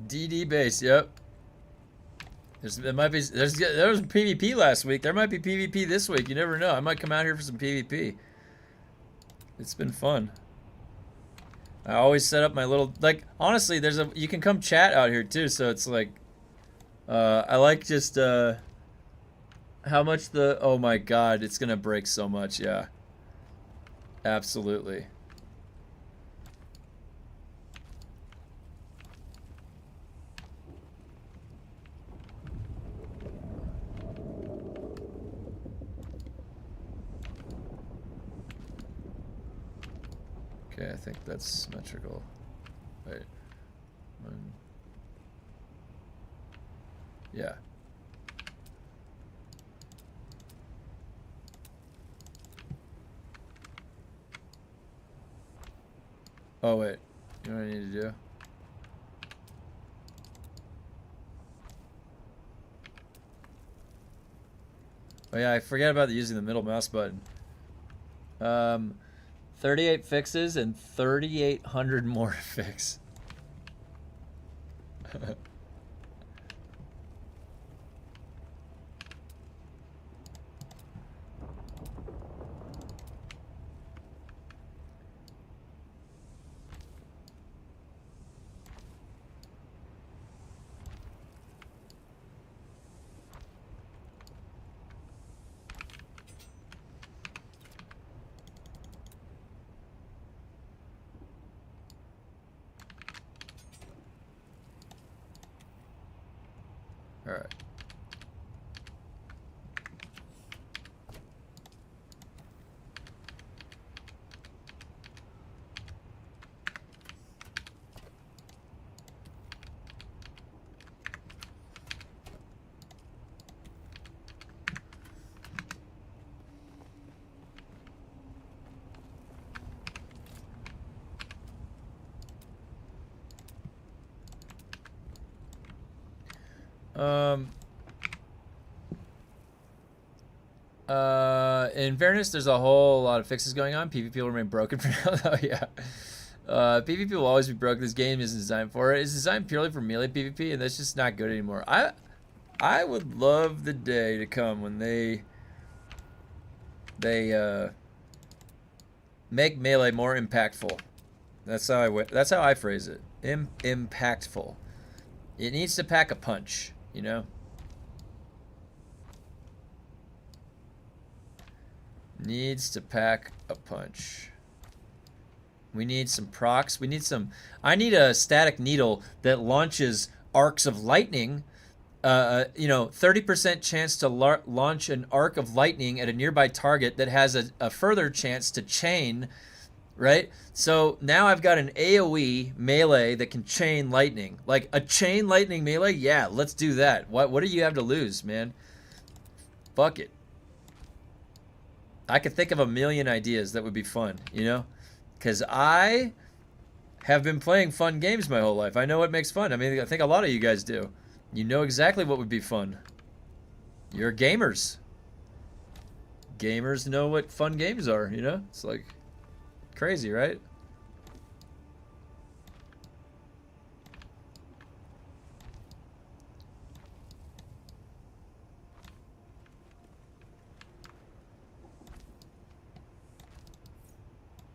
Speaker 1: DD base, yep. There's there was PvP last week. There might be PvP this week. You never know. I might come out here for some PvP. It's been fun. I always set up my little, like, honestly, you can come chat out here too, so it's like I like just how much oh my god, it's gonna break so much, yeah. Absolutely. Okay, I think that's symmetrical. Wait. Yeah. Oh, wait. You know what I need to do? Oh, yeah, I forget about using the middle mouse button. 38 fixes and 3,800 more to fix. All right. In fairness, there's a whole lot of fixes going on. PvP will remain broken for now, though. Yeah. PvP will always be broken. This game isn't designed for it. It's designed purely for melee PvP, and that's just not good anymore. I would love the day to come when they make melee more impactful. That's how I phrase it. Impactful. It needs to pack a punch, you know? Needs to pack a punch. We need some procs. We need some... I need a static needle that launches arcs of lightning. 30% chance to launch an arc of lightning at a nearby target that has a further chance to chain, right? So now I've got an AoE melee that can chain lightning. Like a chain lightning melee? Yeah, let's do that. What do you have to lose, man? Fuck it. I could think of a million ideas that would be fun, you know? Because I have been playing fun games my whole life. I know what makes fun. I mean, I think a lot of you guys do. You know exactly what would be fun. You're gamers. Gamers know what fun games are, you know? It's like crazy, right?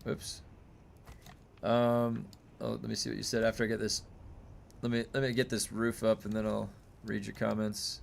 Speaker 1: Oops. Oh, let me see what you said after I get this. Let me get this roof up and then I'll read your comments.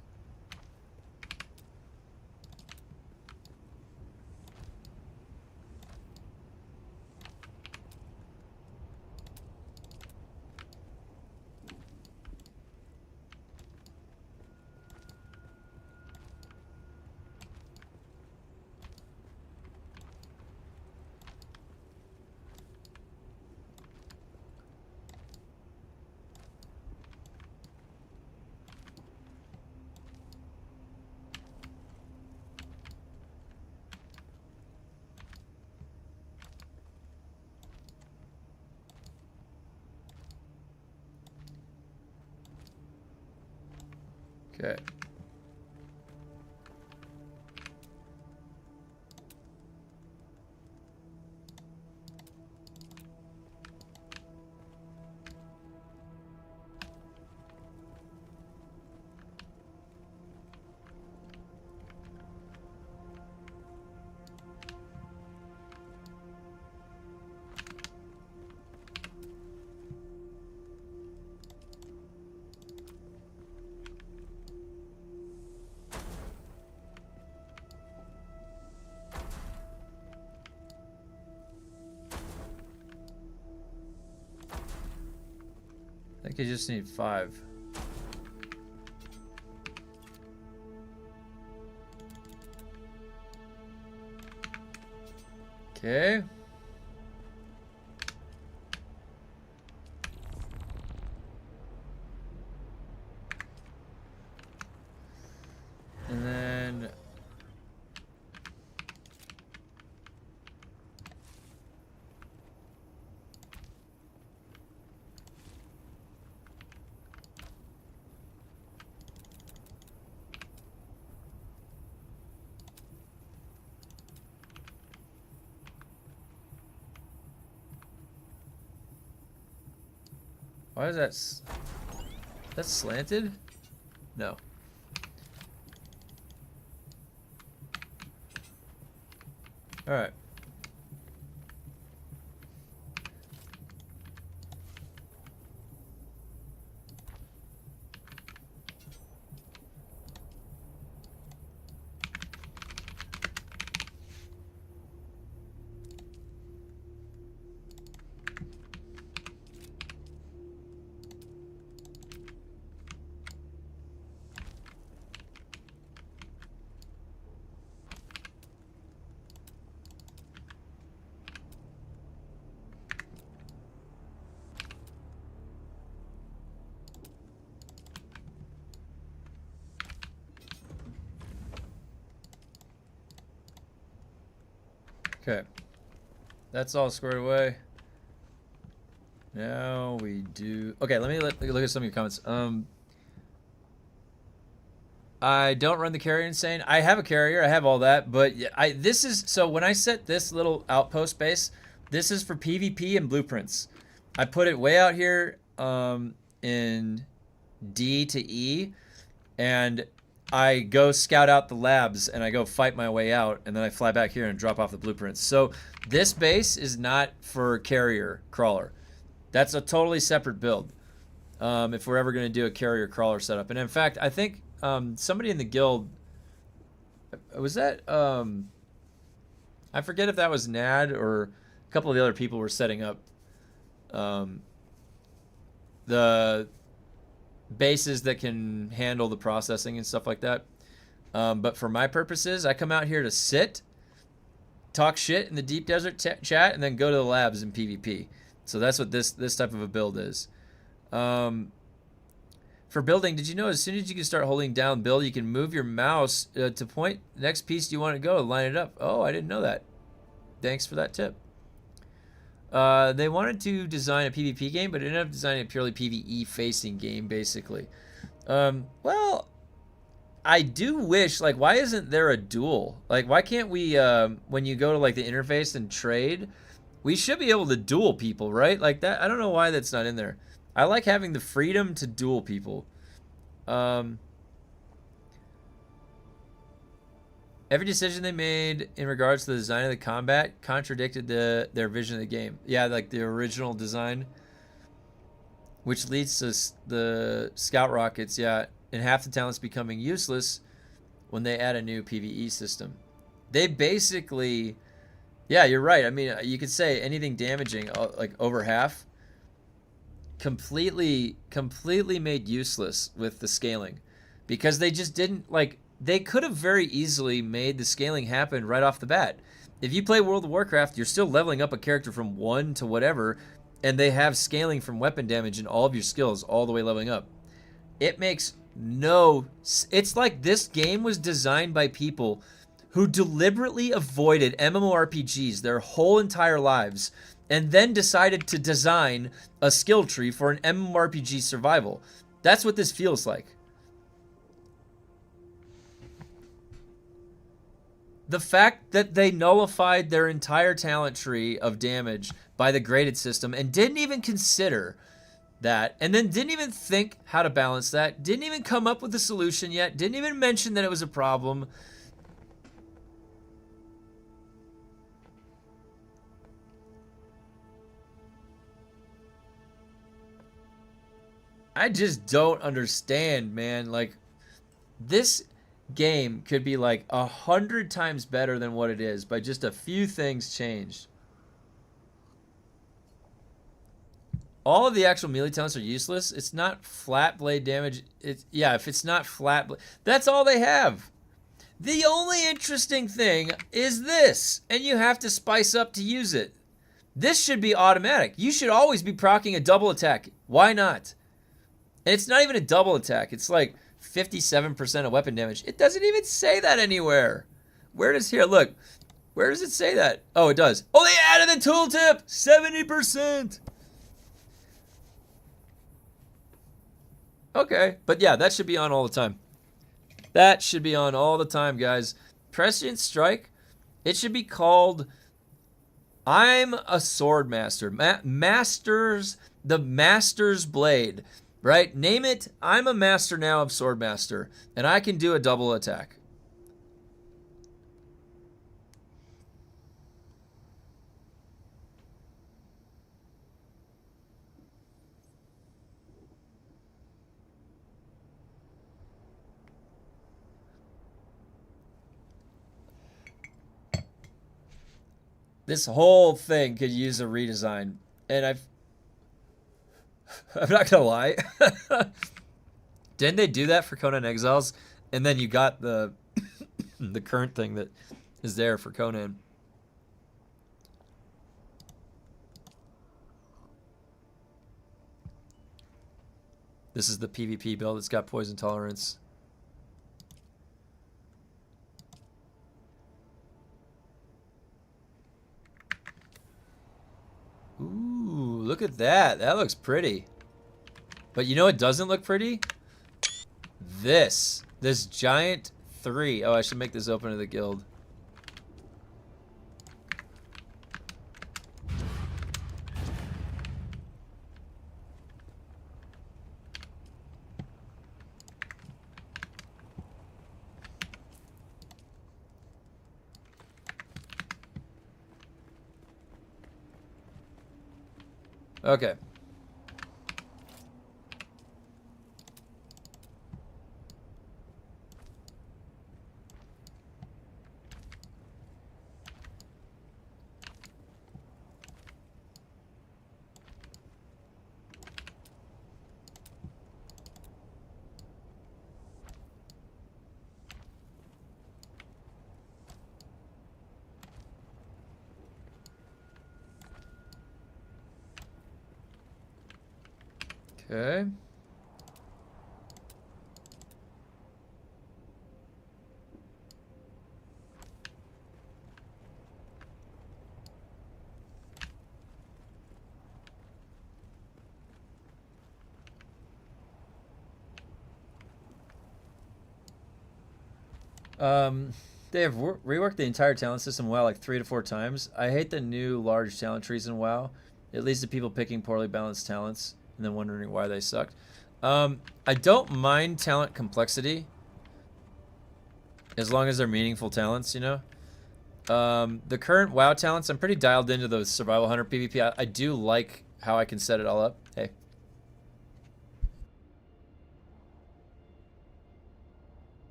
Speaker 1: Okay. I think you just need 5. Okay. And then why is that's slanted? No. All right. Okay. That's all squared away. Now we do... Okay, let me look at some of your comments. I don't run the carrier insane. I have a carrier. I have all that. But this is so when I set this little outpost base, this is for PvP and blueprints. I put it way out here in D to E, and I go scout out the labs and I go fight my way out, and then I fly back here and drop off the blueprints. So this base is not for carrier crawler. That's a totally separate build. If we're ever going to do a carrier crawler setup. And in fact, I think somebody in the guild, was that, I forget if that was Nad or a couple of the other people were setting up the bases that can handle the processing and stuff like that. But for my purposes, I come out here to sit, talk shit in the deep desert chat, and then go to the labs in PvP. So that's what this type of a build is. For building, did you know as soon as you can start holding down build, you can move your mouse to point the next piece you want to go, line it up? Oh, I didn't know that. Thanks for that tip. They wanted to design a PvP game, but ended up designing a purely PvE facing game, basically. Well, I do wish, like, why isn't there a duel? Like, why can't we, when you go to, like, the interface and trade, we should be able to duel people, right? Like, that, I don't know why that's not in there. I like having the freedom to duel people. Every decision they made in regards to the design of the combat contradicted their vision of the game. Yeah, like the original design, which leads to the scout rockets, yeah, and half the talents becoming useless when they add a new PvE system. They basically, yeah, you're right. I mean, you could say anything damaging, like over half, completely made useless with the scaling, because they just didn't, like, they could have very easily made the scaling happen right off the bat. If you play World of Warcraft, you're still leveling up a character from 1 to whatever, and they have scaling from weapon damage and all of your skills all the way leveling up. It makes no, it's like this game was designed by people who deliberately avoided MMORPGs their whole entire lives, and then decided to design a skill tree for an MMORPG survival. That's what this feels like. The fact that they nullified their entire talent tree of damage by the graded system and didn't even consider that, and then didn't even think how to balance that, didn't even come up with a solution yet, didn't even mention that it was a problem. I just don't understand, man. Like, this game could be like 100 times better than what it is by just a few things changed. All of the actual melee talents are useless. It's not flat blade damage. Yeah, if it's not flat blade, that's all they have. The only interesting thing is this, and you have to spice up to use it. This should be automatic. You should always be proccing a double attack. Why not? And it's not even a double attack. It's like 57% of weapon damage. It doesn't even say that anywhere. Where does here, look, where does it say that? Oh, it does. Oh, they added the tooltip. 70%. Okay, but yeah, that should be on all the time. That should be on all the time, guys. Prescient Strike, it should be called I'm a Sword Master. The Master's Blade. Right? Name it, I'm a master now of Sword Master, and I can do a double attack. This whole thing could use a redesign, and I'm not gonna lie. Didn't they do that for Conan Exiles? And then you got the the current thing that is there for Conan. This is the PvP build. It's got poison tolerance. Ooh, look at that. That looks pretty. But you know what doesn't look pretty? This. This giant 3. Oh, I should make this open to the guild. Okay. Okay. They have reworked the entire talent system in WoW like 3 to 4 times. I hate the new large talent trees in WoW. It leads to people picking poorly balanced talents and then wondering why they sucked. I don't mind talent complexity as long as they're meaningful talents, you know? The current WoW talents, I'm pretty dialed into those Survival Hunter PvP. I do like how I can set it all up. Hey.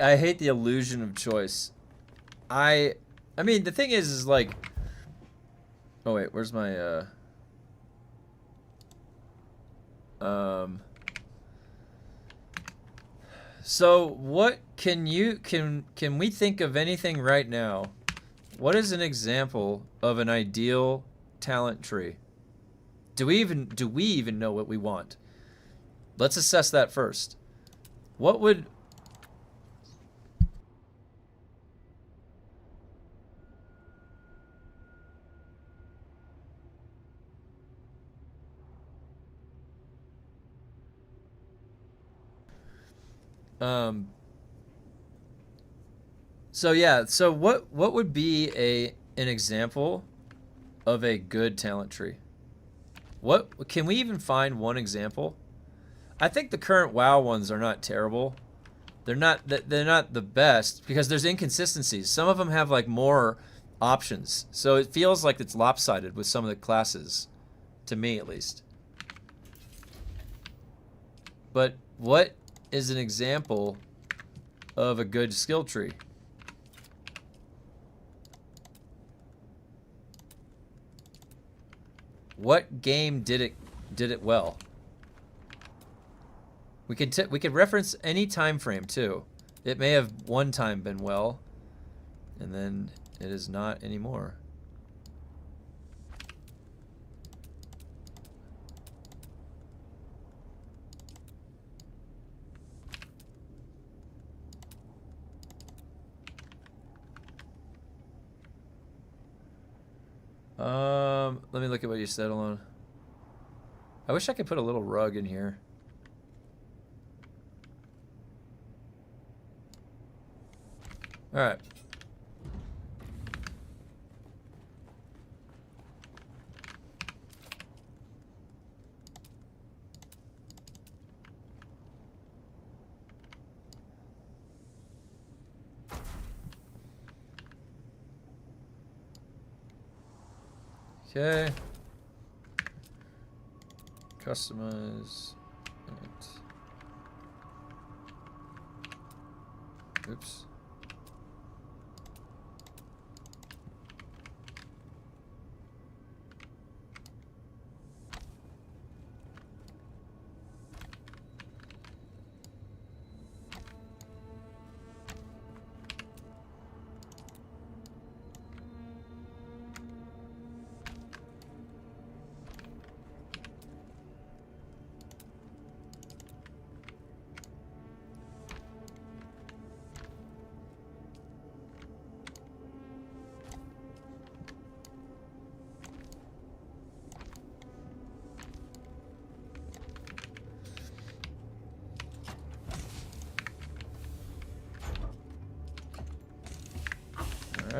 Speaker 1: I hate the illusion of choice. I mean, the thing is like, oh wait, where's my so what can we think of anything right now? What is an example of an ideal talent tree? Do we even know what we want? Let's assess that first. What would so yeah, so what would be an example of a good talent tree? What can we even find one example? I think the current WoW ones are not terrible. They're not the best because there's inconsistencies. Some of them have like more options. So it feels like it's lopsided with some of the classes, to me at least. But what is an example of a good skill tree? What game did it well? We could reference any time frame too. It may have one time been well, and then it is not anymore. Let me look at what you said. Hold on. I wish I could put a little rug in here. All right. Okay. Customize. Right. Oops.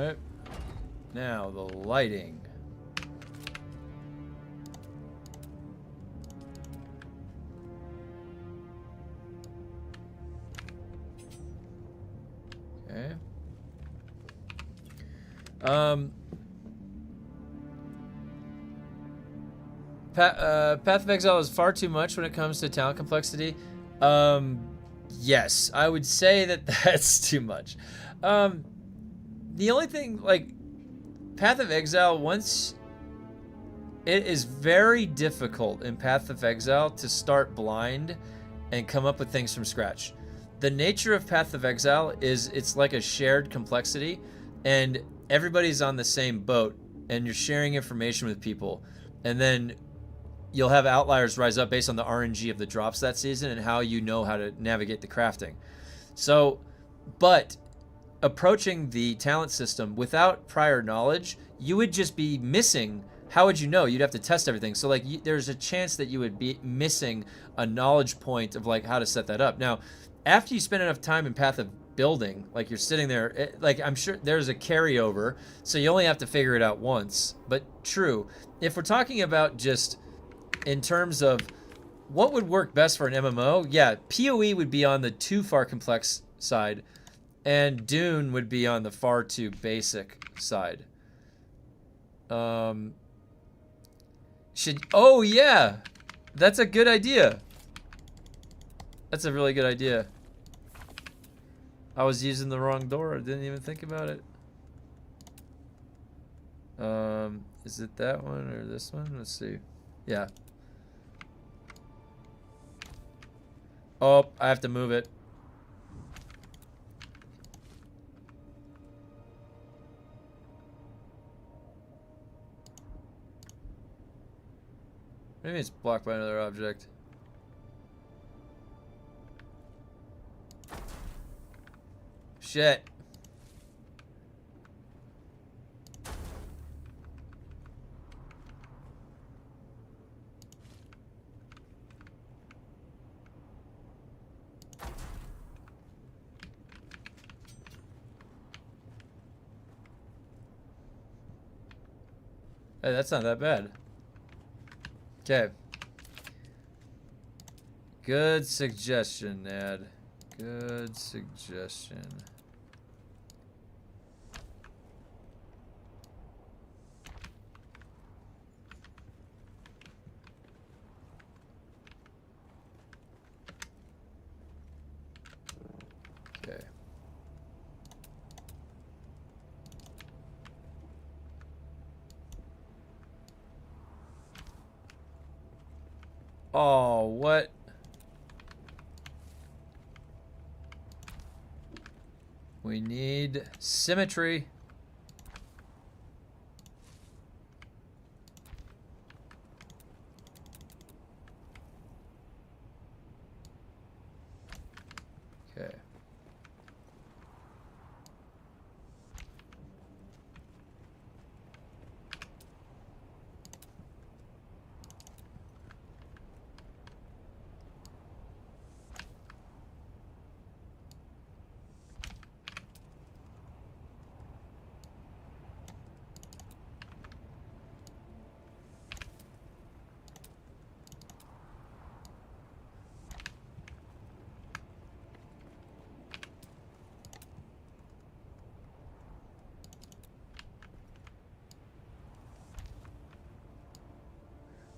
Speaker 1: Alright. Now, the lighting. Okay. Path of Exile is far too much when it comes to talent complexity. Yes, I would say that that's too much. The only thing, like, Path of Exile, once... It is very difficult in Path of Exile to start blind and come up with things from scratch. The nature of Path of Exile is it's like a shared complexity, and everybody's on the same boat, and you're sharing information with people, and then you'll have outliers rise up based on the RNG of the drops that season and how you know how to navigate the crafting. So, but approaching the talent system without prior knowledge, you would just be missing. How would you know? You'd have to test everything. So like there's a chance that you would be missing a knowledge point of like how to set that up. Now, after you spend enough time in Path of Building, like you're sitting there, like I'm sure there's a carryover, so you only have to figure it out once. But true, if we're talking about just in terms of what would work best for an MMO, yeah, PoE would be on the too far complex side, and Dune would be on the far too basic side. Oh yeah, that's a good idea. That's a really good idea. I was using the wrong door. I didn't even think about it. Is it that one or this one? Let's see. Yeah. Oh, I have to move it. Maybe it's blocked by another object. Shit. Hey, that's not that bad. Okay. Good suggestion, Nad. Good suggestion. Okay. Oh, what? We need symmetry. Okay.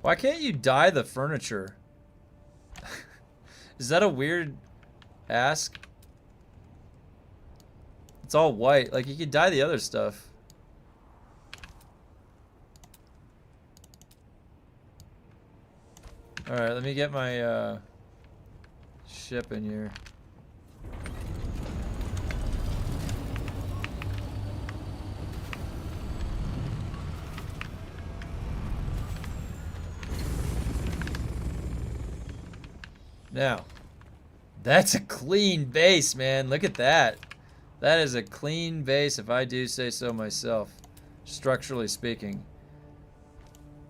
Speaker 1: Why can't you dye the furniture? Is that a weird ask? It's all white. Like, you could dye the other stuff. Alright, let me get my ship in here. Now, that's a clean base, man. Look at that. That is a clean base, if I do say so myself, structurally speaking.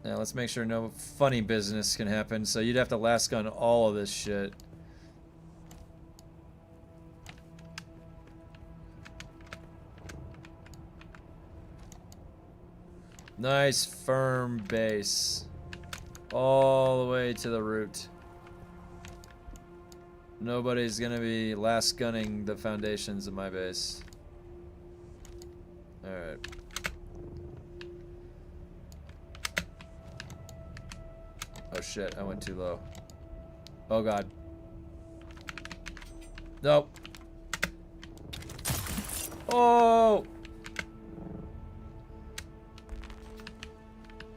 Speaker 1: Now, let's make sure no funny business can happen, so you'd have to last gun all of this shit. Nice firm base. All the way to the root. Nobody's gonna be last gunning the foundations of my base. Alright. Oh shit, I went too low. Oh god. Nope. Oh!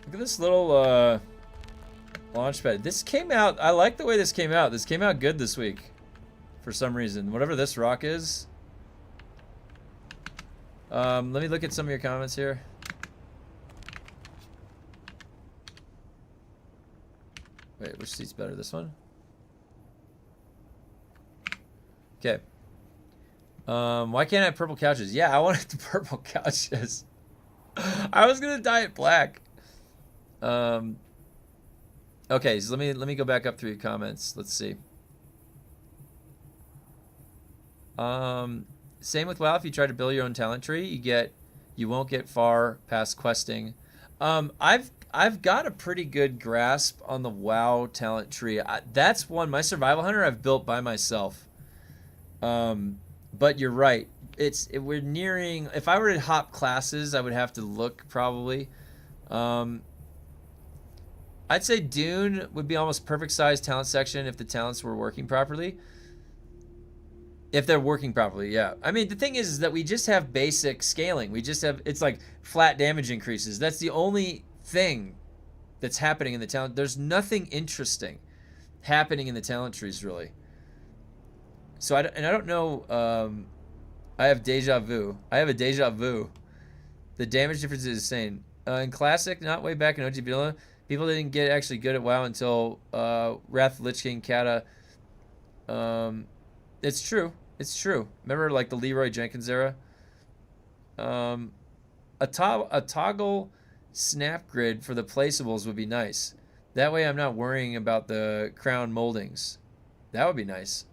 Speaker 1: Look at this little launch pad. This came out, I like the way this came out. This came out good this week. For some reason. Whatever this rock is. Let me look at some of your comments here. Wait, which seat's better? This one? Okay. Why can't I have purple couches? Yeah, I wanted the purple couches. I was gonna dye it black. Okay, so let me go back up through your comments. Let's see. Same with WoW. If you try to build your own talent tree, you won't get far past questing. I've got a pretty good grasp on the WoW talent tree. That's one, my survival hunter I've built by myself. But you're right. We're nearing. If I were to hop classes, I would have to look probably. I'd say Dune would be almost perfect size talent section if the talents were working properly. If they're working properly, yeah. I mean, the thing is that we just have basic scaling. We just have, it's like flat damage increases. That's the only thing that's happening in the talent. There's nothing interesting happening in the talent trees, really. So, I don't know, I have deja vu. I have a deja vu. The damage difference is insane. In Classic, not way back in OG Vanilla, people didn't get actually good at WoW until Wrath of the Lich King, Kata. It's true. It's true. Remember, like, the Leroy Jenkins era? A toggle snap grid for the placeables would be nice. That way I'm not worrying about the crown moldings. That would be nice.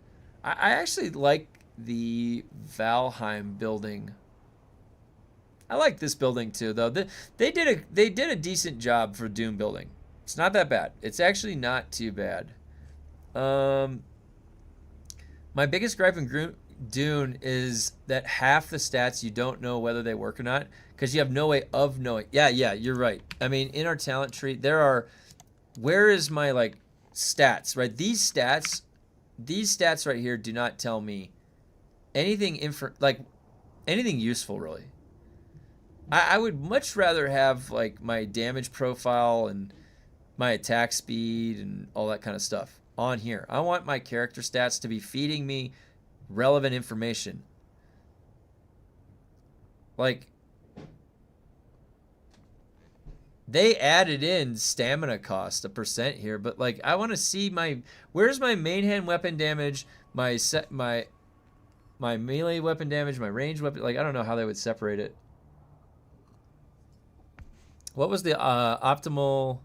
Speaker 1: I actually like the Valheim building. I like this building too, though. They did a decent job for Dune building. It's not that bad. It's actually not too bad. My biggest gripe in Dune is that half the stats you don't know whether they work or not because you have no way of knowing. Yeah, you're right. I mean, in our talent tree, where is my, like, stats, right? These stats right here do not tell me anything anything useful, really. I would much rather have, like, my damage profile and my attack speed and all that kind of stuff on here. I want my character stats to be feeding me relevant information. Like, they added in stamina cost, a % here, but, like, I want to see where's my main hand weapon damage, my melee weapon damage, my ranged weapon, like, I don't know how they would separate it. What was the optimal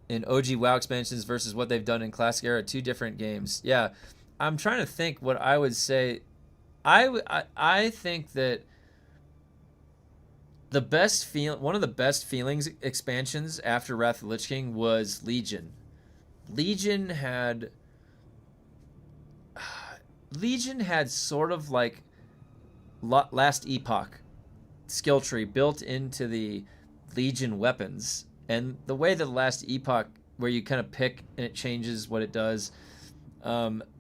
Speaker 1: in OG WoW expansions versus what they've done in Classic Era? 2 different games. Yeah, I'm trying to think what I would say. I think that one of the best feelings expansions after Wrath of the Lich King was Legion. Legion had sort of like Last Epoch skill tree built into the Legion weapons, and the way that the Last Epoch, where you kind of pick and it changes what it does,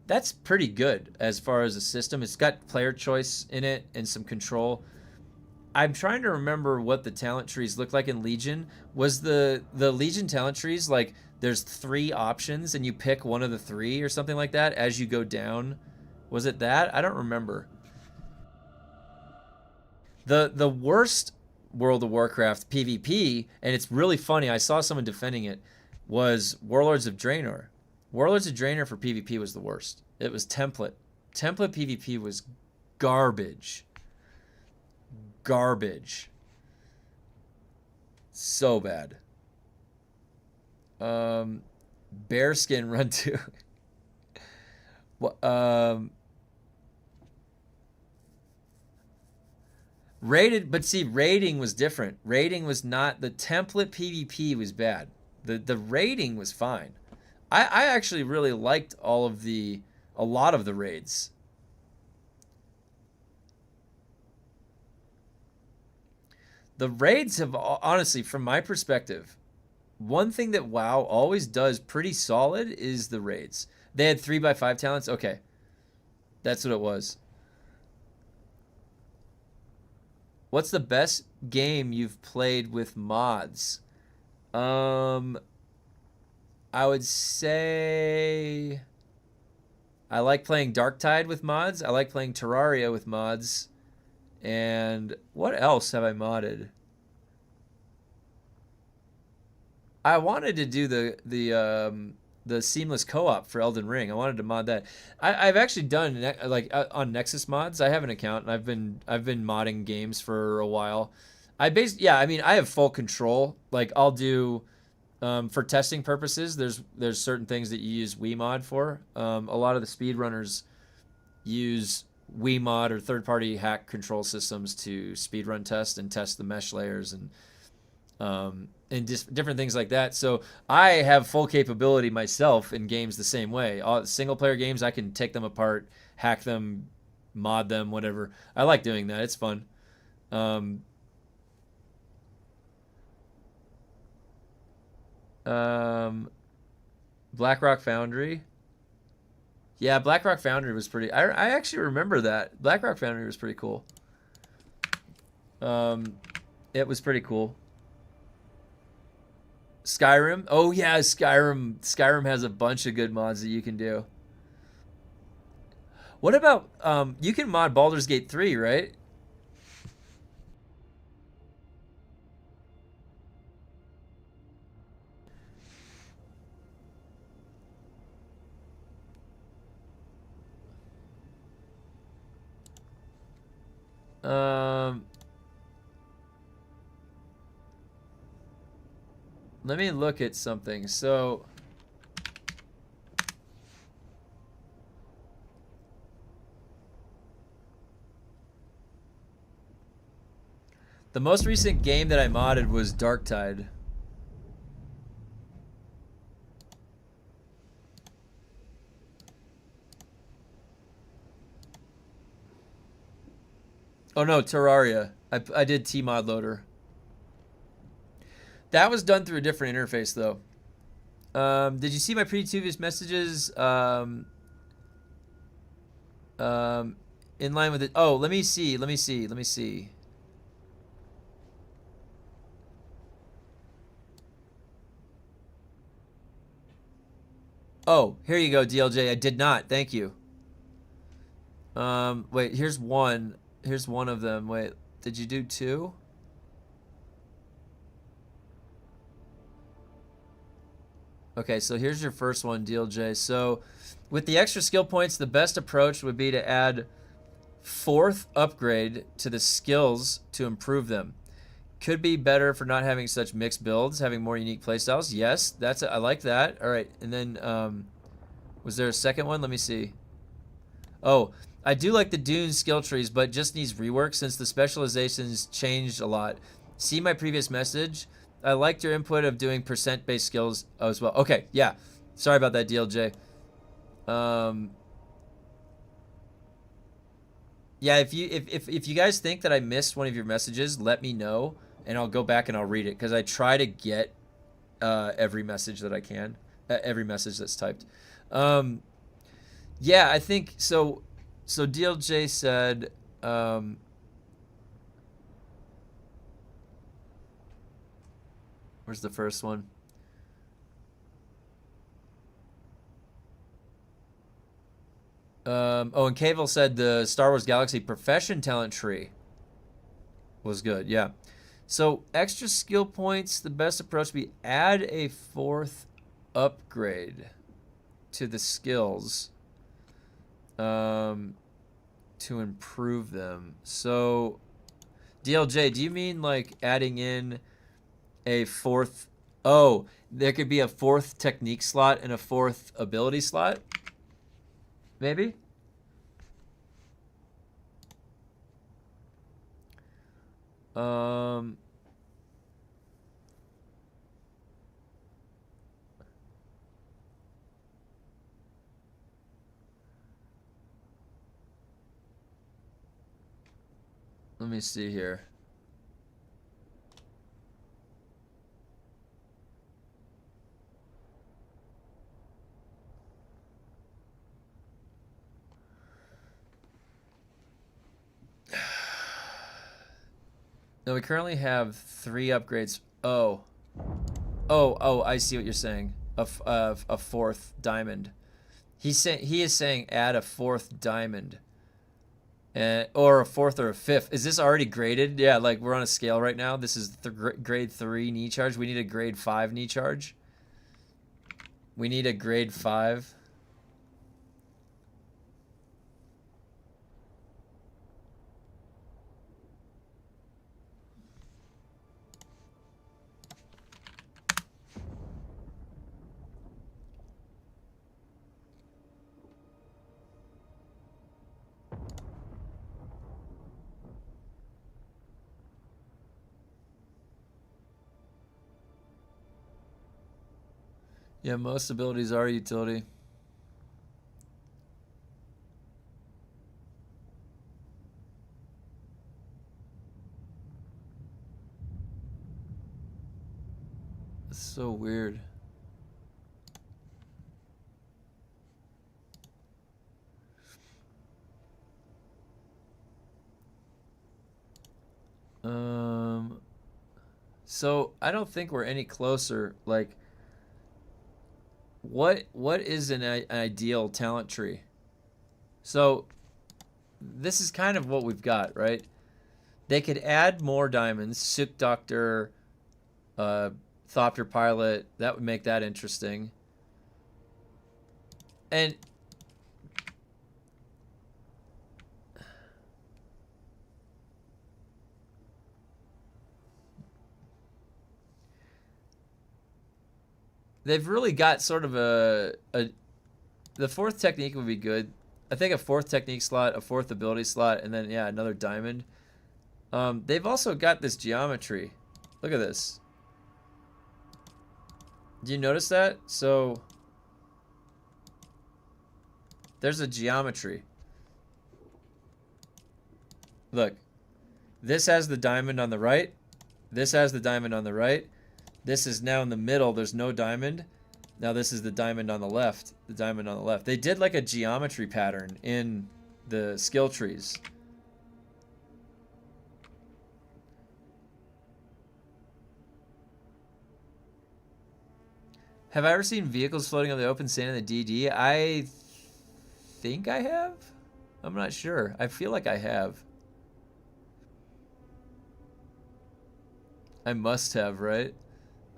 Speaker 1: that's pretty good as far as a system. It's got player choice in it and some control. I'm trying to remember what the talent trees look like in Legion. Was the Legion talent trees like there's 3 options and you pick one of the 3 or something like that as you go down? Was it that? I don't remember. The worst World of Warcraft PvP, and it's really funny, I saw someone defending it, was Warlords of Draenor. Warlords of Draenor for PvP was the worst. It was template. Template PvP was garbage. Garbage. So bad. Bearskin run 2. Rated, but see, rating was different. Rating was not the template PvP was bad. The rating was fine. I actually really liked a lot of the raids. The raids have honestly, from my perspective, one thing that WoW always does pretty solid is the raids. They had 3x5 talents. Okay, that's what it was. What's the best game you've played with mods? I would say I like playing Darktide with mods. I like playing Terraria with mods. And what else have I modded? I wanted to do the seamless co-op for Elden Ring. I wanted to mod that. I've actually done like on Nexus mods. I have an account and I've been modding games for a while. I mean I have full control. Like I'll do for testing purposes. There's certain things that you use WeMod for. A lot of the speedrunners use WeMod or third-party hack control systems to speedrun test and test the mesh layers and just different things like that. So I have full capability myself in games the same way. All single-player games, I can take them apart, hack them, mod them, whatever. I like doing that. It's fun. BlackRock Foundry. Yeah, BlackRock Foundry was pretty. I actually remember that. BlackRock Foundry was pretty cool. It was pretty cool. Skyrim. Oh yeah, Skyrim. Skyrim has a bunch of good mods that you can do. What about you can mod Baldur's Gate 3, right? Um, Let me look at something. So, the most recent game that I modded was Darktide. Oh no, Terraria. I did Tmod Loader. That was done through a different interface though. Did you see my previous messages? In line with it. Oh, let me see. Let me see. Let me see. Oh, here you go, DLJ. I did not. Thank you. Wait, here's one. Here's one of them. Wait, did you do two? Okay, so here's your first one, DLJ. So with the extra skill points, the best approach would be to add 4th upgrade to the skills to improve them. Could be better for not having such mixed builds, having more unique playstyles. Yes, I like that. All right, and then was there a second one? Let me see. Oh, I do like the Dune skill trees, but just needs rework since the specializations changed a lot. See my previous message? I liked your input of doing percent-based skills as well. Okay, yeah. Sorry about that, DLJ. Yeah, if you guys think that I missed one of your messages, let me know, and I'll go back and I'll read it because I try to get every message that I can, every message that's typed. Yeah, I think so. So DLJ said, where's the first one? Oh, and Cavell said the Star Wars Galaxy profession talent tree was good. Yeah. So extra skill points, the best approach would be add a 4th upgrade to the skills to improve them. So DLJ, do you mean like adding in a 4th? Oh, there could be a 4th technique slot and a 4th ability slot? Maybe? Um, let me see here. No, we currently have 3 upgrades. Oh, I see what you're saying. A fourth diamond. He is saying add a fourth diamond. Or a fourth or a fifth. Is this already graded? Yeah, like we're on a scale right now. This is the grade 3 knee charge. We need a grade 5 knee charge. We need a grade 5. Yeah, most abilities are utility. It's so weird. So I don't think we're any closer. Like, what is an ideal talent tree? So this is kind of what we've got, right? They could add more diamonds. Sook Doctor, Thopter Pilot. That would make that interesting. And they've really got sort of the fourth technique would be good. I think a fourth technique slot, a fourth ability slot, and then yeah, another diamond. They've also got this geometry. Look at this. Do you notice that? So there's a geometry. Look. This has the diamond on the right. This has the diamond on the right. This is now in the middle. There's no diamond. Now this is the diamond on the left. The diamond on the left. They did like a geometry pattern in the skill trees. Have I ever seen vehicles floating on the open sand in the DD? I think I have. I'm not sure. I feel like I have. I must have, right?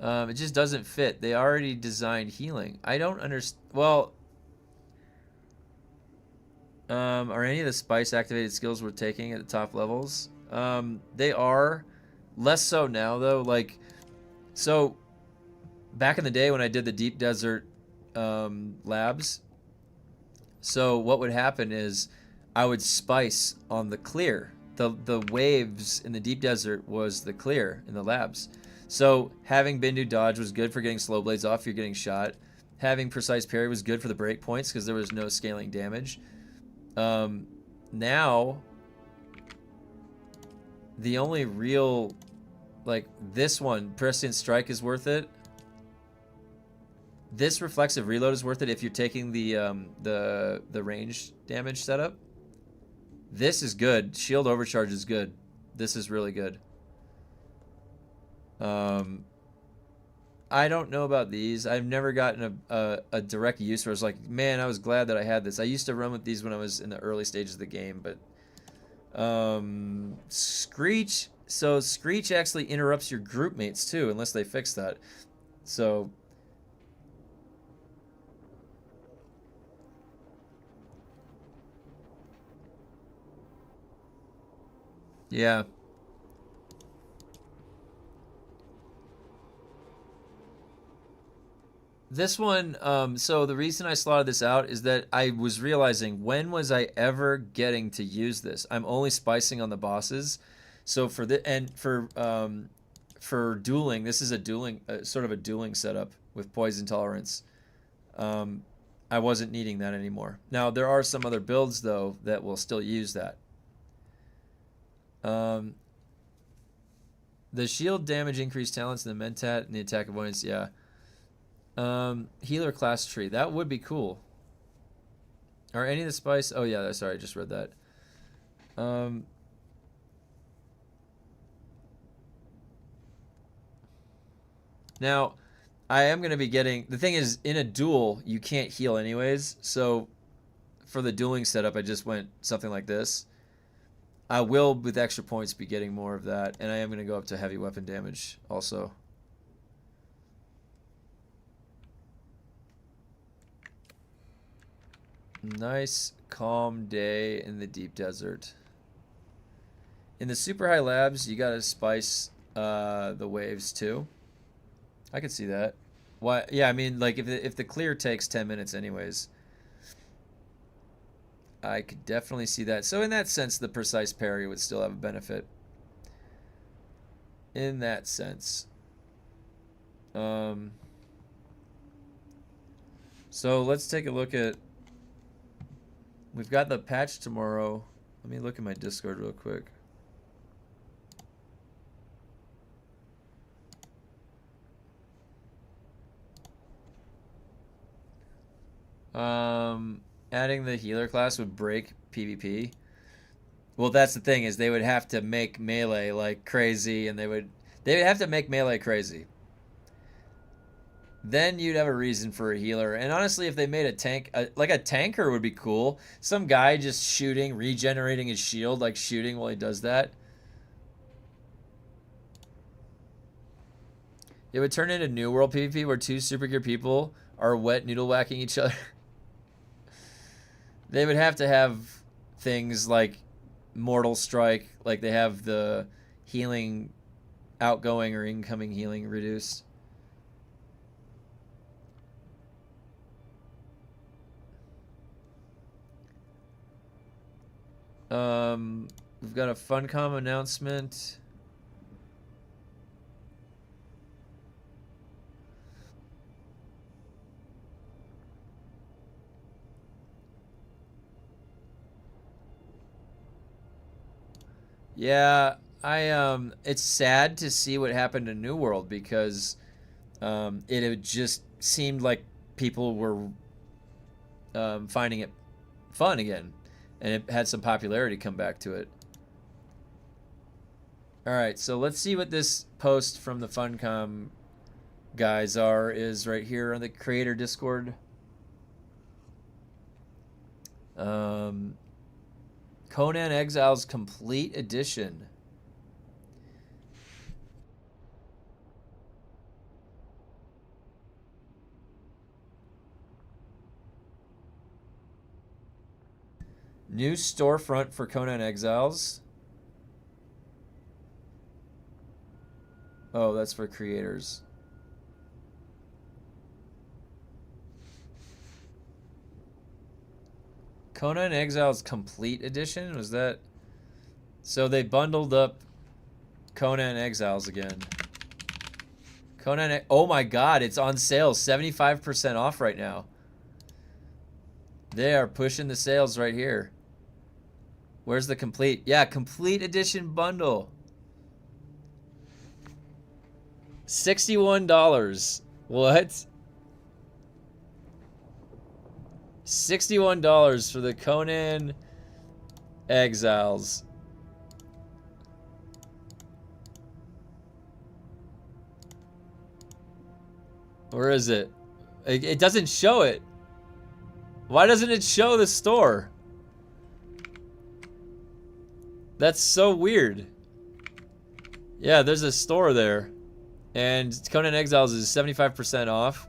Speaker 1: It just doesn't fit. They already designed healing. I don't understand. Well, are any of the spice activated skills we're taking at the top levels? They are. Less so now, though. Like, so back in the day when I did the deep desert labs, so what would happen is I would spice on the clear. The waves in the deep desert was the clear in the labs. So having Bindu dodge was good for getting slow blades off if you're getting shot. Having precise parry was good for the break points because there was no scaling damage. Now, the only real, like this one, prescient strike is worth it. This reflexive reload is worth it if you're taking the range damage setup. This is good. Shield overcharge is good. This is really good. I don't know about these. I've never gotten a direct use where I was like, man, I was glad that I had this. I used to run with these when I was in the early stages of the game, but Screech. So Screech actually interrupts your group mates too, unless they fix that. So yeah. This one, so the reason I slotted this out is that I was realizing when was I ever getting to use this? I'm only spicing on the bosses. So for the and for dueling, this is a dueling sort of a dueling setup with poison tolerance. I wasn't needing that anymore. Now there are some other builds though that will still use that. The shield damage increased talents in the Mentat and the attack avoidance, yeah. Healer class tree, that would be cool. Are any of the spice? Oh yeah, sorry, I just read that. Now, I am going to be getting... The thing is, in a duel, you can't heal anyways. So, for the dueling setup, I just went something like this. I will, with extra points, be getting more of that. And I am going to go up to heavy weapon damage also. Nice, calm day in the deep desert. In the super high labs, you got to spice the waves too. I could see that. Why? Yeah, I mean, like if the clear takes 10 minutes anyways, I could definitely see that. So in that sense, the precise parry would still have a benefit. In that sense. So let's take a look at... We've got the patch tomorrow. Let me look at my Discord real quick. Adding the healer class would break PvP. Well, that's the thing, is they would have to make melee like crazy, and they would have to make melee crazy. Then you'd have a reason for a healer. And honestly, if they made a tank, like a tanker would be cool. Some guy just shooting, regenerating his shield, like shooting while he does that. It would turn into New World PvP where two super gear people are wet noodle whacking each other. They would have to have things like Mortal Strike, like they have the healing, outgoing or incoming healing reduced. We've got a Funcom announcement. Yeah, it's sad to see what happened to New World because it had just seemed like people were finding it fun again, and it had some popularity come back to it. All right, so let's see what this post from the Funcom guys is right here on the creator Discord. Conan Exiles Complete Edition. New storefront for Conan Exiles. Oh, that's for creators. Conan Exiles Complete Edition? Was that... So they bundled up Conan Exiles again. Oh my god, it's on sale. 75% off right now. They are pushing the sales right here. Where's the complete? Yeah, Complete Edition bundle. $61. What? $61 for the Conan Exiles. Where is it? It doesn't show it. Why doesn't it show the store? That's so weird. Yeah, there's a store there. And Conan Exiles is 75% off.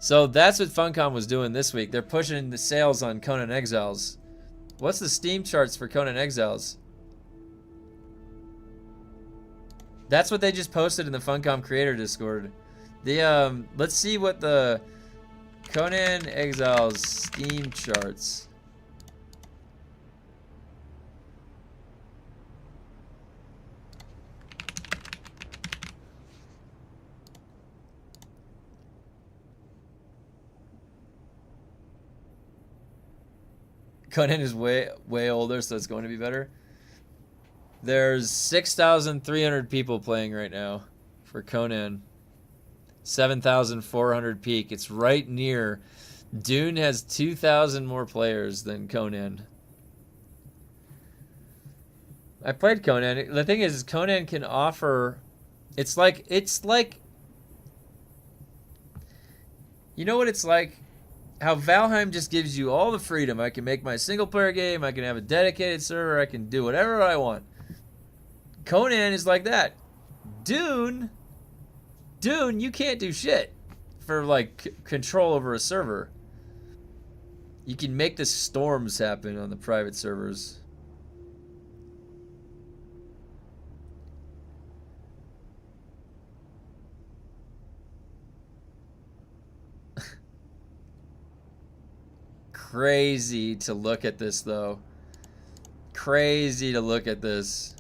Speaker 1: So that's what Funcom was doing this week. They're pushing the sales on Conan Exiles. What's the Steam charts for Conan Exiles? That's what they just posted in the Funcom creator Discord. The let's see what the Conan Exiles Steam charts. Conan is way older, so it's going to be better. There's 6,300 people playing right now for Conan. 7,400 peak. It's right near. Dune has 2,000 more players than Conan. I played Conan. The thing is, Conan can offer. It's like. You know what it's like? How Valheim just gives you all the freedom. I can make my single player game. I can have a dedicated server. I can do whatever I want. Conan is like that. Dune, you can't do shit for like control over a server. You can make the storms happen on the private servers. Crazy to look at this though. Crazy to look at this.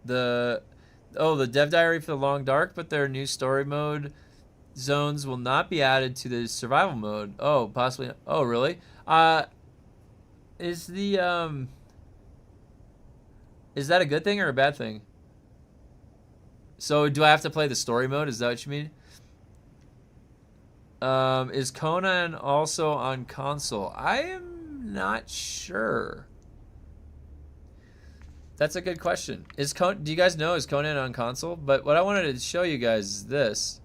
Speaker 1: The dev diary for the Long Dark, but their new story mode zones will not be added to the survival mode. Oh, possibly. Oh, really? Is the is that a good thing or a bad thing? So do I have to play the story mode? Is that what you mean? Is Conan also on console? I am not sure. That's a good question. Do you guys know, is Conan on console? But what I wanted to show you guys is this.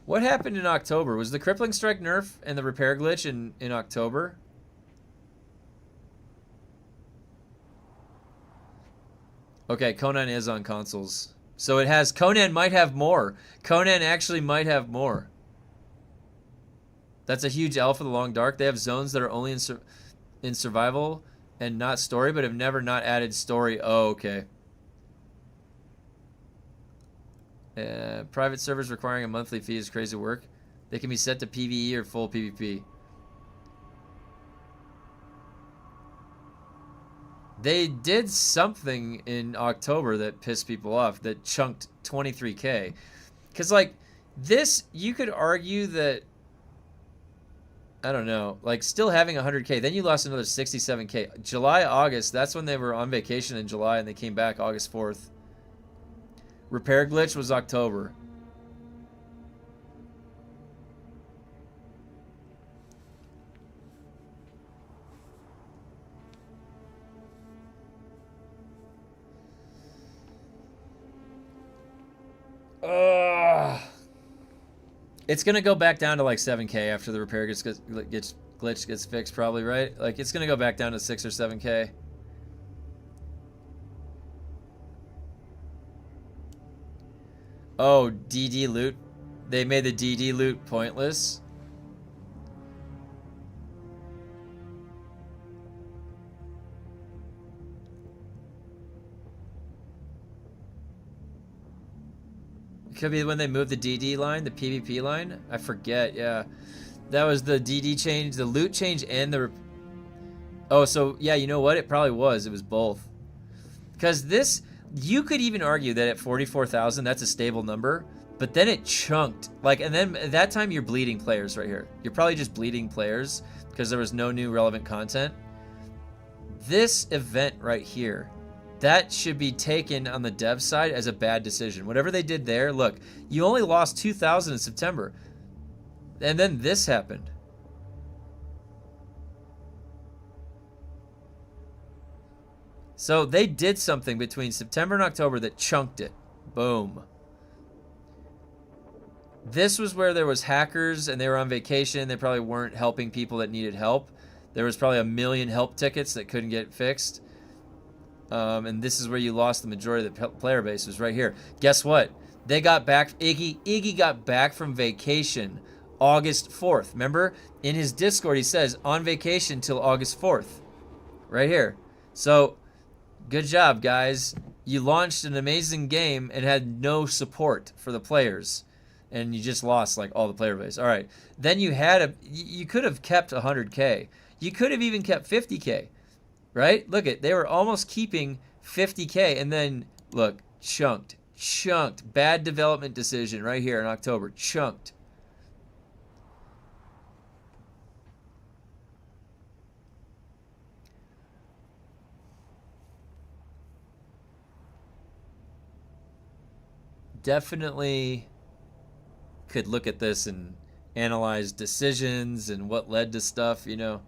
Speaker 1: What happened in October? Was the Crippling Strike nerf and the repair glitch in October? Okay, Conan is on consoles. So it has, Conan might have more. Conan actually might have more. That's a huge L for the Long Dark. They have zones that are only in survival and not story, but have never not added story. Oh, okay. Private servers requiring a monthly fee is crazy work. They can be set to PvE or full PvP. They did something in October that pissed people off, that chunked 23K. Because, like, this, you could argue that, I don't know, like, still having 100K, then you lost another 67K. July, August, that's when they were on vacation in July, and they came back August 4th. Repair glitch was October. It's gonna go back down to like 7K after the repair glitch gets fixed, probably, right? Like, it's gonna go back down to 6 or 7K. Oh, DD loot. They made the DD loot pointless. It could be when they moved the DD line, the PvP line. I forget, yeah. That was the DD change, the loot change, and the... Oh, so, yeah, you know what? It probably was. It was both. Because this... You could even argue that at 44,000, that's a stable number, but then it chunked. Like, and then at that time, you're bleeding players right here. You're probably just bleeding players because there was no new relevant content. This event right here, that should be taken on the dev side as a bad decision. Whatever they did there, look, you only lost 2,000 in September. And then this happened. So they did something between September and October that chunked it. Boom. This was where there was hackers and they were on vacation. They probably weren't helping people that needed help. There was probably 1 million help tickets that couldn't get fixed. And this is where you lost the majority of the player base, was right here. Guess what? They got back. Iggy got back from vacation August 4th. Remember? In his Discord, he says, on vacation till August 4th. Right here. So... good job, guys. You launched an amazing game and had no support for the players. and you just lost like all the player base. All right, then you could have kept 100K. You could have even kept 50K, right? Look at, they were almost keeping 50K, and then look, chunked. Bad development decision right here in October. Chunked. Definitely could look at this and analyze decisions and what led to stuff, you know.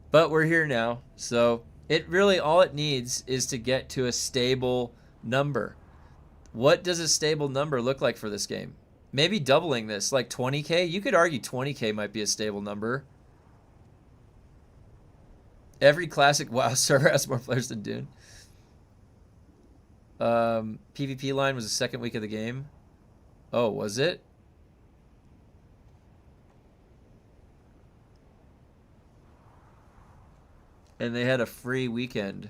Speaker 1: But we're here now, so it really, all it needs is to get to a stable number. What does a stable number look like for this game? Maybe doubling this, like 20K. You could argue 20K might be a stable number. Every classic WoW server has more players than Dune. PvP line was the second week of the game. Oh, was it? And they had a free weekend.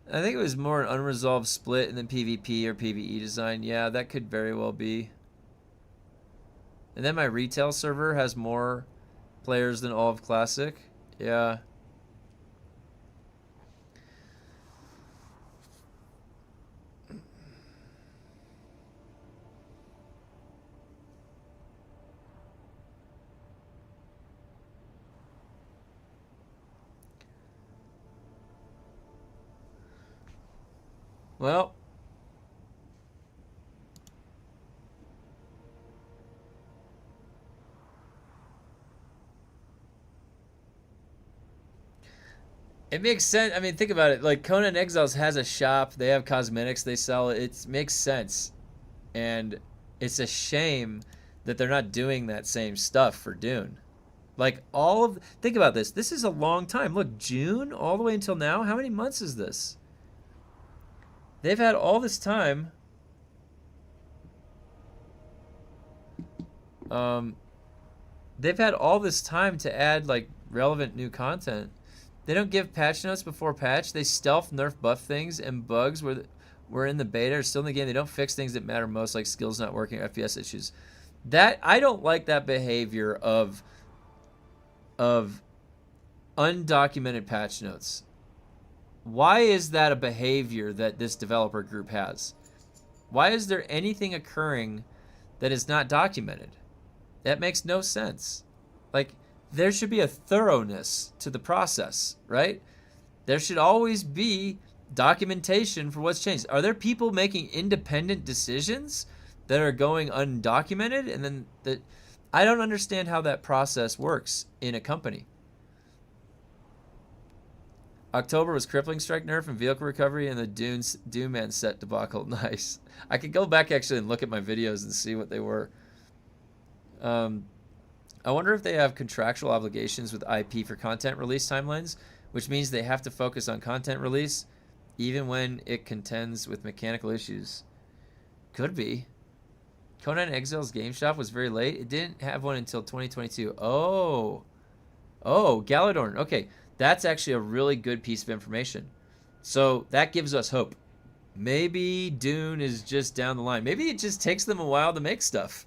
Speaker 1: I think it was more an unresolved split and then PvP or PvE design. Yeah, that could very well be. And then my retail server has more players than all of Classic. Yeah. Well, it makes sense. I mean, think about it. Like, Conan Exiles has a shop. They have cosmetics they sell. It makes sense. And it's a shame that they're not doing that same stuff for Dune. Like, think about this. This is a long time. Look, June all the way until now. How many months is this? They've had all this time. They've had all this time to add like relevant new content. They don't give patch notes before patch. They stealth nerf buff things, and bugs were in the beta are still in the game. They don't fix things that matter most, like skills not working or FPS issues. That, I don't like that behavior of undocumented patch notes. Why is that a behavior that this developer group has? Why is there anything occurring that is not documented? That makes no sense. Like, there should be a thoroughness to the process, right? There should always be documentation for what's changed. Are there people making independent decisions that are going undocumented? And then I don't understand how that process works in a company. October was Crippling Strike nerf and vehicle recovery, and the Doom Man set debacle. Nice. I could go back actually and look at my videos and see what they were. I wonder if they have contractual obligations with IP for content release timelines, which means they have to focus on content release even when it contends with mechanical issues. Could be. Conan Exiles Game Shop was very late. It didn't have one until 2022. Oh, Galadorn. Okay, that's actually a really good piece of information. So that gives us hope. Maybe Dune is just down the line. Maybe it just takes them a while to make stuff.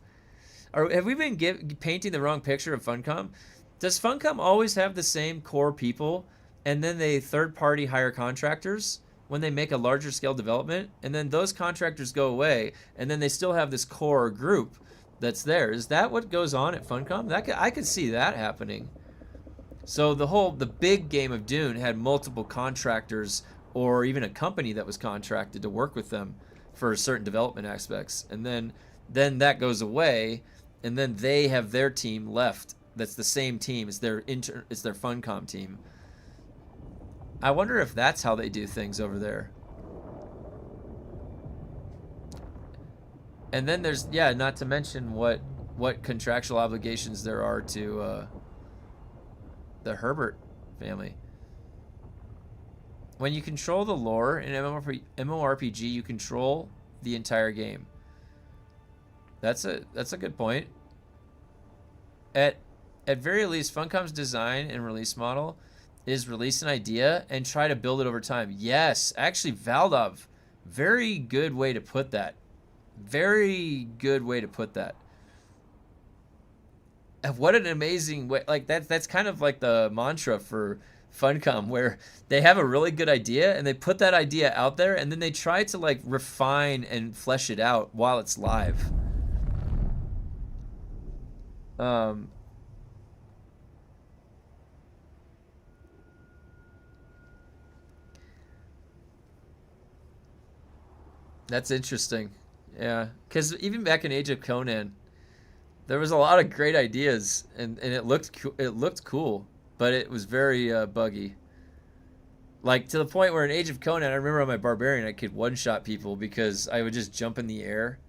Speaker 1: Or have we been painting the wrong picture of Funcom? Does Funcom always have the same core people, and then they third-party hire contractors when they make a larger scale development, and then those contractors go away, and then they still have this core group that's there? Is that what goes on at Funcom? I could see that happening. So the big game of Dune had multiple contractors, or even a company that was contracted to work with them for certain development aspects, and then that goes away, and then they have their team left. That's the same team. It's their Funcom team. I wonder if that's how they do things over there. And then there's, yeah, not to mention what contractual obligations there are to the Herbert family. When you control the lore in MMORPG, you control the entire game. That's a good point. At very least, Funcom's design and release model is release an idea and try to build it over time. Yes, actually, Valdov, very good way to put that. Very good way to put that. And what an amazing way! Like that's kind of like the mantra for Funcom, where they have a really good idea and they put that idea out there, and then they try to like refine and flesh it out while it's live. That's interesting. Yeah, because even back in Age of Conan, there was a lot of great ideas, and it looked cool, but it was very buggy. Like to the point where in Age of Conan, I remember on my barbarian, I could one-shot people because I would just jump in the air.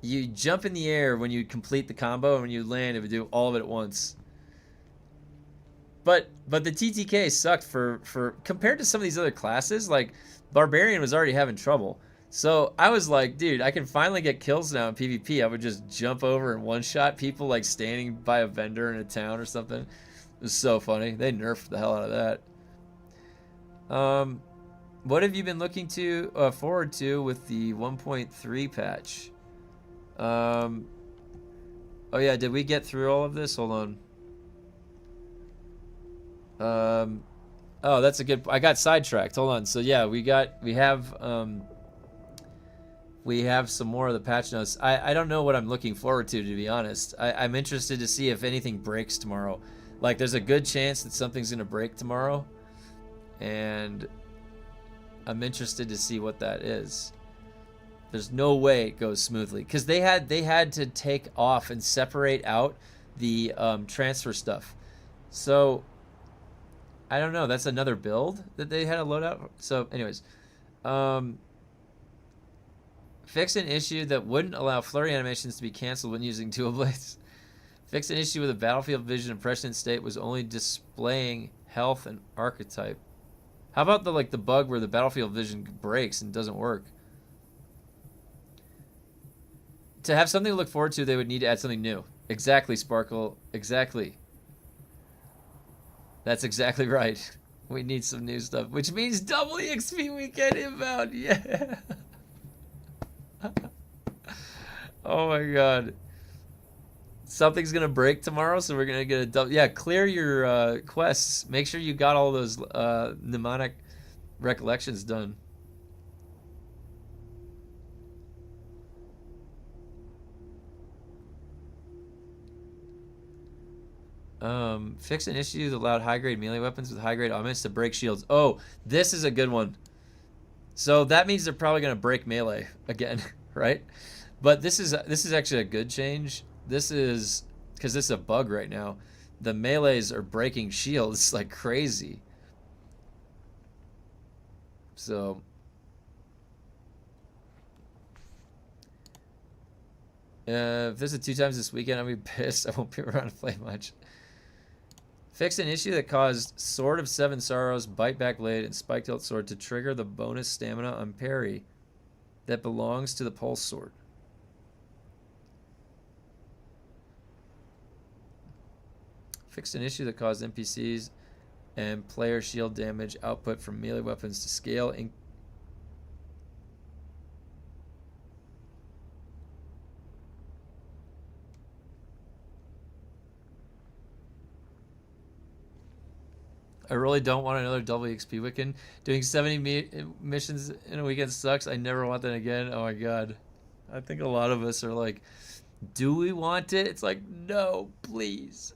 Speaker 1: You jump in the air when you complete the combo, and when you land, it would do all of it at once. But the TTK sucked for compared to some of these other classes. Like barbarian was already having trouble. So I was like, dude, I can finally get kills now in PvP. I would just jump over and one-shot people like standing by a vendor in a town or something. It was so funny. They nerfed the hell out of that. What have you been looking to forward to with the 1.3 patch? Oh yeah, did we get through all of this? Hold on. Oh, that's a good. I got sidetracked. Hold on. So yeah, we have some more of the patch notes. I don't know what I'm looking forward to be honest. I'm interested to see if anything breaks tomorrow. Like, there's a good chance that something's gonna break tomorrow, and I'm interested to see what that is. There's no way it goes smoothly because they had to take off and separate out the transfer stuff. So I don't know. That's another build that they had to load out. So, anyways, fix an issue that wouldn't allow flurry animations to be canceled when using dual blades. Fix an issue with a battlefield vision impression state was only displaying health and archetype. How about the bug where the battlefield vision breaks and doesn't work? To have something to look forward to, they would need to add something new. Exactly, Sparkle. Exactly. That's exactly right. We need some new stuff, which means double EXP weekend inbound. Yeah. Oh my god. Something's gonna break tomorrow, so we're gonna get a double. Yeah, clear your quests. Make sure you got all those mnemonic recollections done. Fix an issue that allowed high-grade melee weapons with high-grade augments to break shields. Oh, this is a good one. So that means they're probably going to break melee again, right? But this is actually a good change. This is because this is a bug right now. The melees are breaking shields like crazy. So if this is 2 times this weekend, I'll be pissed. I won't be around to play much. Fix an issue that caused Sword of Seven Sorrows, Bite Back Blade, and Spike Tilt Sword to trigger the bonus stamina on parry that belongs to the Pulse Sword. Fix an issue that caused NPCs and player shield damage output from melee weapons to scale in I really don't want another double XP weekend. Doing 70 missions in a weekend sucks. I never want that again. Oh my god. I think a lot of us are like, do we want it? It's like, no, please.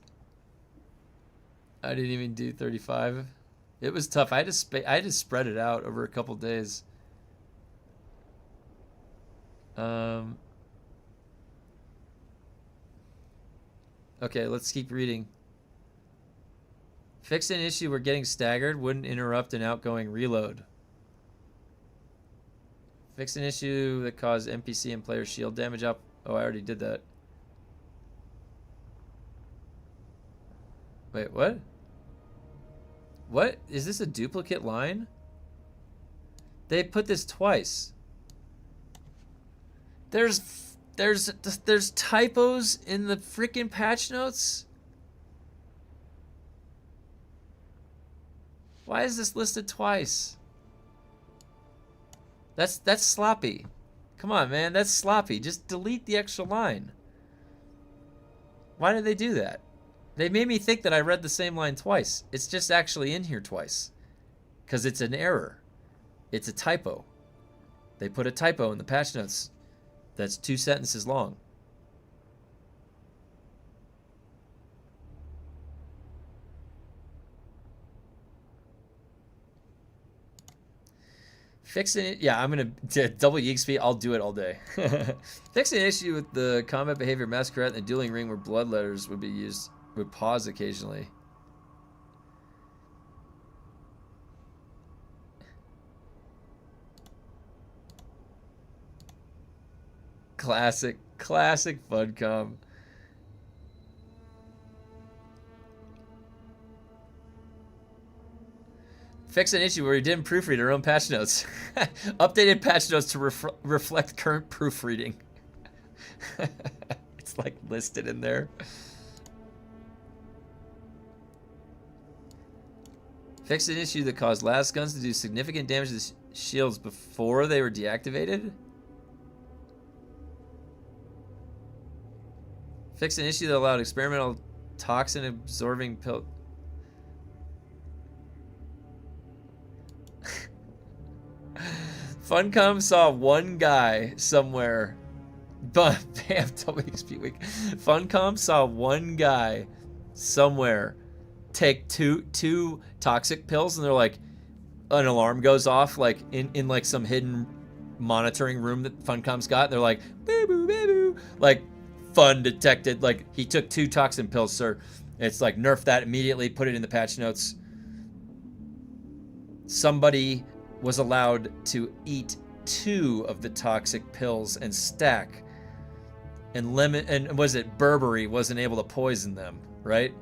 Speaker 1: I didn't even do 35. It was tough. I had to spread it out over a couple days. Okay, let's keep reading. Fix an issue where getting staggered wouldn't interrupt an outgoing reload. Fix an issue that caused NPC and player shield damage up. Oh, I already did that. Wait, what? What? Is this a duplicate line? They put this twice. There's typos in the freaking patch notes? Why is this listed twice? That's sloppy. Come on, man, that's sloppy. Just delete the extra line. Why did they do that? They made me think that I read the same line twice. It's just actually in here twice. Because it's an error. It's a typo. They put a typo in the patch notes that's 2 sentences long. Fixing it, yeah, I'm gonna double EXP. I'll do it all day. Fixing an issue with the combat behavior masquerade and the dueling ring where blood letters would be used would pause occasionally. Classic Funcom. Fix an issue where we didn't proofread our own patch notes. Updated patch notes to reflect current proofreading. It's like listed in there. Fix an issue that caused last guns to do significant damage to the shields before they were deactivated. Fix an issue that allowed experimental toxin absorbing pill. Funcom saw one guy somewhere, but bam, WXP week. Funcom saw one guy somewhere take two toxic pills, and they're like, an alarm goes off, like in like some hidden monitoring room that Funcom's got. And they're like, boo boo boo boo, like Fun detected, like he took 2 toxin pills, sir. It's like nerf that immediately, put it in the patch notes. Somebody was allowed to eat 2 of the toxic pills and stack, and was it Burberry wasn't able to poison them, right?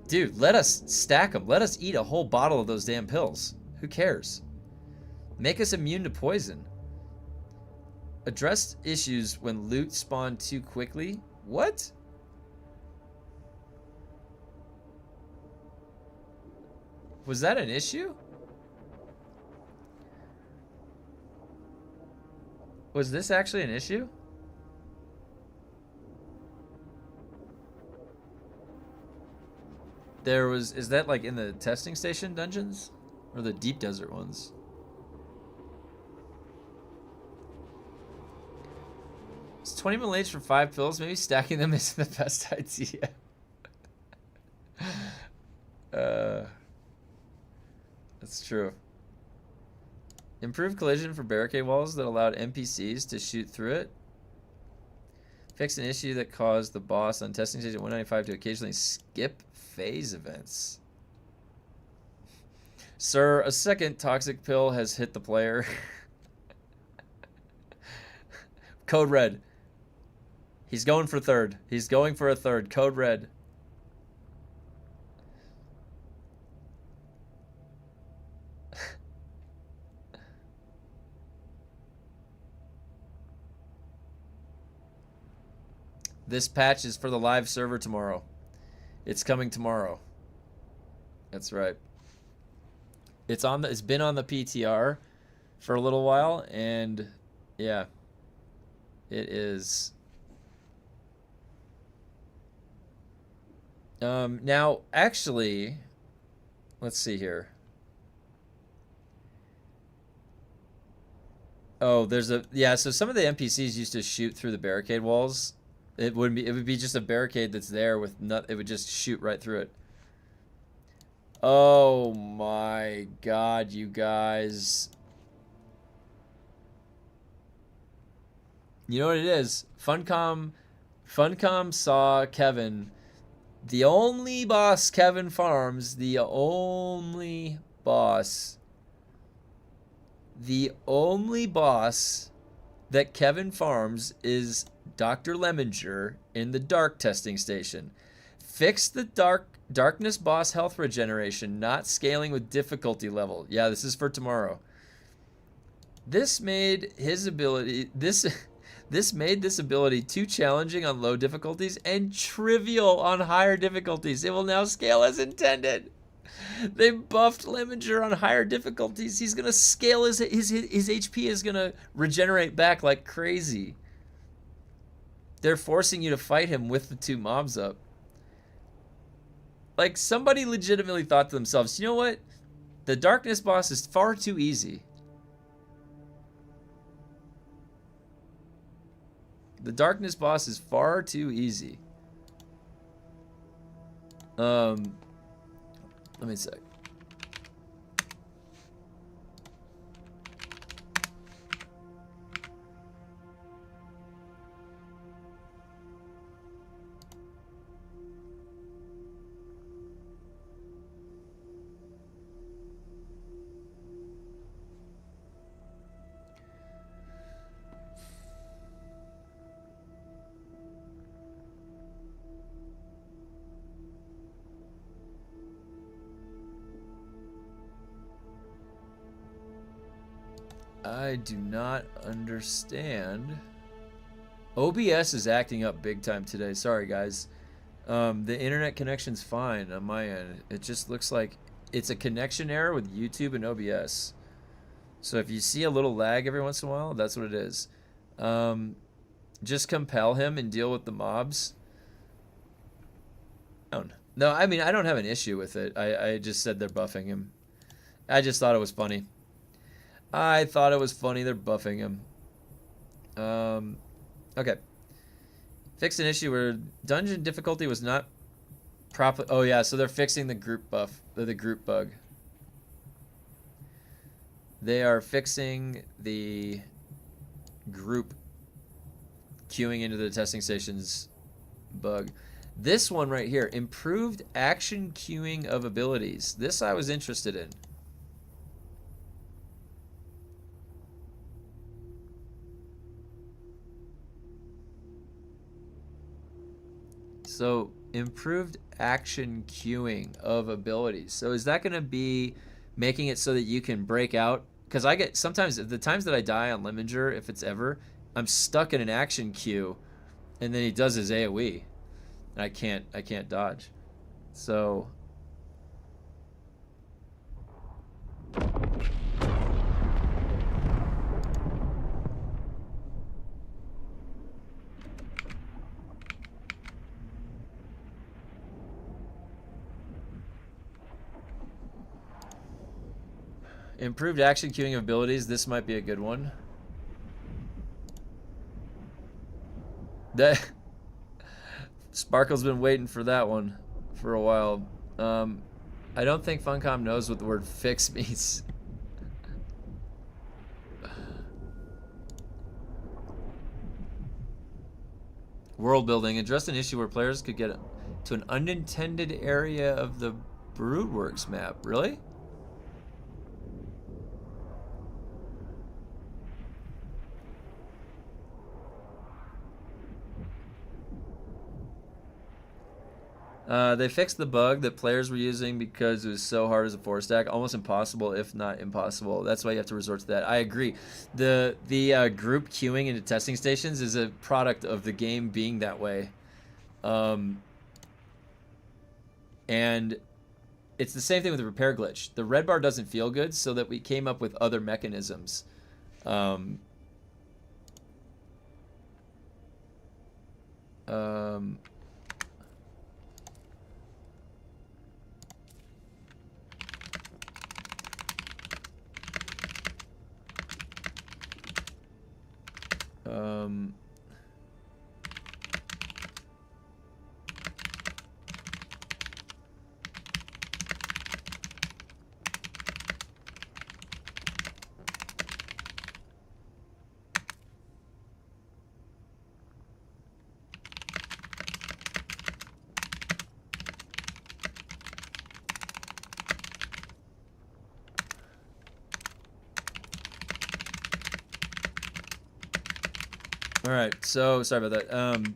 Speaker 1: Dude, let us stack them. Let us eat a whole bottle of those damn pills. Who cares? Make us immune to poison. Address issues when loot spawned too quickly. What? Was that an issue? Was this actually an issue? There was, is that like in the testing station dungeons? Or the deep desert ones? It's 20 mil H for 5 pills. Maybe stacking them isn't the best idea. That's true. Improve collision for barricade walls that allowed NPCs to shoot through it. Fix an issue that caused the boss on testing station 195 to occasionally skip phase events. Sir, a second toxic pill has hit the player. Code red. He's going for third. He's going for a third. Code red. This patch is for the live server tomorrow. It's coming tomorrow. That's right. It's been on the PTR for a little while, and yeah. It is. Now, actually, let's see here. Oh, so some of the NPCs used to shoot through the barricade walls. It would be just a barricade that's there with it would just shoot right through it. Oh my god, you guys. You know what it is? Funcom saw Kevin, the only boss Kevin farms, the only boss that Kevin farms is Dr. Lemminger in the dark testing station. Fix the darkness boss health regeneration, not scaling with difficulty level. Yeah, this is for tomorrow. This made his ability This made this ability too challenging on low difficulties and trivial on higher difficulties. It will now scale as intended. They buffed Lemminger on higher difficulties. He's gonna scale his HP is gonna regenerate back like crazy. They're forcing you to fight him with the 2 mobs up. Like, somebody legitimately thought to themselves, you know what? The darkness boss is far too easy. The darkness boss is far too easy. Let me see. I do not understand. OBS is acting up big time today. Sorry, guys. The internet connection's fine on my end. It just looks like it's a connection error with YouTube and OBS. So if you see a little lag every once in a while, that's what it is. Just compel him and deal with the mobs. No, I mean, I don't have an issue with it. I just said they're buffing him. I just thought it was funny. I thought it was funny. They're buffing him. Okay. Fixed an issue where dungeon difficulty was not properly. Oh yeah, so they're fixing the group buff, the group bug. They are fixing the group queuing into the testing stations bug. This one right here, improved action queuing of abilities. This I was interested in. So improved action queuing of abilities. So is that going to be making it so that you can break out? Because I get sometimes the times that I die on Lemminger, if it's ever, I'm stuck in an action queue, and then he does his AOE, and I can't dodge. So improved action queuing of abilities. This might be a good one. That Sparkle's been waiting for that one for a while. I don't think Funcom knows what the word fix means. World building. Addressed an issue where players could get to an unintended area of the Broodworks map. Really? They fixed the bug that players were using because it was so hard as a 4-stack, almost impossible, if not impossible. That's why you have to resort to that. I agree. The group queuing into testing stations is a product of the game being that way, and it's the same thing with the repair glitch. The red bar doesn't feel good, so that we came up with other mechanisms. All right, so sorry about that.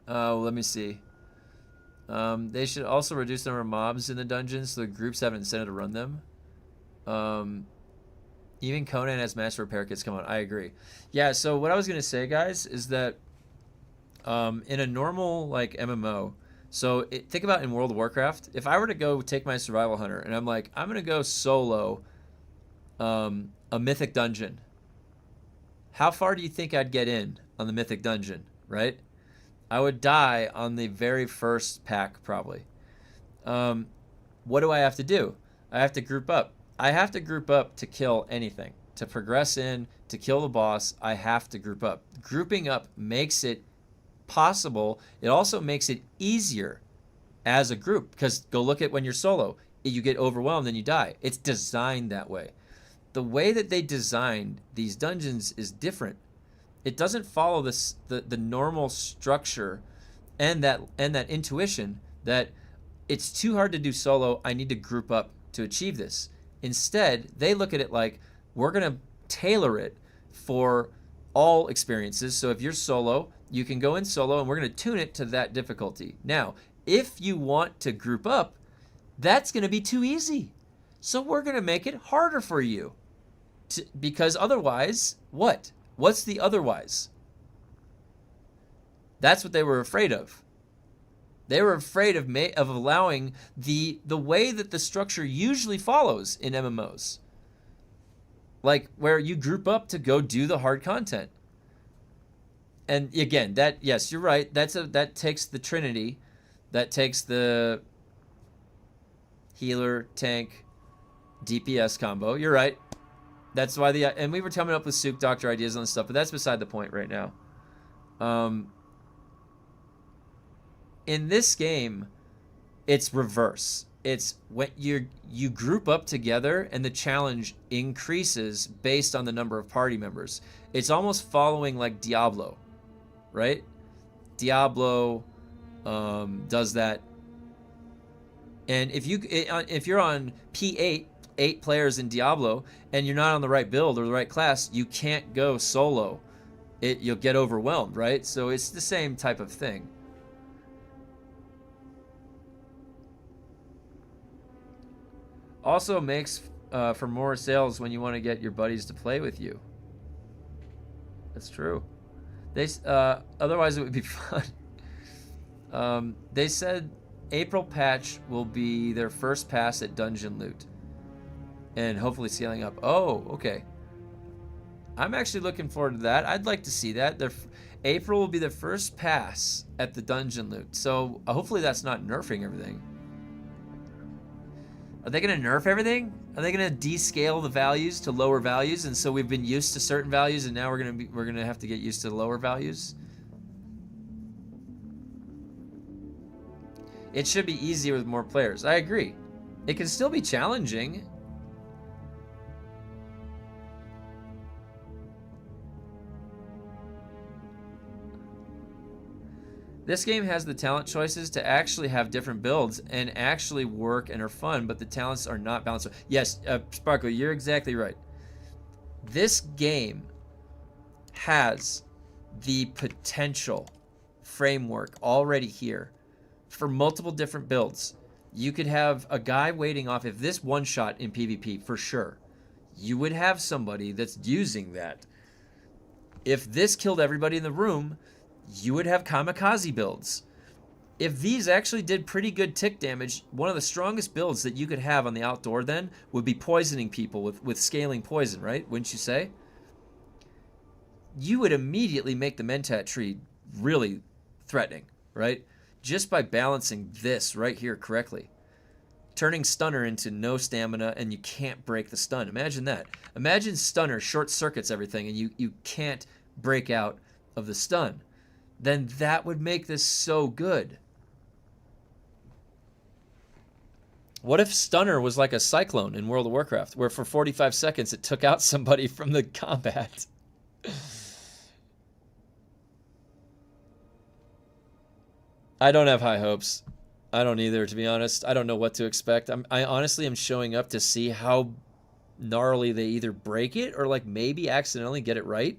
Speaker 1: Let me see. They should also reduce the number of mobs in the dungeons so the groups have an incentive to run them. Even Conan has master repair kits come on. I agree. Yeah, so what I was going to say, guys, is that in a normal like MMO, think about in World of Warcraft, if I were to go take my survival hunter and I'm like, I'm going to go solo a mythic dungeon, how far do you think I'd get in on the mythic dungeon, right? I would die on the very first pack, probably. What do I have to do? I have to group up. I have to group up to kill anything. To progress in, to kill the boss, I have to group up. Grouping up makes it possible. It also makes it easier as a group, because go look at when you're solo. You get overwhelmed and you die. It's designed that way. The way that they designed these dungeons is different. It doesn't follow the normal structure and that intuition that it's too hard to do solo. I need to group up to achieve this. Instead, they look at it like, we're going to tailor it for all experiences. So if you're solo, you can go in solo and we're going to tune it to that difficulty. Now, if you want to group up, that's going to be too easy. So we're going to make it harder for you. Because otherwise, what? What's the otherwise? That's what they were afraid of. They were afraid of allowing the way that the structure usually follows in MMOs. Like where you group up to go do the hard content. And again, yes, you're right. That takes the Trinity. That takes the healer, tank, DPS combo. You're right. That's why and we were coming up with Souk Doctor ideas on this stuff, but that's beside the point right now. In this game, it's reverse. It's when you group up together and the challenge increases based on the number of party members. It's almost following like Diablo, right? Diablo does that. And if you're on P8, 8 players in Diablo, and you're not on the right build or the right class, you can't go solo. You'll get overwhelmed, right? So it's the same type of thing. Also makes for more sales when you want to get your buddies to play with you. That's true. Otherwise it would be fun. They said April patch will be their first pass at dungeon loot. And hopefully scaling up. Oh, okay. I'm actually looking forward to that. I'd like to see that. April will be the first pass at the dungeon loot. So hopefully that's not nerfing everything. Are they going to nerf everything? Are they going to descale the values to lower values? And so we've been used to certain values, and now we're going to have to get used to lower values. It should be easier with more players. I agree. It can still be challenging. This game has the talent choices to actually have different builds and actually work and are fun, but the talents are not balanced. Yes, Sparkle, you're exactly right. This game has the potential framework already here for multiple different builds. You could have a guy waiting off, if this one shot in PvP, for sure, you would have somebody that's using that. If this killed everybody in the room, you would have kamikaze builds. If these actually did pretty good tick damage, one of the strongest builds that you could have on the outdoor then would be poisoning people with scaling poison, right? Wouldn't you say? You would immediately make the Mentat tree really threatening, right? Just by balancing this right here correctly. Turning Stunner into no stamina and you can't break the stun. Imagine that. Imagine Stunner short circuits everything and you can't break out of the stun. Then that would make this so good. What if Stunner was like a Cyclone in World of Warcraft, where for 45 seconds it took out somebody from the combat? I don't have high hopes. I don't either, to be honest. I don't know what to expect. I honestly am showing up to see how gnarly they either break it or like maybe accidentally get it right.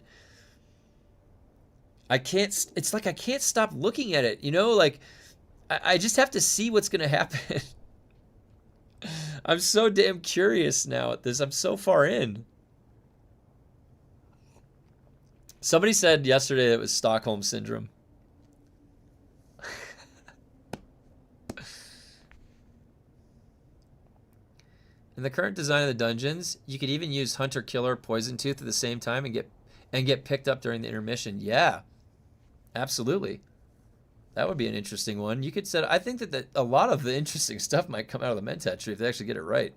Speaker 1: It's like I can't stop looking at it, you know, like I just have to see what's gonna happen. I'm so damn curious now at this. I'm so far in. Somebody said yesterday it was Stockholm Syndrome. In the current design of the dungeons, you could even use Hunter Killer Poison Tooth at the same time and get picked up during the intermission. Yeah, absolutely. That would be an interesting one. You could set. I think that a lot of the interesting stuff might come out of the Mentat tree if they actually get it right.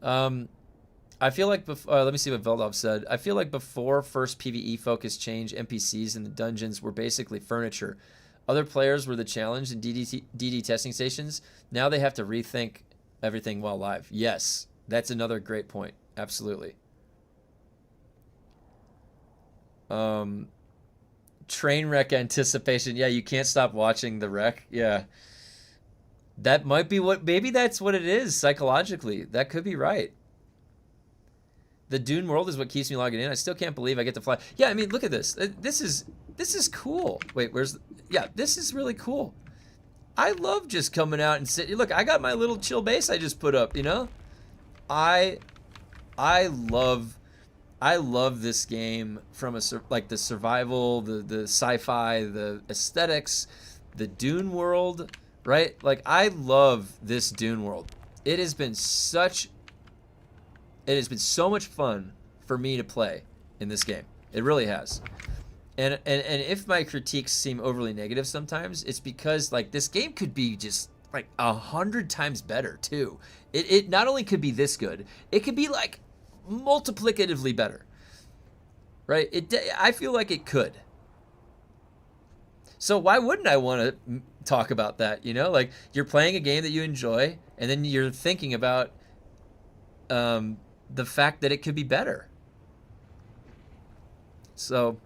Speaker 1: I feel like let me see what Veldov said. I feel like before first PvE focus change, NPCs in the dungeons were basically furniture. Other players were the challenge in DD testing stations. Now they have to rethink everything while live. Yes, that's another great point. Absolutely. Train wreck anticipation. Yeah, you can't stop watching the wreck. Yeah. That might be maybe that's what it is psychologically. That could be right. The Dune world is what keeps me logging in. I still can't believe I get to fly. Yeah, I mean, look at this. This is cool. Wait, yeah, this is really cool. I love just coming out and sitting. Look, I got my little chill base I just put up, you know? I love this game from like the survival, the sci-fi, the aesthetics, the Dune world, right? Like I love this Dune world. It has been so much fun for me to play in this game. It really has. And if my critiques seem overly negative sometimes, it's because like this game could be just like 100 times better too. It not only could be this good, it could be like multiplicatively better, right? I feel like it could. So why wouldn't I want to talk about that? You know, like you're playing a game that you enjoy, and then you're thinking about the fact that it could be better. So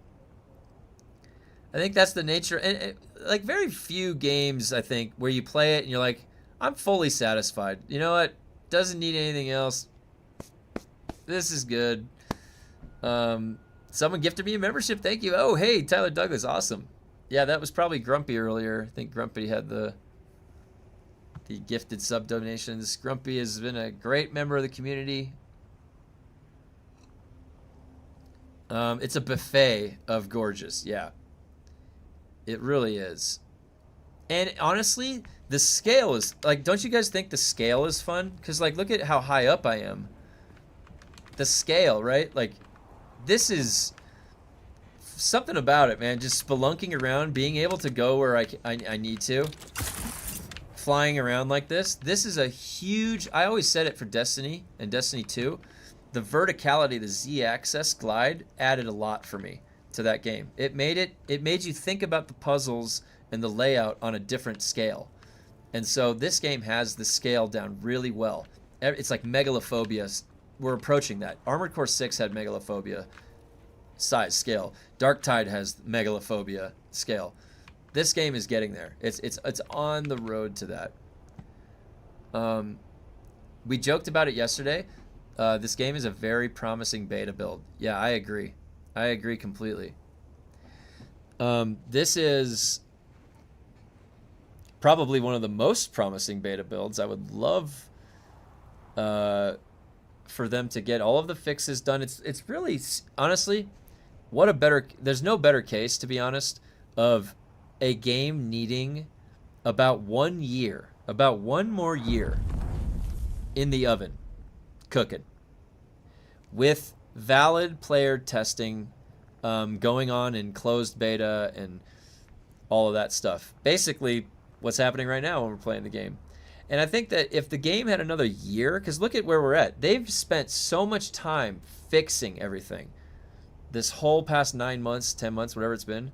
Speaker 1: I think that's the nature, and like very few games I think where you play it and you're like, I'm fully satisfied. You know what? Doesn't need anything else. This is good. Someone gifted me a membership. Thank you. Oh, hey, Tyler Douglas. Awesome. Yeah, that was probably Grumpy earlier. I think Grumpy had the gifted sub donations. Grumpy has been a great member of the community. It's a buffet of gorgeous. Yeah. It really is. And honestly, the scale is like, don't you guys think the scale is fun? Because like, look at how high up I am. The scale, right? Like, this is something about it, man. Just spelunking around, being able to go where I need to. Flying around like this. This is a huge, I always said it for Destiny and Destiny 2. The verticality, the Z-axis glide added a lot for me to that game. It made you think about the puzzles and the layout on a different scale. And so this game has the scale down really well. It's like megalophobia. We're approaching that. Armored Core 6 had megalophobia size scale. Dark Tide has megalophobia scale. This game is getting there. It's on the road to that. We joked about it yesterday. This game is a very promising beta build. Yeah, I agree. I agree completely. This is probably one of the most promising beta builds. I would love for them to get all of the fixes done. It's really, honestly, there's no better case, to be honest, of a game needing about 1 year, about one more year in the oven, cooking, with valid player testing going on in closed beta and all of that stuff. Basically, what's happening right now when we're playing the game. And I think that if the game had another year, because look at where we're at. They've spent so much time fixing everything. This whole past 9 months, 10 months, whatever it's been.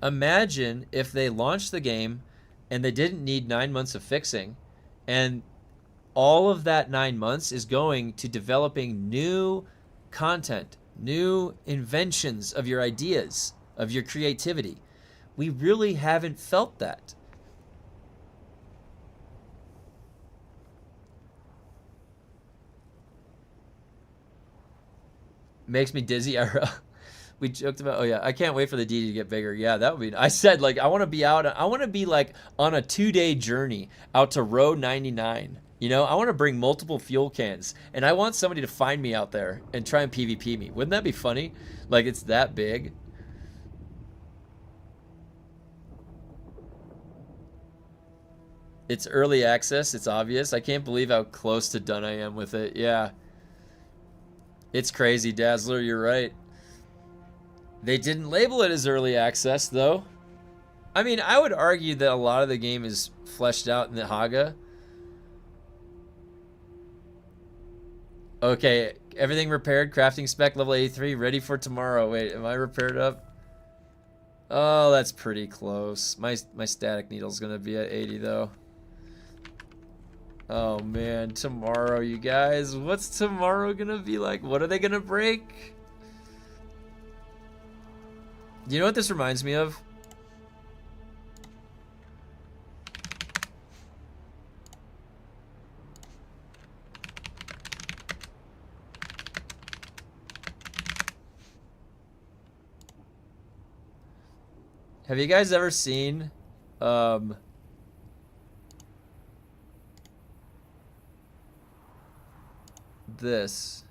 Speaker 1: Imagine if they launched the game and they didn't need 9 months of fixing, and all of that 9 months is going to developing new content, new inventions of your ideas, of your creativity. We really haven't felt that. Makes me dizzy, IRL. We joked about, oh yeah, I can't wait for the DD to get bigger. Yeah, that would be, I said, like, I want to be out, I want to be, like, on a 2-day journey out to row 99. You know, I want to bring multiple fuel cans, and I want somebody to find me out there and try and PvP me. Wouldn't that be funny? Like, it's that big. It's early access, it's obvious. I can't believe how close to done I am with it. Yeah. It's crazy, Dazzler, you're right. They didn't label it as early access, though. I mean, I would argue that a lot of the game is fleshed out in the Haga. Okay, everything repaired, crafting spec level 83, ready for tomorrow. Wait, am I repaired up? Oh, that's pretty close. My static needle's gonna be at 80 though. Oh man, tomorrow, you guys. What's tomorrow gonna be like? What are they gonna break? You know what this reminds me of? Have you guys ever seen this?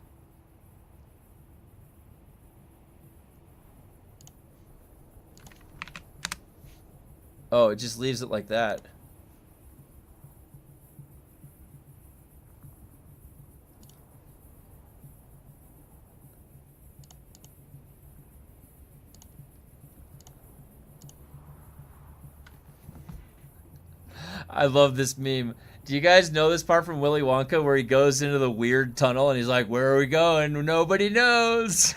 Speaker 1: Oh, it just leaves it like that. I love this meme. Do you guys know this part from Willy Wonka where he goes into the weird tunnel and he's like, where are we going? Nobody knows.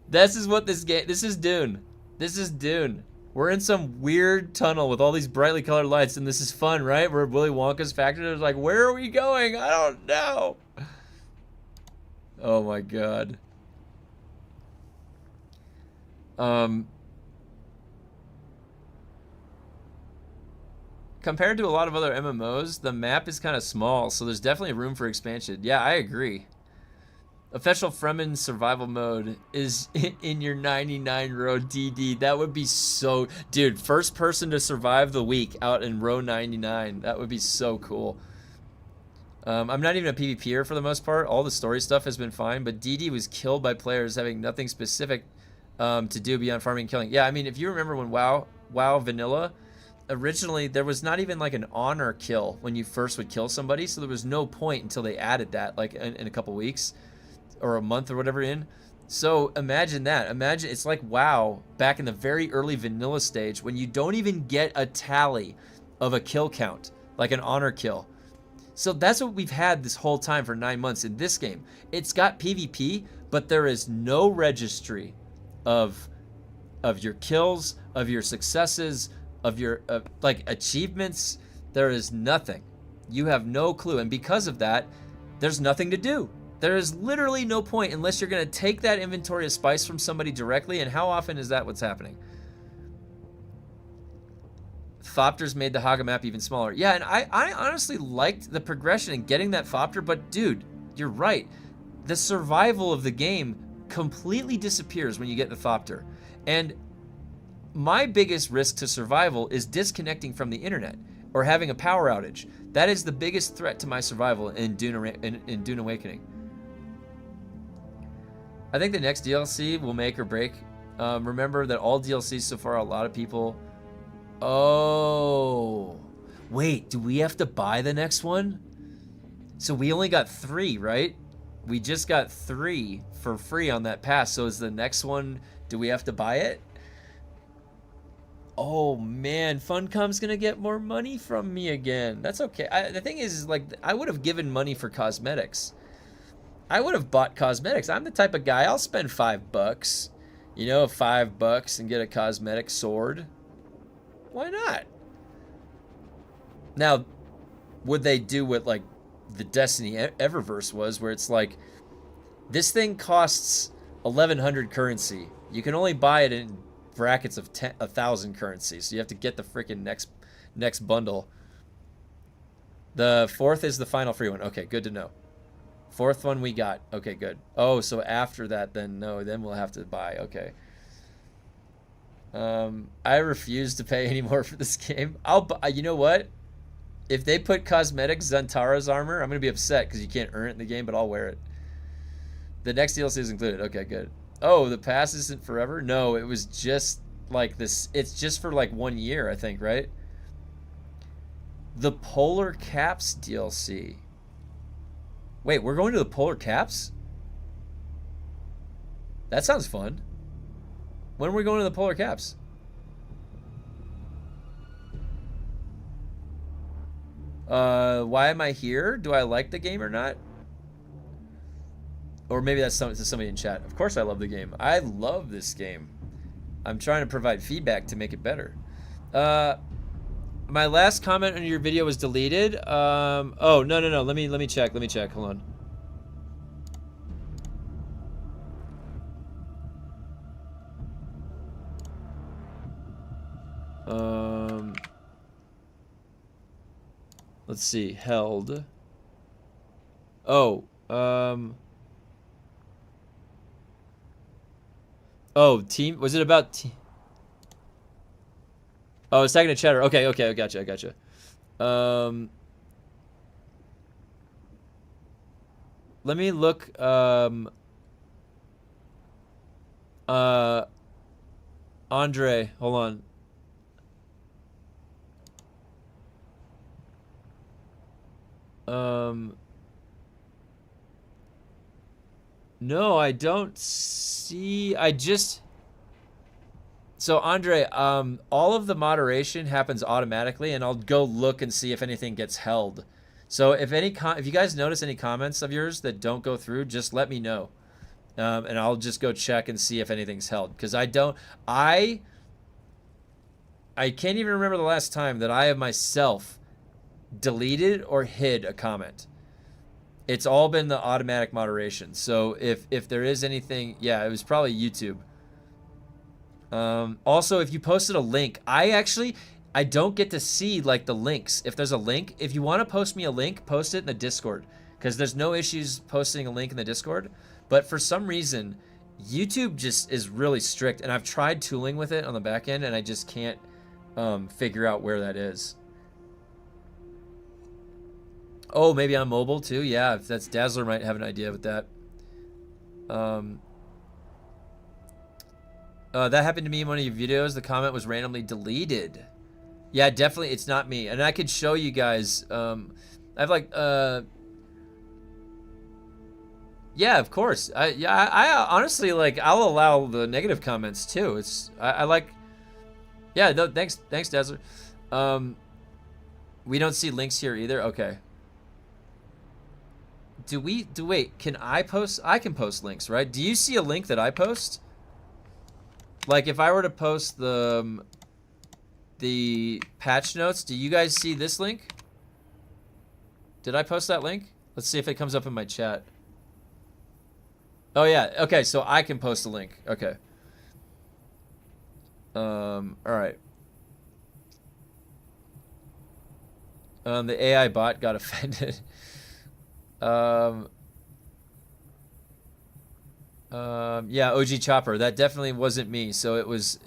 Speaker 1: This is what this game, this is Dune. This is Dune. We're in some weird tunnel with all these brightly colored lights, and this is fun, right? We're at Willy Wonka's factory. It's like, where are we going? I don't know. Oh my god. Compared to a lot of other MMOs, the map is kind of small, so there's definitely room for expansion. Yeah, I agree. Official Fremen survival mode is in your 99 row DD. That would be so... Dude, first person to survive the week out in row 99. That would be so cool. I'm not even a PvPer for the most part. All the story stuff has been fine, but DD was killed by players having nothing specific to do beyond farming and killing. Yeah, I mean, if you remember when WoW Vanilla... Originally, there was not even like an honor kill when you first would kill somebody, so there was no point until they added that, like in a couple weeks or a month or whatever in. So imagine that. Imagine it's like WoW back in the very early vanilla stage when you don't even get a tally of a kill count, like an honor kill. So that's what we've had this whole time for 9 months in this game. It's got PvP, but there is no registry of your kills, of your successes, of your like achievements. There is nothing. You have no clue, and because of that, there's nothing to do. There is literally no point unless you're going to take that inventory of spice from somebody directly, and how often is that what's happening? Thopters made the Haga map even smaller. Yeah, and I honestly liked the progression in getting that Thopter, but dude, you're right. The survival of the game completely disappears when you get the Thopter. And my biggest risk to survival is disconnecting from the internet or having a power outage. That is the biggest threat to my survival in Dune Awakening. I think the next DLC will make or break. Remember that all DLCs so far, a lot of people... Oh. Wait, do we have to buy the next one? So we only got 3, right? We just got 3 for free on that pass. So is the next one, do we have to buy it? Oh man, Funcom's gonna get more money from me again. That's okay. The thing is, like, I would have given money for cosmetics. I would have bought cosmetics. I'm the type of guy, I'll spend $5. You know, $5 and get a cosmetic sword. Why not? Now, would they do what, like, the Destiny Eververse was, where it's like, this thing costs 1,100 currency. You can only buy it in brackets of 1,000 currencies, so you have to get the freaking next bundle. The 4th is the final free one. Okay, good to know. Fourth one we got. Okay, good. Oh, so after that, then no, then we'll have to buy. Okay. I refuse to pay any more for this game. I'll buy. You know what? If they put cosmetics Zantara's armor, I'm gonna be upset because you can't earn it in the game, but I'll wear it. The next DLC is included. Okay, good. Oh, the pass isn't forever? No, it was just like this. It's just for like 1 year, I think, right? The Polar Caps DLC. Wait, we're going to the Polar Caps? That sounds fun. When are we going to the Polar Caps? Why am I here? Do I like the game or not? Or maybe that's somebody in chat. Of course I love the game. I love this game. I'm trying to provide feedback to make it better. My last comment on your video was deleted. Oh, no. Let me check. Hold on. Let's see. Held. Oh, oh, team. Was it about Oh, it's tagging a chatter. Okay, I gotcha. Let me look. Andre, hold on. No, I don't see. So Andre, all of the moderation happens automatically, and I'll go look and see if anything gets held. So if you guys notice any comments of yours that don't go through, just let me know, and I'll just go check and see if anything's held. Because I can't even remember the last time that I have myself deleted or hid a comment. It's all been the automatic moderation. So if there is anything, yeah, it was probably YouTube. Also, if you posted a link, I don't get to see like the links. If there's a link, if you want to post me a link, post it in the Discord, because there's no issues posting a link in the Discord. But for some reason, YouTube just is really strict, and I've tried tooling with it on the back end, and I just can't figure out where that is. Oh, maybe on mobile too. Yeah, if that's Dazzler might have an idea with that. That happened to me in one of your videos. The comment was randomly deleted. Yeah, definitely, it's not me. And I could show you guys. I've like, yeah, of course. I honestly like. I'll allow the negative comments too. I like. Yeah, no, thanks, Dazzler. We don't see links here either. Okay. Wait, can I post? I can post links, right? Do you see a link that I post? Like if I were to post the patch notes, do you guys see this link? Did I post that link? Let's see if it comes up in my chat. Oh yeah, okay, so I can post a link. Okay. All right. The AI bot got offended. Yeah, OG Chopper. That definitely wasn't me. So it was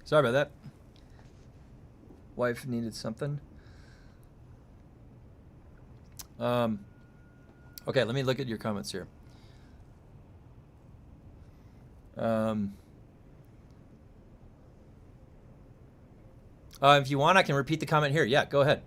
Speaker 1: Sorry about that. Wife needed something. Okay, let me look at your comments here. If you want, I can repeat the comment here. Yeah, go ahead.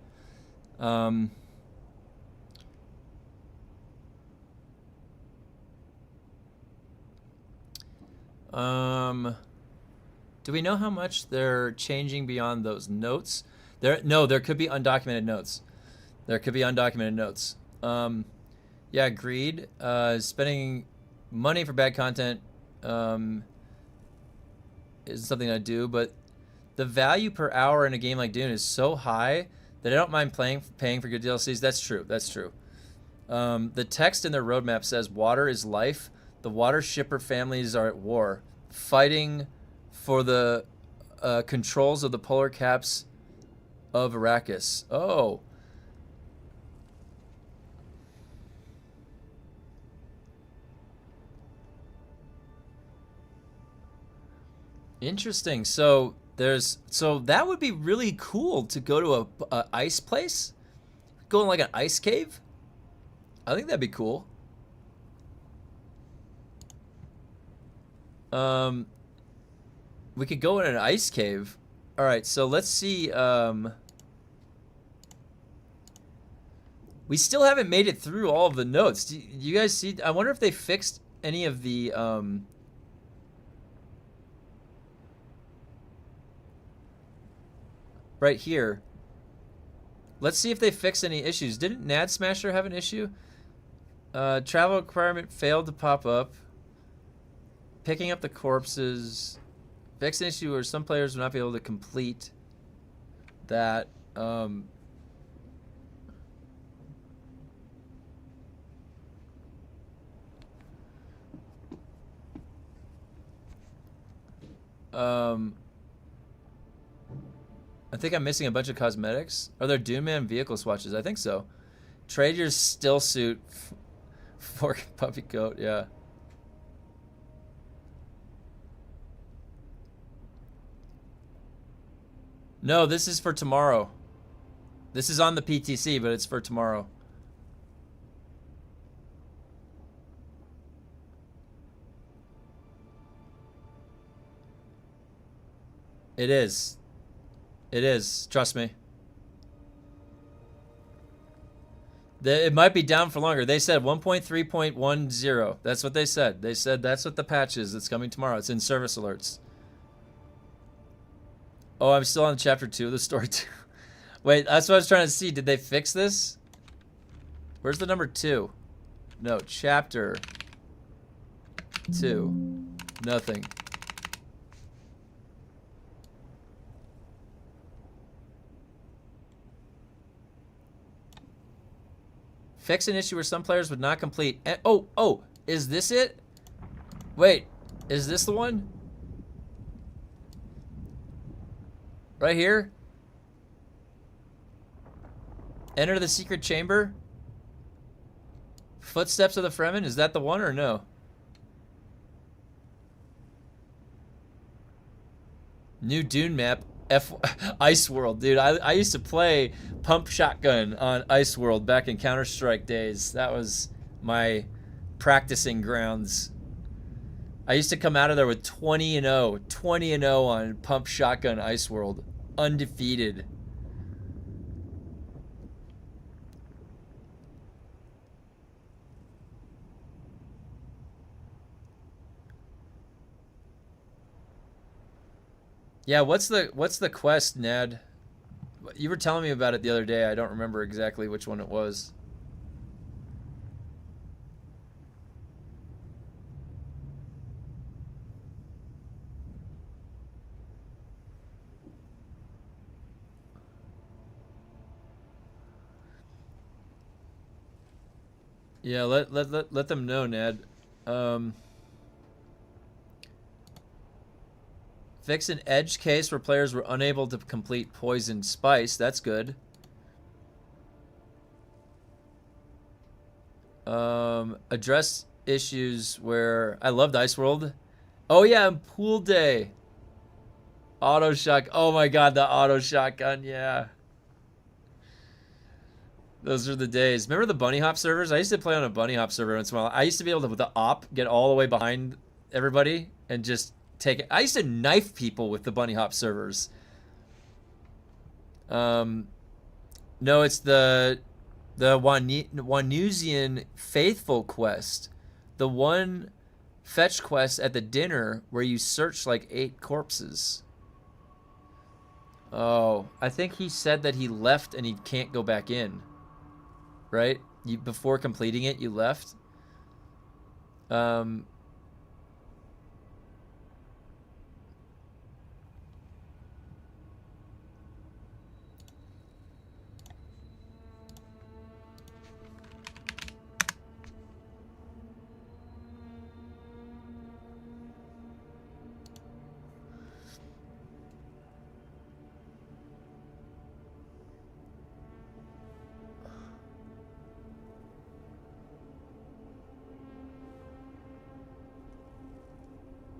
Speaker 1: Do we know how much they're changing beyond those notes? There could be undocumented notes. There could be undocumented notes. Yeah, agreed. Spending money for bad content is something I do, but the value per hour in a game like Dune is so high that I don't mind paying for good DLCs. That's true. That's true. The text in their roadmap says water is life. The water shipper families are at war, fighting for the controls of the polar caps of Arrakis. Oh. Interesting. So that would be really cool to go to a ice place, go in like an ice cave. I think that'd be cool. We could go in an ice cave. All right, so let's see. We still haven't made it through all of the notes. Do you guys see? I wonder if they fixed any of the right here. Let's see if they fix any issues. Didn't Nad Smasher have an issue? Travel requirement failed to pop up. Picking up the corpses. Fix an issue where some players will not be able to complete that. I think I'm missing a bunch of cosmetics. Are there Dune Man vehicle swatches? I think so. Trade your still suit for puppy coat. Yeah. No, this is for tomorrow. This is on the PTC, but it's for tomorrow. It is. It is. Trust me. It might be down for longer. They said 1.3.10. That's what they said. They said that's what the patch is that's coming tomorrow. It's in service alerts. Oh, I'm still on chapter 2 of the story too. Wait, that's what I was trying to see. Did they fix this? Where's the number 2? No, chapter 2. Nothing. Fix an issue where some players would not complete. Oh, is this it? Wait, is this the one? Right here? Enter the secret chamber? Footsteps of the Fremen? Is that the one or no? New Dune map. Ice World, dude. I used to play pump shotgun on Ice World back in Counter-Strike days. That was my practicing grounds. I used to come out of there with 20-0. 20-0 on pump shotgun Ice World. Undefeated. Yeah, what's the quest, Ned? You were telling me about it the other day. I don't remember exactly which one it was. Yeah, let them know, Ned. Fix an edge case where players were unable to complete Poisoned Spice. That's good. Address issues where... I loved Ice World. Oh yeah, Pool Day. Auto shot. Oh my god, the auto shotgun. Yeah. Those are the days. Remember the bunny hop servers? I used to play on a bunny hop server once in a while. I used to be able to, with the op, get all the way behind everybody and just take it. I used to knife people with the bunny hop servers. No, it's the Wanusian Faithful quest. The one fetch quest at the dinner where you search like 8 corpses. Oh, I think he said that he left and he can't go back in. Right? Before completing it, you left.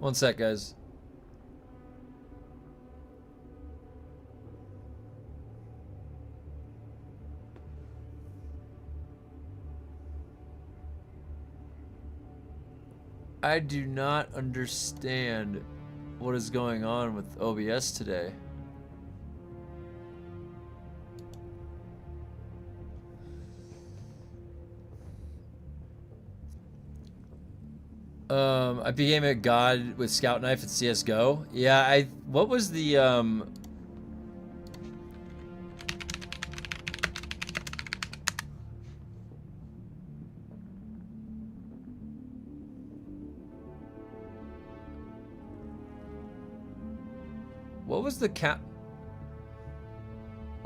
Speaker 1: One sec, guys. I do not understand what is going on with OBS today. I became a god with Scout Knife at CSGO. Yeah, what was the, what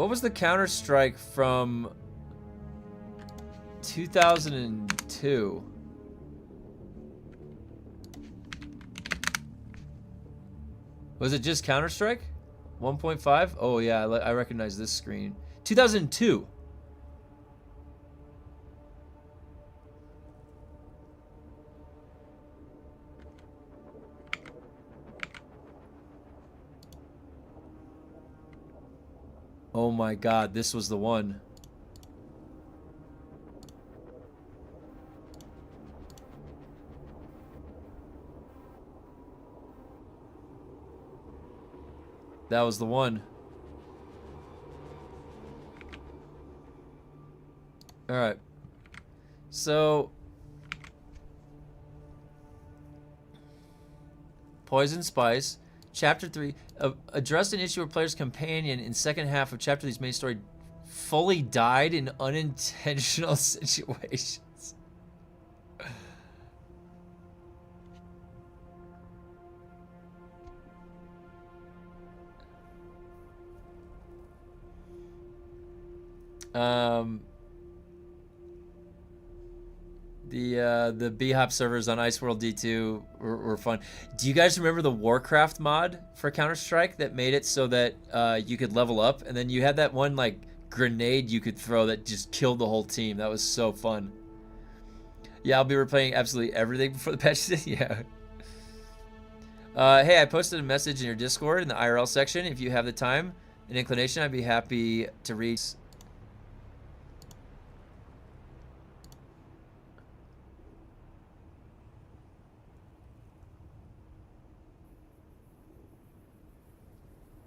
Speaker 1: was the Counter-Strike from 2002? Was it just Counter-Strike? 1.5? Oh yeah, I recognize this screen. 2002. Oh my god, this was the one. That was the one. Alright. So... Poison Spice. Chapter 3. Addressed an issue where player's companion in second half of Chapter 3's main story fully died in unintentional situations. The B-Hop servers on Iceworld D2 were fun. Do you guys remember the Warcraft mod for Counter-Strike that made it so that you could level up, and then you had that one like grenade you could throw that just killed the whole team? That was so fun. Yeah, I'll be replaying absolutely everything before the patch. Yeah. Hey, I posted a message in your Discord in the IRL section. If you have the time and inclination, I'd be happy to read.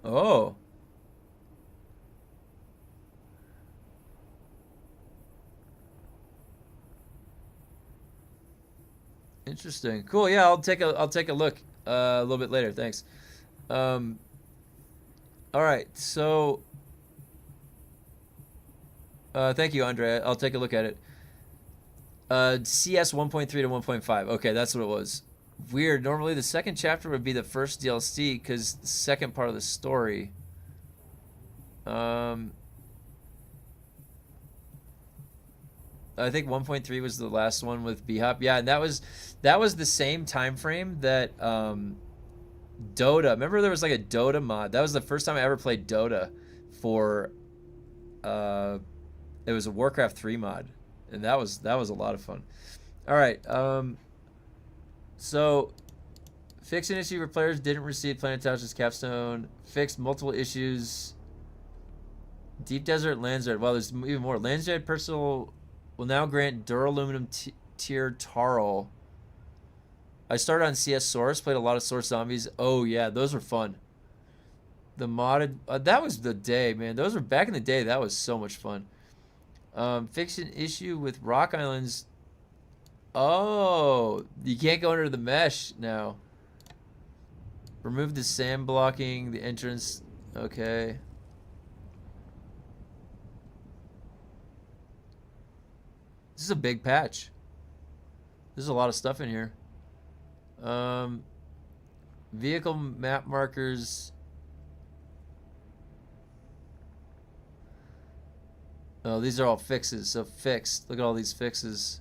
Speaker 1: Oh. Interesting. Cool. Yeah, I'll take a look a little bit later. Thanks. All right. So thank you, Andre. I'll take a look at it. CS 1.3 to 1.5. Okay, that's what it was. Weird. Normally the second chapter would be the first DLC because the second part of the story. I think 1.3 was the last one with B-Hop. Yeah, and that was the same time frame that Dota. Remember there was like a Dota mod. That was the first time I ever played Dota for it was a Warcraft 3 mod. And that was a lot of fun. All right. So Fixed an issue where players didn't receive Planet Touch's capstone. Fixed multiple issues. Deep Desert Landsred. Well, there's even more. Landsred personal will now grant Duraluminum tier Tarl. I started on CS Source, played a lot of Source Zombies. Oh, yeah, those were fun. The modded... that was the day, man. Those were back in the day. That was so much fun. Fixed an issue with Rock Islands. Oh, you can't go under the mesh now. Remove the sand blocking the entrance. Okay. This is a big patch. There's a lot of stuff in here. Vehicle map markers. Oh, these are all fixes. So fixed. Look at all these fixes.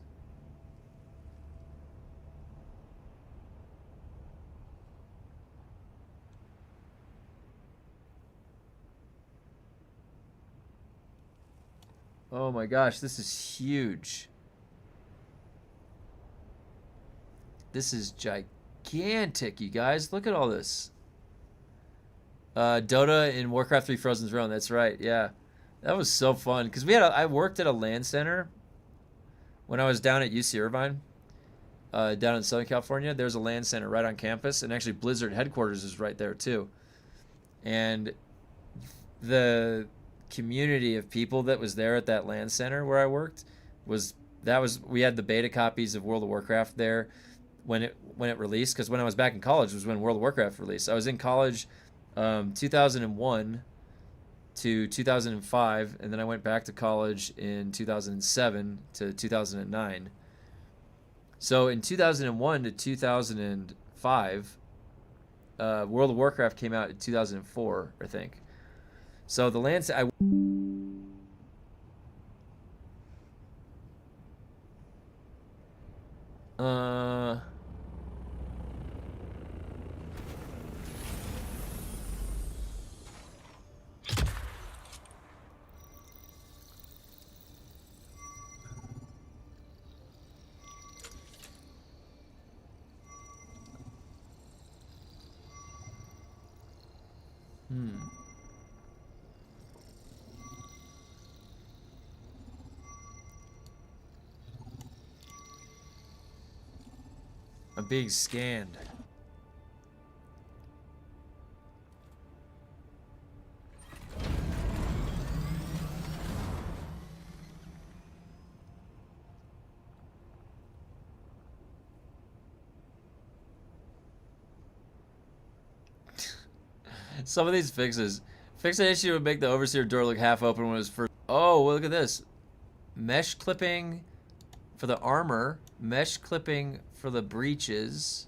Speaker 1: Oh my gosh, this is huge. This is gigantic, you guys. Look at all this. Dota in Warcraft 3 Frozen Throne. That's right. Yeah. That was so fun. Because I worked at a LAN center when I was down at UC Irvine, down in Southern California. There's a LAN center right on campus. And actually Blizzard headquarters is right there too. And the community of people that was there at that LAN center where I worked we had the beta copies of World of Warcraft there when it released, because when I was back in college was when World of Warcraft released. I was in college 2001 to 2005, and then I went back to college in 2007 to 2009. So in 2001 to 2005, World of Warcraft came out in 2004, I think. So the land... I'm being scanned. Some of these fixes. Fix an issue would make the Overseer door look half open when it was first. Oh, well, look at this. Mesh clipping for the armor. Mesh clipping for the breeches.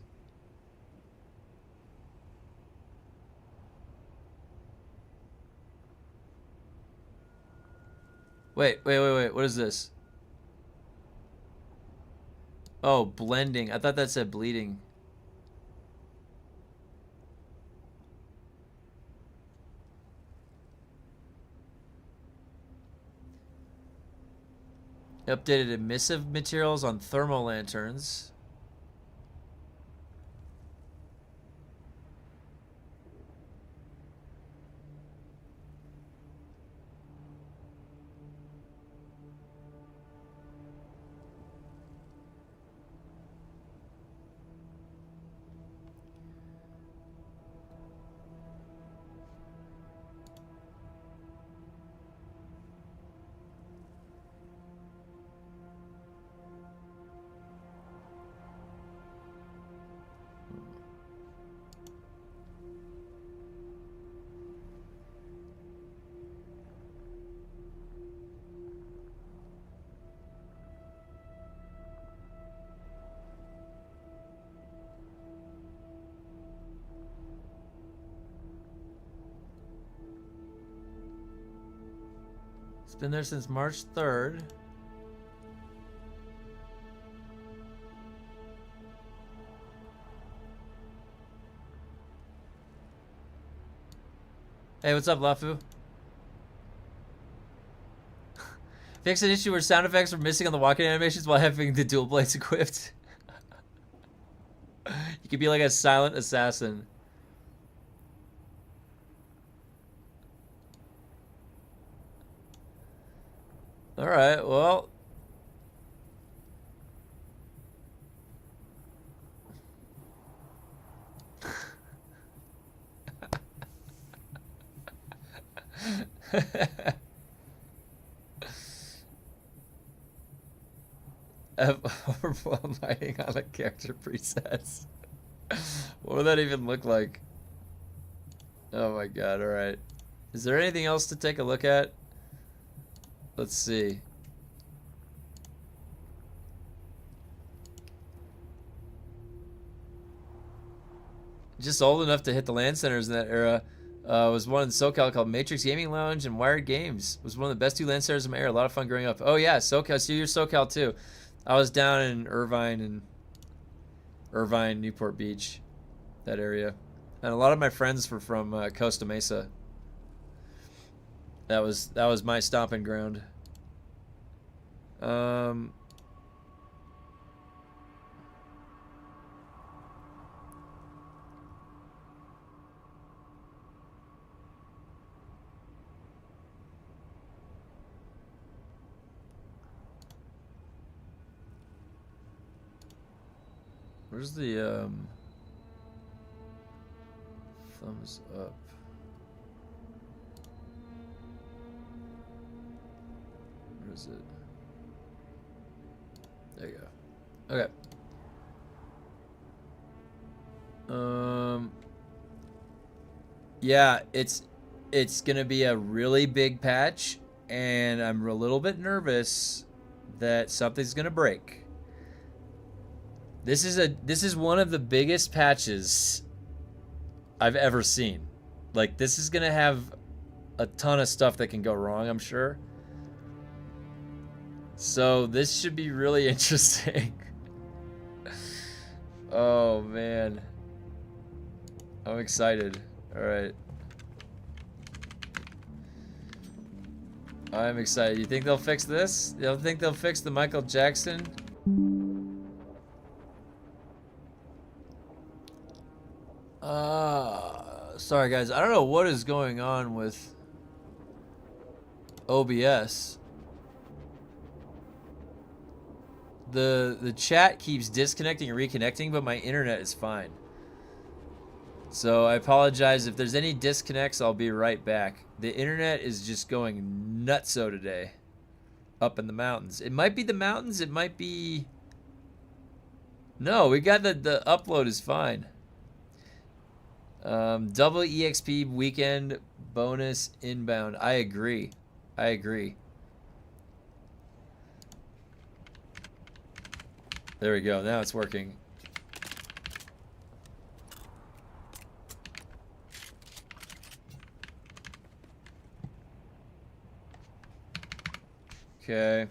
Speaker 1: Wait. What is this? Oh, blending. I thought that said bleeding. Updated emissive materials on thermal lanterns. It's been there since March 3rd. Hey, what's up, Lafu? Fix an issue where sound effects were missing on the walking animations while having the dual blades equipped. You could be like a silent assassin. All right, well. Lighting on the character presets. What would that even look like? Oh my god, alright. Is there anything else to take a look at? Let's see. Just old enough to hit the LAN centers in that era. Was one in SoCal called Matrix Gaming Lounge and Wired Games. Was one of the best 2 LAN centers in my era. A lot of fun growing up. Oh yeah, SoCal. So you're SoCal too. I was down in Irvine, Newport Beach, that area. And a lot of my friends were from Costa Mesa. That was my stomping ground. Where's the thumbs up? Where is it? There you go. Okay. Yeah, it's gonna be a really big patch, and I'm a little bit nervous that something's gonna break. This is one of the biggest patches I've ever seen. Like, this is gonna have a ton of stuff that can go wrong, I'm sure. So this should be really interesting. Oh man, I'm excited. All right, I'm excited. You think they'll fix this? You don't think they'll fix the Michael Jackson? Sorry guys, I don't know what is going on with OBS. The chat keeps disconnecting and reconnecting, but my internet is fine. So I apologize if there's any disconnects. I'll be right back. The internet is just going nutso today. Up in the mountains. It might be the mountains. It might be... No, we got the upload is fine. Double EXP weekend bonus inbound. I agree. I agree. There we go. Now it's working. Okay.